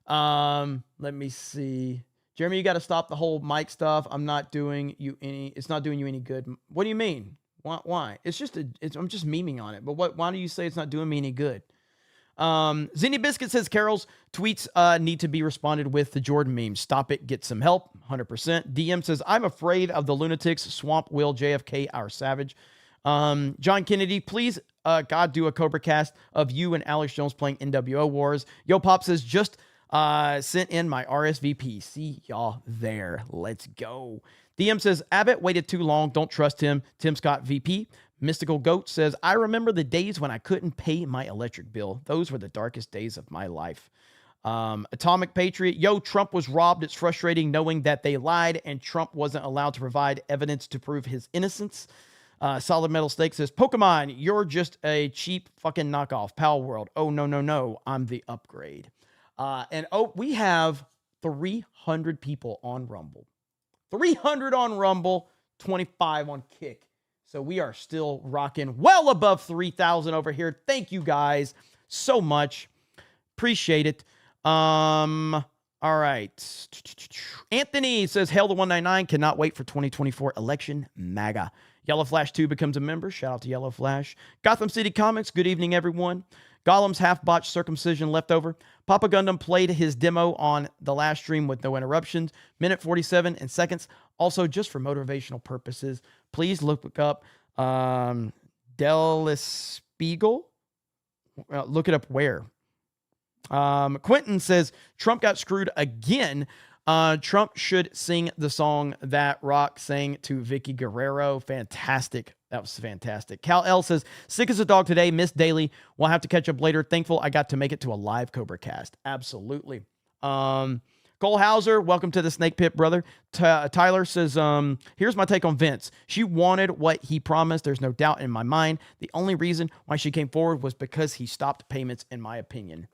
Let me see. Jeremy, you got to stop the whole mic stuff. It's not doing you any good. What do you mean? Why? I'm just memeing on it. But why do you say it's not doing me any good? Zinni Biscuit says Carroll's tweets need to be responded with the Jordan meme. Stop it, get some help. 100%. DM says, I'm afraid of the lunatics. Swamp Will JFK, our savage. John Kennedy, please, God, do a CobraCast of you and Alex Jones playing NWO Wars. Yo Pop says, just Sent in my RSVP. See y'all there. Let's go. DM says, Abbott waited too long. Don't trust him. Tim Scott VP. Mystical Goat says, I remember the days when I couldn't pay my electric bill. Those were the darkest days of my life. Atomic Patriot. Yo, Trump was robbed. It's frustrating knowing that they lied and Trump wasn't allowed to provide evidence to prove his innocence. Solid Metal Steak says, Pokemon, you're just a cheap fucking knockoff. Pal World. Oh, no. I'm the upgrade. We have 300 people on Rumble. 300 on Rumble, 25 on Kick. So we are still rocking well above 3,000 over here. Thank you guys so much. Appreciate it. All right. Anthony says, Hail the 199. Cannot wait for 2024 election. MAGA. Yellow Flash 2 becomes a member. Shout out to Yellow Flash. Gotham City Comics. Good evening, everyone. Gollum's half-botched circumcision leftover. Papa Gundam played his demo on the last stream with no interruptions. Minute 47 and seconds. Also, just for motivational purposes, please look up Del Spiegel. Look it up where. Quentin says, Trump got screwed again. Trump should sing the song that Rock sang to Vicky Guerrero. Fantastic. That was fantastic. Cal L says, sick as a dog today, missed daily. We'll have to catch up later. Thankful I got to make it to a live CobraCast. Absolutely. Cole Hauser, welcome to the Snake Pit, brother. Tyler says, here's my take on Vince. She wanted what he promised. There's no doubt in my mind. The only reason why she came forward was because he stopped payments, in my opinion.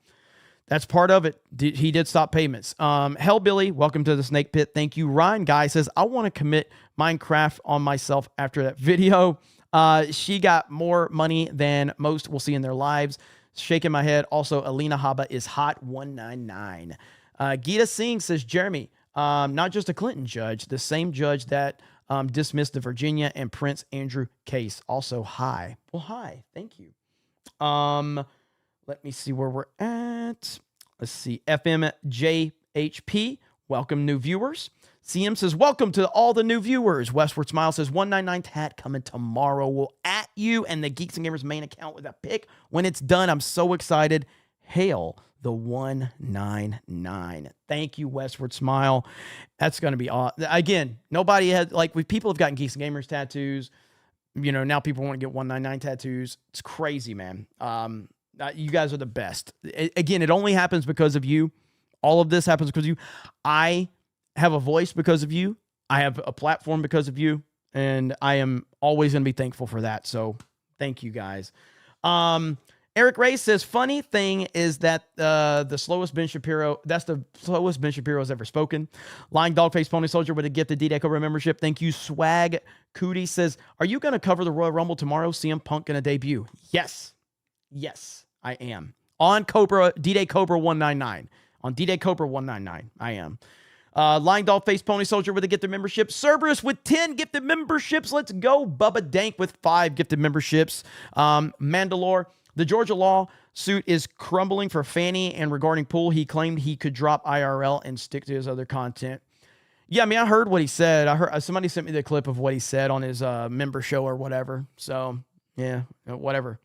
That's part of it. He did stop payments. Hellbilly, welcome to the Snake Pit. Thank you. Ryan Guy says, I want to commit Minecraft on myself after that video. She got more money than most will see in their lives. Shaking my head. Also, Alina Habba is hot 199. Gita Singh says, Jeremy, not just a Clinton judge, the same judge that dismissed the Virginia and Prince Andrew case. Also, hi. Well, hi. Thank you. Let me see where we're at. Let's see. FMJHP, welcome new viewers. CM says, welcome to all the new viewers. Westward Smile says, 199 tat coming tomorrow. We'll at you and the Geeks and Gamers main account with a pick. When it's done, I'm so excited. Hail the 199. Thank you, Westward Smile. That's going to be awesome. Again, nobody had, people have gotten Geeks and Gamers tattoos. Now people want to get 199 tattoos. It's crazy, man. You guys are the best. Again, it only happens because of you. All of this happens because of you. I have a voice because of you. I have a platform because of you. And I am always going to be thankful for that. So thank you guys. Eric Ray says, funny thing is that the slowest Ben Shapiro has ever spoken. Lying Dogface Pony Soldier with a gifted D-Day Cobra membership. Thank you. Swag Cootie says, are you going to cover the Royal Rumble tomorrow? CM Punk going to debut? Yes, I am. On Cobra, D-Day Cobra 199. On D-Day Cobra 199, I am. Lying Dogface Pony Soldier with a gifted membership. Cerberus with 10 gifted memberships. Let's go. Bubba Dank with 5 gifted memberships. Mandalore. The Georgia law suit is crumbling for Fannie, and regarding Poole, he claimed he could drop IRL and stick to his other content. Yeah, I mean, I heard what he said. I heard somebody sent me the clip of what he said on his member show or whatever. So, yeah, whatever.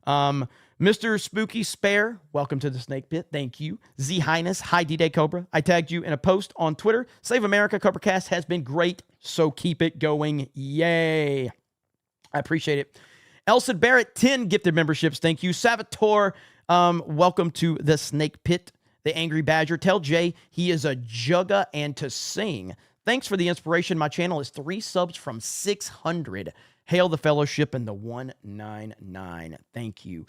Mr. Spooky Spare, welcome to the Snake Pit. Thank you. Z Highness, hi D-Day Cobra. I tagged you in a post on Twitter. Save America, CobraCast has been great, so keep it going. Yay. I appreciate it. Elson Barrett, 10 gifted memberships. Thank you. Salvatore, welcome to the Snake Pit. The Angry Badger, tell Jay he is a jugga and to sing. Thanks for the inspiration. My channel is 3 subs from 600. Hail the fellowship and the 199. Thank you.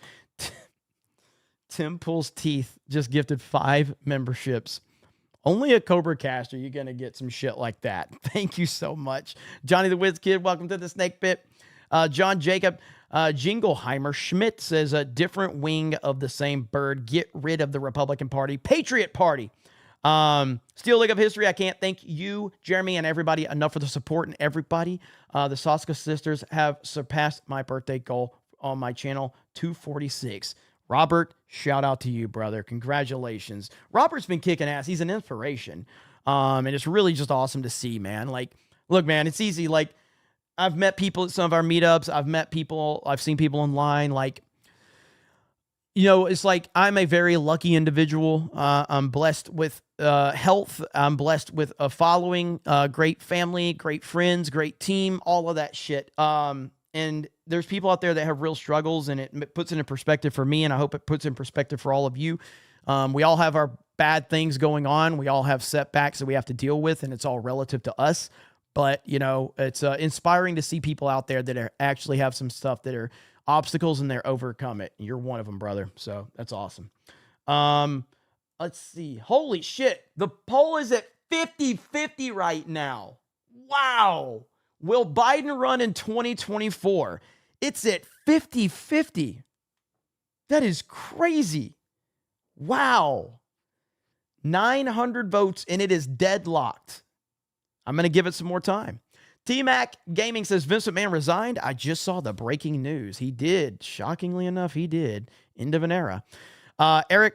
Tim Pulls Teeth just gifted 5 memberships. Only a CobraCast are you going to get some shit like that. Thank you so much. Johnny the Wiz Kid, welcome to the Snake Pit. John Jacob Jingleheimer Schmidt says, a different wing of the same bird. Get rid of the Republican Party. Patriot Party. Steel League of History, I can't thank you, Jeremy, and everybody enough for the support. And everybody, the Soska sisters have surpassed my birthday goal on my channel, 246. Robert, shout out to you, brother. Congratulations. Robert's been kicking ass. He's an inspiration. And it's really just awesome to see, man. Look, man, it's easy. I've met people at some of our meetups. I've seen people online. it's like I'm a very lucky individual. I'm blessed with health. I'm blessed with a following, great family, great friends, great team, all of that shit. And there's people out there that have real struggles, and it puts it in perspective for me, and I hope it puts in perspective for all of you. We all have our bad things going on. We all have setbacks that we have to deal with, and it's all relative to us. But, it's inspiring to see people out there that actually have some stuff that are obstacles and they're overcome it. You're one of them, brother. So that's awesome. Let's see. Holy shit. The poll is at 50-50 right now. Wow. Will Biden run in 2024? It's at 50-50. That is crazy. Wow. 900 votes and it is deadlocked. I'm going to give it some more time. T-Mac Gaming says, Vince McMahon resigned. I just saw the breaking news. He did. Shockingly enough, he did. End of an era. Mod Eric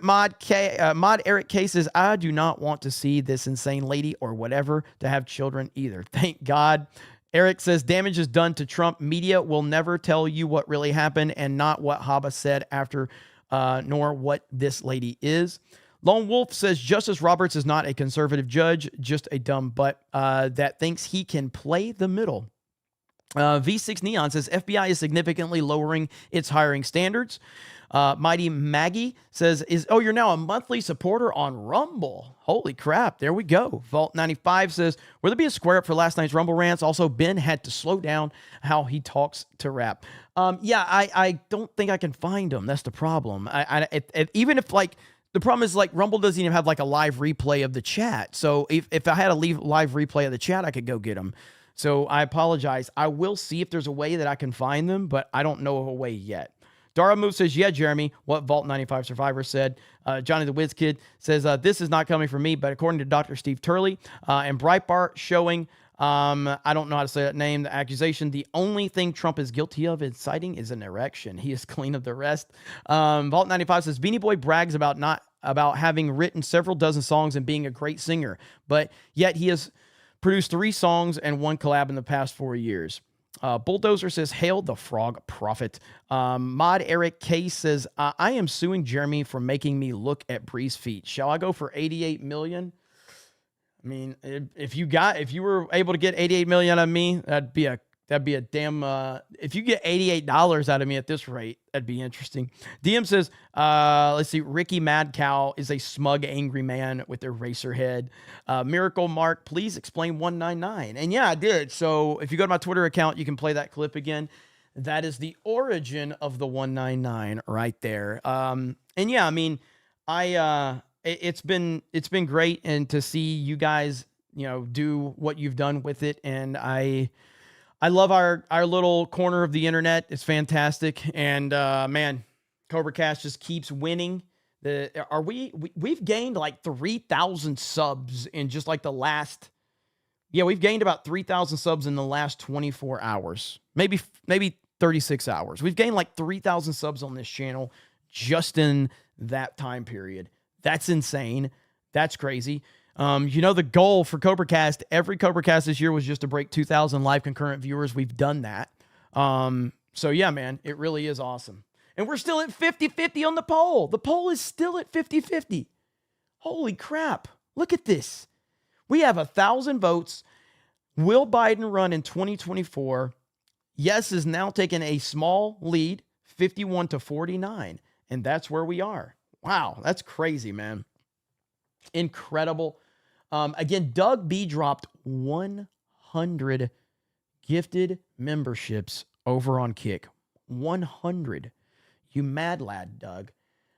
K says, I do not want to see this insane lady or whatever to have children either. Thank God. Eric says, damage is done to Trump. Media will never tell you what really happened and not what Habba said after, nor what this lady is. Lone Wolf says Justice Roberts is not a conservative judge, just a dumb butt that thinks he can play the middle. V6 Neon says FBI is significantly lowering its hiring standards. Mighty Maggie says, you're now a monthly supporter on Rumble. Holy crap, there we go. Vault 95 says, will there be a square up for last night's Rumble rants? Also, Ben had to slow down how he talks to rap. I don't think I can find them. That's the problem. Even if the problem is Rumble doesn't even have a live replay of the chat. So if I had a live replay of the chat, I could go get them. So I apologize. I will see if there's a way that I can find them, but I don't know of a way yet. Dara Move says, yeah, Jeremy, what Vault 95 Survivor said. Johnny the Wiz Kid says, this is not coming from me, but according to Dr. Steve Turley and Breitbart showing, I don't know how to say that name, the accusation, the only thing Trump is guilty of inciting is an erection. He is clean of the rest. Vault 95 says, Beanie Boy brags about having written several dozen songs and being a great singer, but yet he has produced 3 songs and 1 collab in the past 4 years. Bulldozer says, hail the frog prophet. Mod Eric K says, I am suing Jeremy for making me look at Bree's feet. Shall I go for 88 million? I mean, if you were able to get 88 million out of me, that'd be a damn, if you get $88 out of me at this rate, that'd be interesting. DM says, let's see, Ricky Mad Cow is a smug, angry man with a racer head. Miracle Mark, please explain 199. And yeah, I did. So if you go to my Twitter account, you can play that clip again. That is the origin of the 199 right there. And yeah, I mean, it's been great, and to see you guys, do what you've done with it. And I love our little corner of the internet. It's fantastic. And man, CobraCast just keeps winning. We've gained 3,000 subs in just the last, we've gained about 3,000 subs in the last 24 hours, maybe 36 hours. We've gained 3,000 subs on this channel just in that time period. That's insane. That's crazy. The goal for CobraCast, every CobraCast this year was just to break 2,000 live concurrent viewers. We've done that. So yeah, man, it really is awesome. And we're still at 50-50 on the poll. The poll is still at 50-50. Holy crap. Look at this. We have 1,000 votes. Will Biden run in 2024? Yes is now taking a small lead, 51-49. And that's where we are. Wow, that's crazy, man. Incredible. Again, Doug B dropped 100 gifted memberships over on Kick. 100. You mad lad, Doug.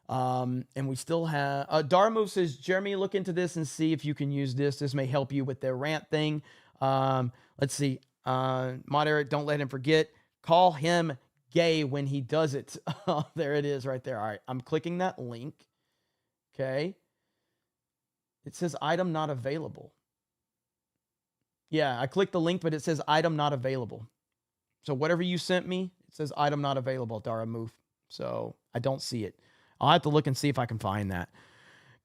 And we still have... Darmo says, Jeremy, look into this and see if you can use this. This may help you with their rant thing. Let's see. Mod Eric, don't let him forget. Call him gay when he does it. Oh, there it is right there. All right, I'm clicking that link. Okay. It says item not available. Yeah, I clicked the link, but it says item not available. So whatever you sent me, it says item not available, Dara Move. So I don't see it. I'll have to look and see if I can find that.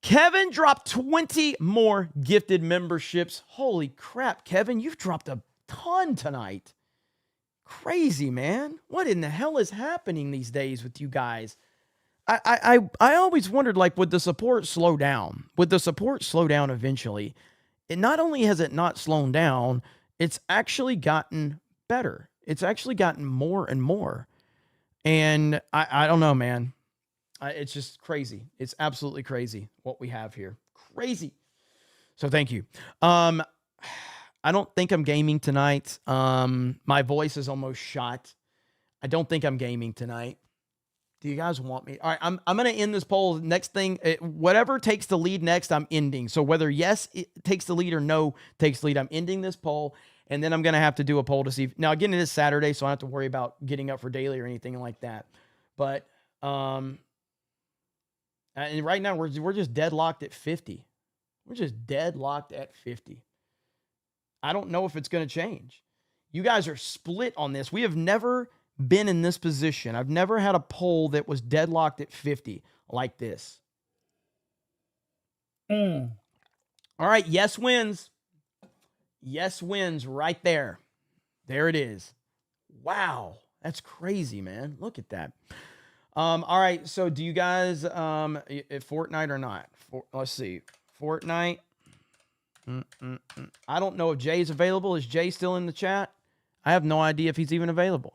Kevin dropped 20 more gifted memberships. Holy crap, Kevin, you've dropped a ton tonight. Crazy, man. What in the hell is happening these days with you guys? I always wondered, like, would the support slow down? Would the support slow down eventually? It not only has it not slowed down, it's actually gotten better. It's actually gotten more and more. And I don't know, man. It's just crazy. It's absolutely crazy what we have here. Crazy. So thank you. I don't think I'm gaming tonight. My voice is almost shot. I don't think I'm gaming tonight. Do you guys want me? All right, I'm going to end this poll. Next thing, whatever takes the lead next, I'm ending. So whether yes it takes the lead or no takes the lead, I'm ending this poll. And then I'm going to have to do a poll to see. Now, again, it is Saturday, so I don't have to worry about getting up for daily or anything like that. But and right now, we're just deadlocked at 50. We're just deadlocked at 50. I don't know if it's going to change. You guys are split on this. We have never been in this position. I've never had a poll that was deadlocked at 50 like this. All right, yes wins. Yes wins right there. There it is. Wow, that's crazy, man. Look at that. All right, so do you guys Fortnite or not? Let's see. Fortnite. I don't know if Jay's available. Is Jay still in the chat? I have no idea if he's even available.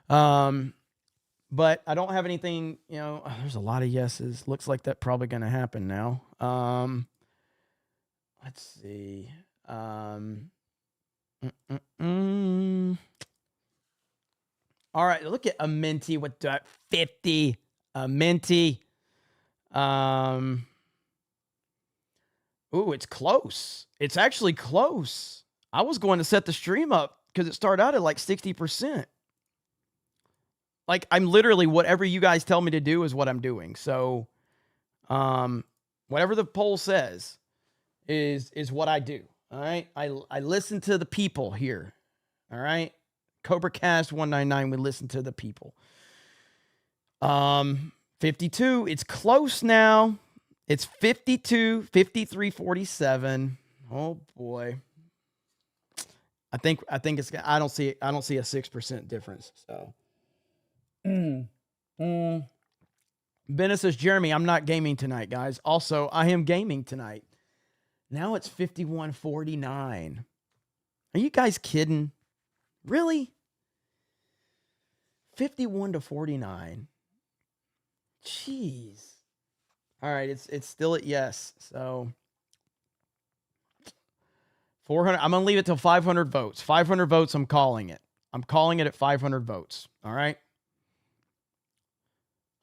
But I don't have anything, there's a lot of yeses. Looks like that's probably going to happen now. Let's see. All right, look at a Minty with that 50. A Minty. Ooh, it's close. It's actually close. I was going to set the stream up because it started out at like 60%. Like, I'm literally, whatever you guys tell me to do is what I'm doing. So, whatever the poll says is what I do. All right. I listen to the people here. All right. CobraCast 199. We listen to the people. 52. It's close now. It's 52, 53, 47. Oh boy. I think it's, I don't see a 6% difference. So. Bennett says, Jeremy, I'm not gaming tonight, guys. Also, I am gaming tonight. Now it's 51-49. Are you guys kidding? Really? 51-49. Jeez. All right, it's still at yes. So 400. I'm gonna leave it till 500 votes. 500 votes. I'm calling it. I'm calling it at 500 votes. All right.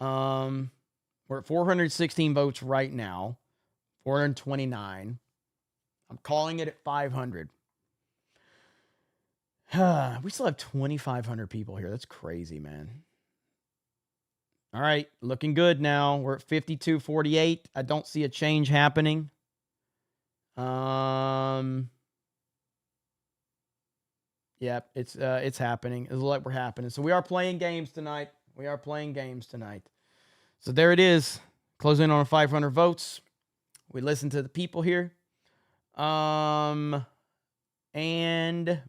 We're at 416 votes right now. 429. I'm calling it at 500. We still have 2,500 people here. That's crazy, man. All right, looking good now. We're at 52-48. I don't see a change happening. Yep, it's happening. It looks like we're happening. So we are playing games tonight. We are playing games tonight. So there it is. Closing in on 500 votes. We listen to the people here. And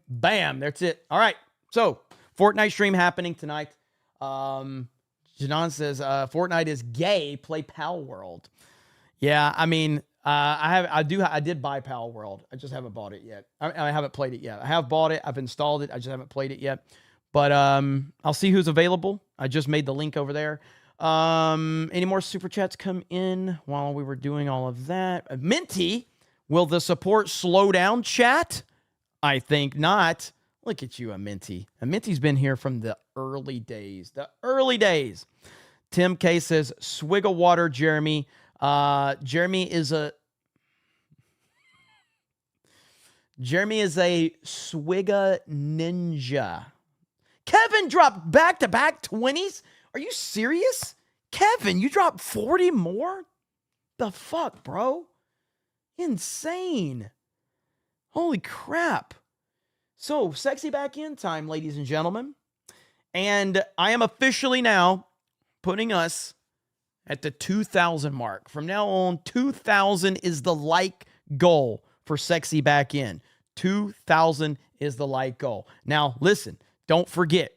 bam, that's it. All right. So Fortnite stream happening tonight. Janon says, Fortnite is gay. Play Pal World. Yeah, I mean, I did buy Pal World. I just haven't bought it yet. I haven't played it yet. I have bought it. I've installed it. I just haven't played it yet. But I'll see who's available. I just made the link over there. Any more super chats come in while we were doing all of that? Minty, will the support slow down, chat? I think not. Look at you, Minty. Minty's been here from the early days. The early days. Tim K says, swig of water, Jeremy. Jeremy is a swigga ninja. Kevin dropped back-to-back 20s? Are you serious? Kevin, you dropped 40 more? The fuck, bro? Insane. Holy crap. So, sexy back in time, ladies and gentlemen. And I am officially now putting us at the 2,000 mark. From now on, 2,000 is the like goal for sexy back in. 2,000 is the like goal. Now, listen, don't forget.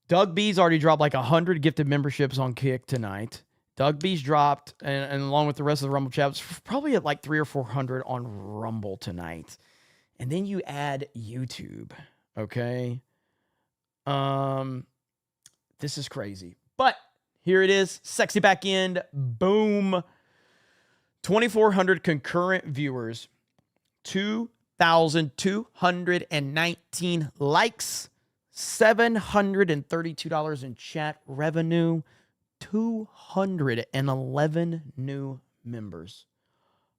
Doug B's already dropped like 100 gifted memberships on Kick tonight. Doug B's dropped, and along with the rest of the Rumble chat, it's probably at like 300 or 400 on Rumble tonight. And then you add YouTube, okay? This is crazy. But here it is, sexy back end, boom. 2,400 concurrent viewers, 2,219 likes, $732 in chat revenue, 211 new members.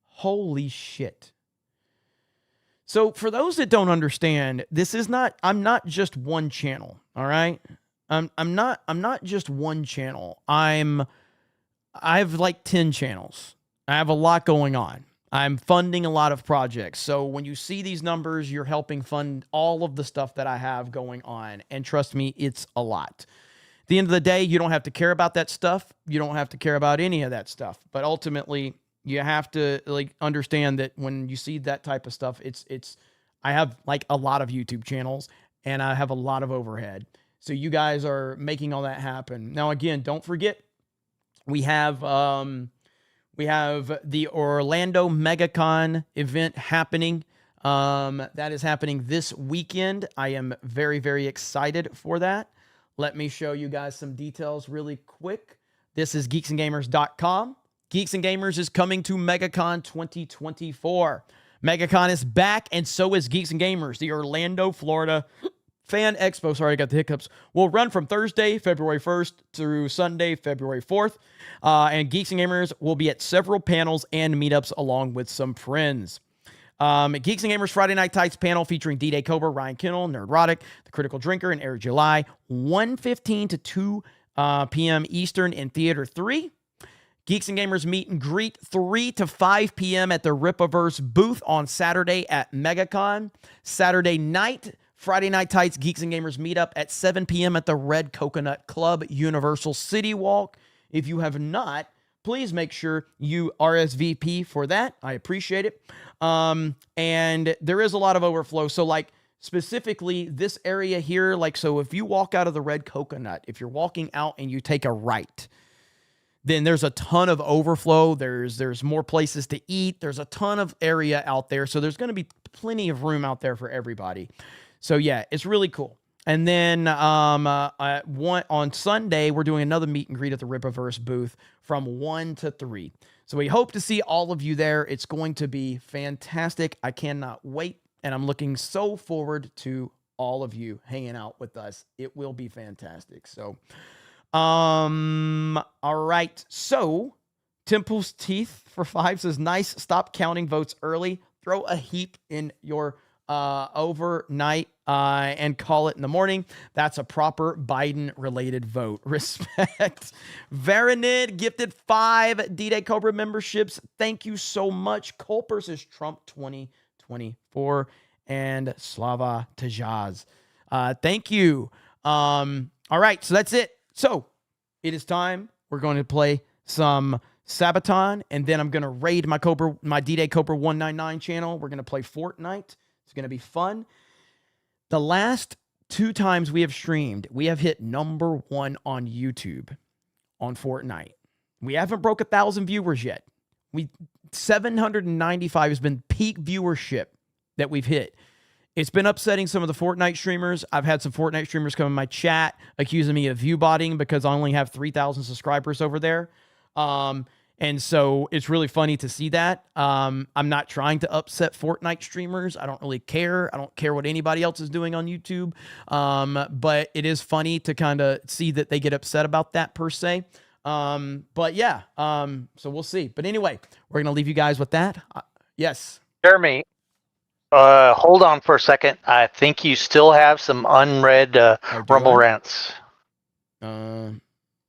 Holy shit. So for those that don't understand, I'm not just one channel, all right? I'm not just one channel. I have like 10 channels. I have a lot going on. I'm funding a lot of projects. So when you see these numbers, you're helping fund all of the stuff that I have going on. And trust me, it's a lot. At the end of the day, you don't have to care about that stuff. You don't have to care about any of that stuff. But ultimately, you have to like understand that when you see that type of stuff, I have like a lot of YouTube channels and I have a lot of overhead. So you guys are making all that happen. Now, again, don't forget, we have the Orlando MegaCon event happening. That is happening this weekend. I am very, very excited for that. Let me show you guys some details really quick. This is geeksandgamers.com. Geeks and Gamers is coming to MegaCon 2024. MegaCon is back, and so is Geeks and Gamers. The Orlando, Florida Fan Expo, sorry, I got the hiccups, will run from Thursday, February 1st through Sunday, February 4th. And Geeks and Gamers will be at several panels and meetups along with some friends. Geeks and Gamers Friday Night Tights panel featuring D-Day Cobra, Ryan Kennel, Nerdrotic, The Critical Drinker, and Eric July, 1:15 to 2 p.m. Eastern in Theater 3. Geeks and Gamers meet and greet 3 to 5 p.m. at the Ripaverse booth on Saturday at MegaCon. Saturday night, Friday Night Tights Geeks and Gamers meet up at 7 p.m. at the Red Coconut Club Universal City Walk. If you have not, please make sure you RSVP for that. I appreciate it. And there is a lot of overflow. So like specifically this area here, like, so if you walk out of the Red Coconut, if you're walking out and you take a right, then there's a ton of overflow. There's more places to eat. There's a ton of area out there. So there's going to be plenty of room out there for everybody. So yeah, it's really cool. And then on Sunday, we're doing another meet and greet at the Ripaverse booth from 1 to 3. So we hope to see all of you there. It's going to be fantastic. I cannot wait. And I'm looking so forward to all of you hanging out with us. It will be fantastic. So, all right. So Temple's Teeth for 5 says, nice. Stop counting votes early. Throw a heap in your overnight and call it in the morning. That's a proper Biden-related vote. Respect. Varanid gifted 5 D-Day Cobra memberships. Thank you so much. Culpers is Trump 2024 and Slava Tajaz. Thank you. All right, so that's it. So it is time. We're going to play some Sabaton, and then I'm going to raid my D-Day Cobra 199 channel. We're going to play Fortnite. It's going to be fun. The last 2 times we have streamed, we have hit number 1 on YouTube on Fortnite. We haven't broke 1,000 viewers yet. 795 has been peak viewership that we've hit. It's been upsetting some of the Fortnite streamers. I've had some Fortnite streamers come in my chat accusing me of view botting because I only have 3,000 subscribers over there. And so it's really funny to see that. I'm not trying to upset Fortnite streamers. I don't really care. I don't care what anybody else is doing on YouTube. But it is funny to kind of see that they get upset about that per se. But yeah, so we'll see. But anyway, we're going to leave you guys with that. Yes. Jeremy, hold on for a second. I think you still have some unread Rumble rants.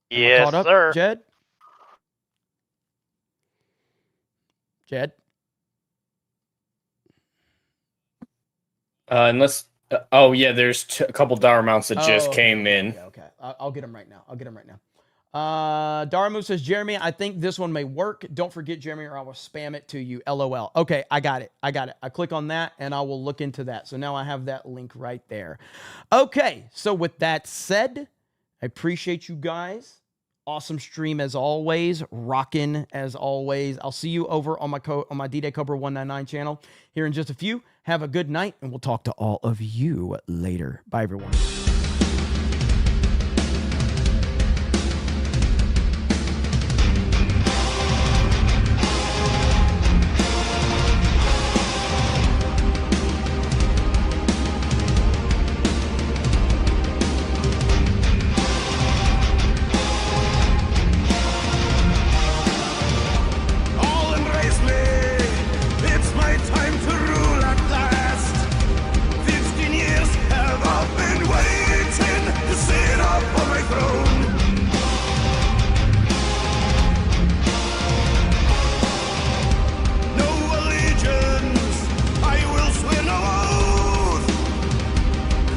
Yes, sir. Jed? Jed? Unless, oh yeah, there's a couple dollar amounts that just came in. Okay. I'll get them right now. Daramu says, Jeremy, I think this one may work. Don't forget, Jeremy, or I will spam it to you. LOL. Okay, I got it. I click on that, and I will look into that. So now I have that link right there. Okay, so with that said, I appreciate you guys. Awesome stream as always. Rockin' as always. I'll see you over on my D-Day Cobra 199 channel here in just a few. Have a good night, and we'll talk to all of you later. Bye, everyone. All embrace me. It's my time to rule at last. 15 years have I been waiting to sit up on my throne. No allegiance, I will swear no oath.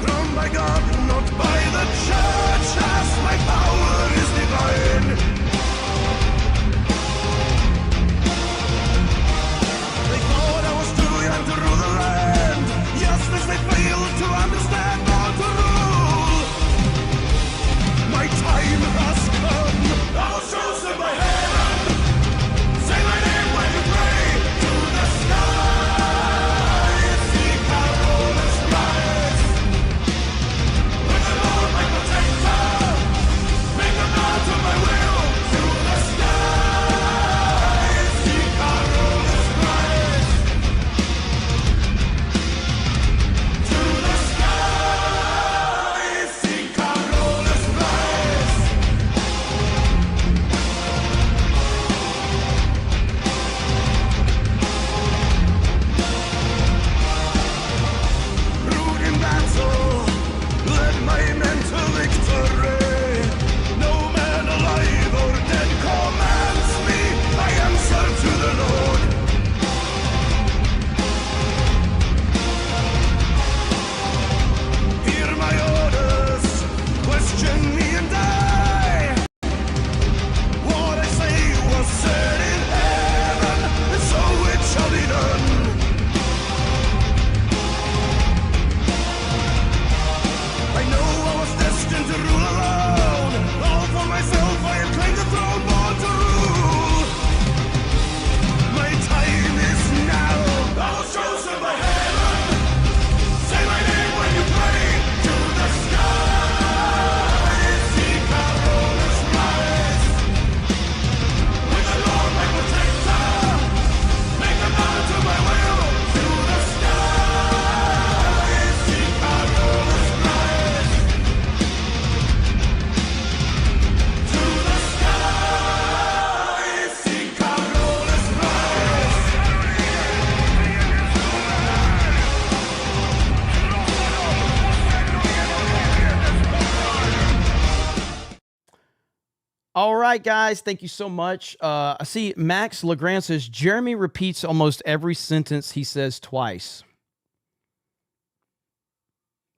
Crowned by God, not by the church, as my power is divine. They thought I was too young to rule the land. Yes, as they failed to understand how to rule. My time has come. I was chosen by heaven. Say my name when you pray to the sky. See Carroll's rise. With the Lord my protector, make a bow to my will. To the sky. See Carroll's rise. To the sky, see Carlson rise. Rude in battle, led my men to victory. No man alive or dead commands me. I answer to the Lord. Hear my orders, question me and die. What I say was said in heaven, and so it shall be done. I know I was destined to rule alone. All for myself, I have claimed the throne, born to rule. My time is now. I was chosen by heaven. Say my name when you pray to the sky. See Carroll's rise. With the Lord my protector, make a bow to my will. To the sky. See Carroll's rise. To the sky. See Carroll's rise. All right, guys. Thank you so much. I see Max Legrand says Jeremy repeats almost every sentence he says twice.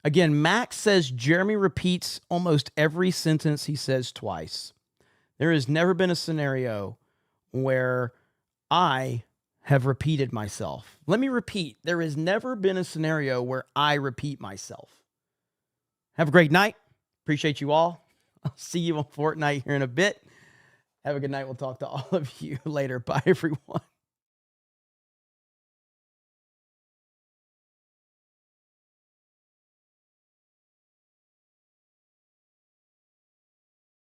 Again, Max says Jeremy repeats almost every sentence he says twice. There has never been a scenario where I have repeated myself. Let me repeat. There has never been a scenario where I repeat myself. Have a great night. Appreciate you all. I'll see you on Fortnite here in a bit. Have a good night. We'll talk to all of you later. Bye, everyone.